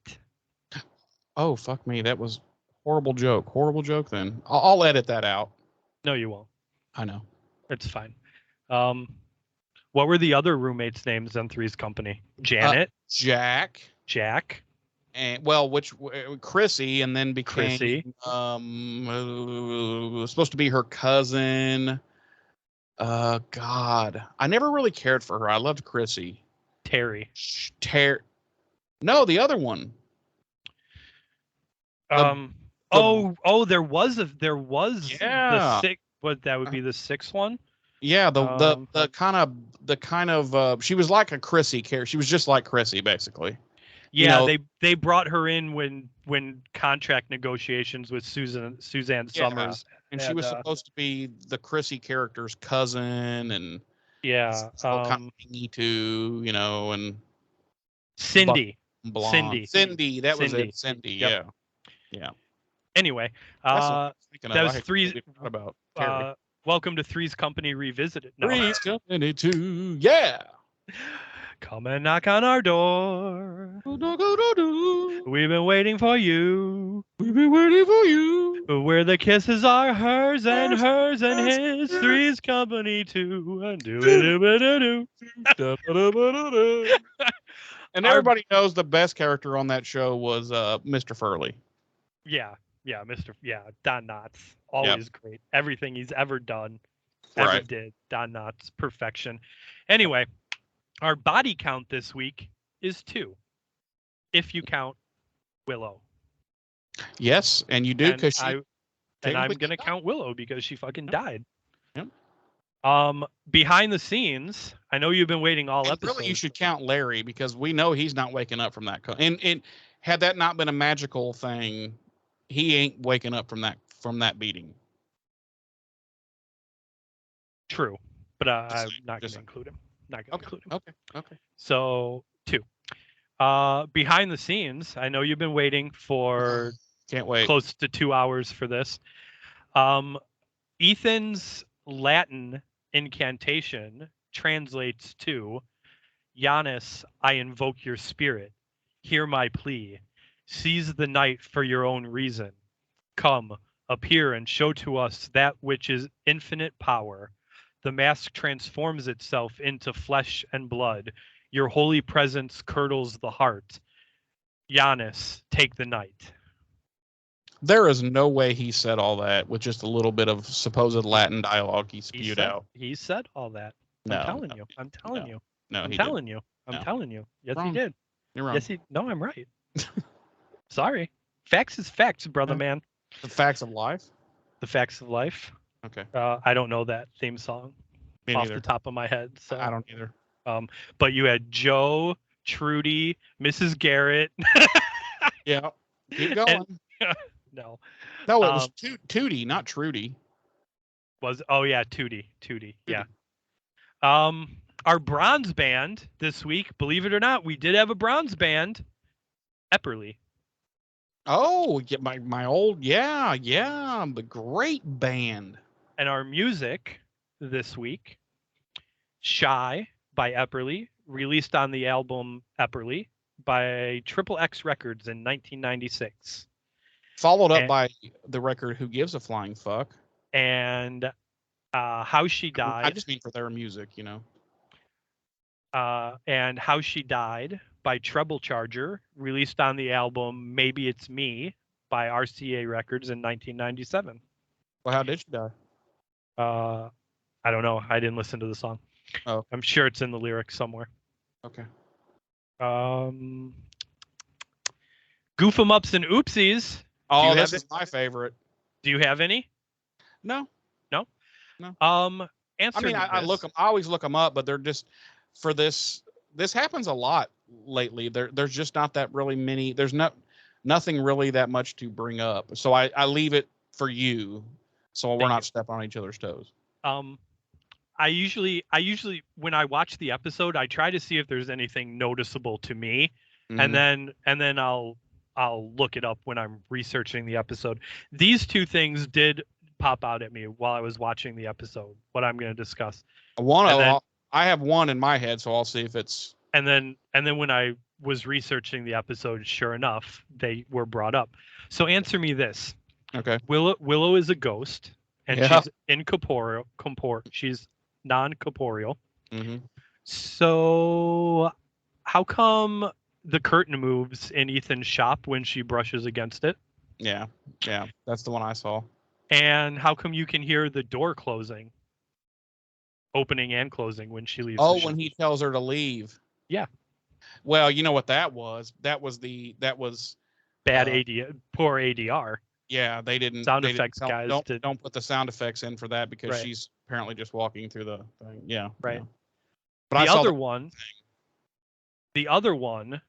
Oh, fuck me. That was horrible joke. Horrible joke then. I'll edit that out. No, you won't. I know. It's fine. What were the other roommates' names in Three's Company? Janet, Jack, and Chrissy, and then became Chrissy. Supposed to be her cousin. God, I never really cared for her. I loved Chrissy. Terry. No, the other one. There was the sixth. What that would be the sixth one? Yeah, the kind of she was like a Chrissy character. She was just like Chrissy, basically. Yeah, they brought her in when contract negotiations with Suzanne Summers, and she was supposed to be the Chrissy character's cousin, and kind of too, and Cindy. Cindy, that was it. Cindy, yep. Yeah. Anyway, that was Three's. About welcome to Three's Company Revisited. No. Three's Company 2, yeah. Come and knock on our door. We've been waiting for you. Where the kisses are hers and his. Three's Company 2. And everybody knows the best character on that show was Mr. Furley. Yeah, Don Knotts. Always great. Everything he's ever done, ever did. Don Knotts, perfection. Anyway, our body count this week is 2, if you count Willow. Yes, and you do, because I'm gonna count Willow because she fucking died. Yep. Behind the scenes, I know you've been waiting all episodes. Really, you should count Larry, because we know he's not waking up from that. And had that not been a magical thing, he ain't waking up from that beating. True, but I'm not going to include him. Okay. So 2. Behind the scenes, I know you've been waiting for can't wait close to 2 hours for this. Ethan's Latin incantation translates to, Giannis, I invoke your spirit. Hear my plea. Seize the night for your own reason. Come, appear and show to us that which is infinite power. The mask transforms itself into flesh and blood. Your holy presence curdles the heart. Giannis, take the night. There is no way he said all that with just a little bit of supposed Latin dialogue he spewed out. He said all that. I'm telling you. I'm telling you. Yes, he did. You're wrong. No, I'm right. Sorry. Facts is facts, brother man. The facts of life? The facts of life. Okay. I don't know that theme song off the top of my head. So I don't either. But you had Joe, Trudy, Mrs. Garrett. Yeah. Keep going. No, it was Tootie, not Trudy. Oh yeah, Tootie. Yeah. Our bronze band this week, believe it or not, we did have a bronze band, Epperly. Oh, yeah, my old, yeah, the great band. And our music this week, Shy by Epperly, released on the album Epperly by Triple X Records in 1996. Followed up And, by the record Who Gives a Flying Fuck. and How She Died. I just mean for their music, you know. And How She Died by Treble Charger, released on the album Maybe It's Me by RCA Records in 1997. Well, how did she die? I don't know. I didn't listen to the song. Oh. I'm sure it's in the lyrics somewhere. Okay. Goof 'em Ups and Oopsies. Oh, this is my favorite. Do you have any? No. Answer I mean, me I look them. I always look them up, but they're just for this. This happens a lot lately. There's just not that really many. There's nothing really that much to bring up. So I leave it for you, so we're not stepping on each other's toes. I usually when I watch the episode, I try to see if there's anything noticeable to me, and then I'll look it up when I'm researching the episode. These two things did pop out at me while I was watching the episode, what I'm going to discuss. I have one in my head, so I'll see if it's. And then when I was researching the episode, sure enough, they were brought up. So answer me this. Okay. Willow is a ghost, and she's incorporeal. She's non-corporeal. Mm-hmm. So how come the curtain moves in Ethan's shop when she brushes against it? Yeah, that's the one I saw. And how come you can hear the door opening and closing when she leaves? Oh, when he tells her to leave. Yeah. Well, you know what that was? That was bad poor ADR. Yeah, they didn't. Sound effects guys don't put the sound effects in for that because she's apparently just walking through the thing. Yeah. Right. Yeah. But the other one,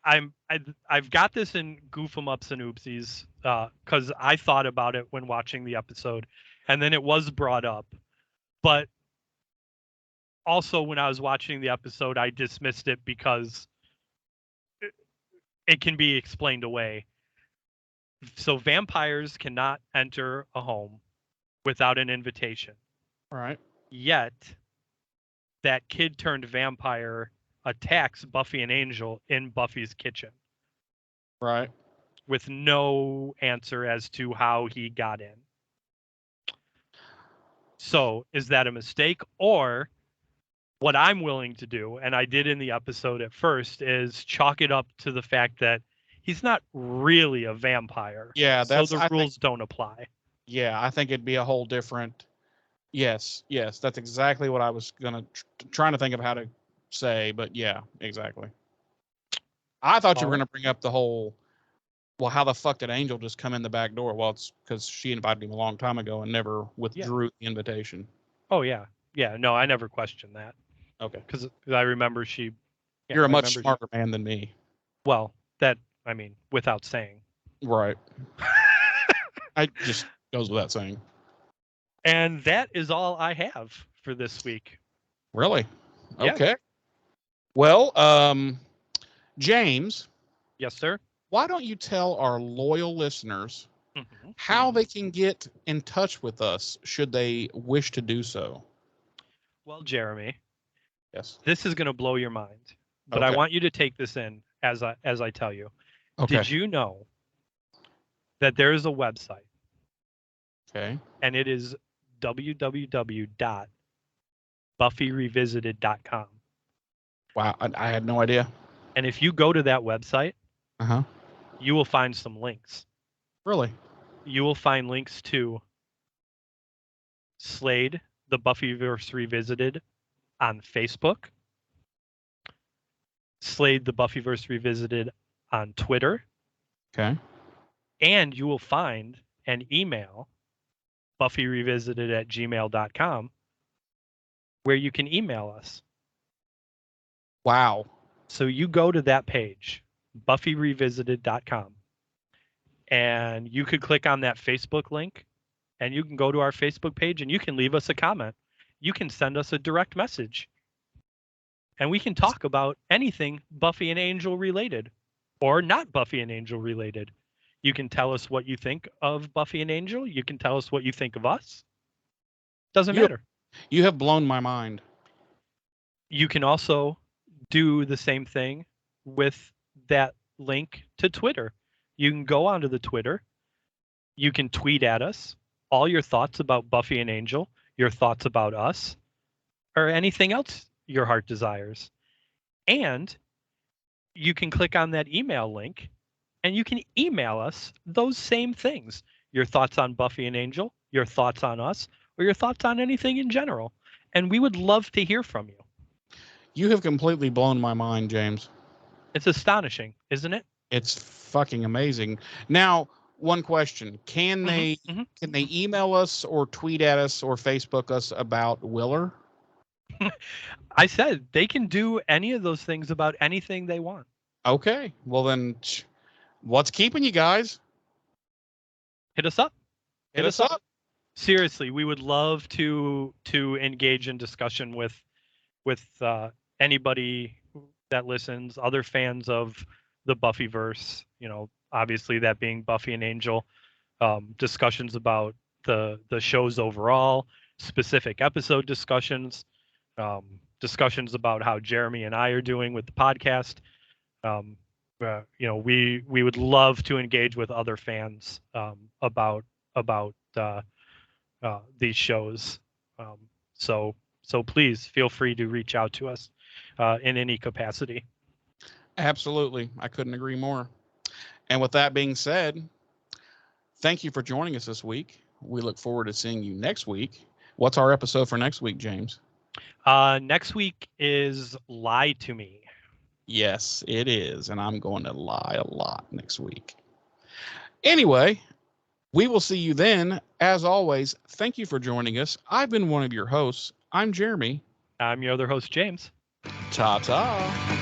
I've got this in Goof 'em Ups and Oopsies because I thought about it when watching the episode, and then it was brought up, but also when I was watching the episode, I dismissed it because it can be explained away. So vampires cannot enter a home without an invitation. All right. Yet that kid turned vampire attacks Buffy and Angel in Buffy's kitchen. Right. With no answer as to how he got in. So is that a mistake? Or what I'm willing to do, and I did in the episode at first, is chalk it up to the fact that he's not really a vampire. Yeah, so the rules don't apply. Yeah, I think it'd be a whole different. Yes, that's exactly what I was trying to think of how to say, but yeah, exactly. I thought you were gonna bring up the whole. Well, how the fuck did Angel just come in the back door? Well, it's because she invited him a long time ago and never withdrew the invitation. Oh yeah. No, I never questioned that. Okay. Because I remember she. Yeah, you're a much smarter man than me. Well, I mean, without saying. Right. I just goes without saying. And that is all I have for this week. Really? Yeah. Okay. Well, James. Yes, sir. Why don't you tell our loyal listeners how they can get in touch with us should they wish to do so? Well, Jeremy. Yes. This is going to blow your mind, but I want you to take this in as I tell you. Okay. Did you know that there is a website? Okay. And it is www.buffyrevisited.com. Wow, I had no idea. And if you go to that website, you will find some links. Really? You will find links to Slade, the Buffyverse Revisited on Facebook, Slade, the Buffyverse Revisited on Twitter. Okay. And you will find an email, buffyrevisited@gmail.com, where you can email us. Wow. So you go to that page, buffyrevisited.com, and you could click on that Facebook link and you can go to our Facebook page and you can leave us a comment. You can send us a direct message. And we can talk about anything Buffy and Angel related or not Buffy and Angel related. You can tell us what you think of Buffy and Angel. You can tell us what you think of us. Doesn't matter. You have blown my mind. You can also do the same thing with that link to Twitter. You can go onto the Twitter. You can tweet at us all your thoughts about Buffy and Angel, your thoughts about us, or anything else your heart desires. And you can click on that email link and you can email us those same things. Your thoughts on Buffy and Angel, your thoughts on us, or your thoughts on anything in general. And we would love to hear from you. You have completely blown my mind, James. It's astonishing, isn't it? It's fucking amazing. Now, one question. Can they email us or tweet at us or Facebook us about Willer? I said they can do any of those things about anything they want. Okay. Well, then what's keeping you guys? Hit us up. Hit us up. Seriously, we would love to engage in discussion with anybody that listens, other fans of the Buffyverse, obviously that being Buffy and Angel, discussions about the shows overall, specific episode discussions, discussions about how Jeremy and I are doing with the podcast. We would love to engage with other fans about these shows. So please feel free to reach out to us in any capacity. Absolutely. I couldn't agree more. And with that being said, thank you for joining us this week. We look forward to seeing you next week. What's our episode for next week, James? Next week is Lie to Me. Yes, it is. And I'm going to lie a lot next week. Anyway, we will see you then. As always, thank you for joining us. I've been one of your hosts. I'm Jeremy. I'm your other host, James. Ta-ta.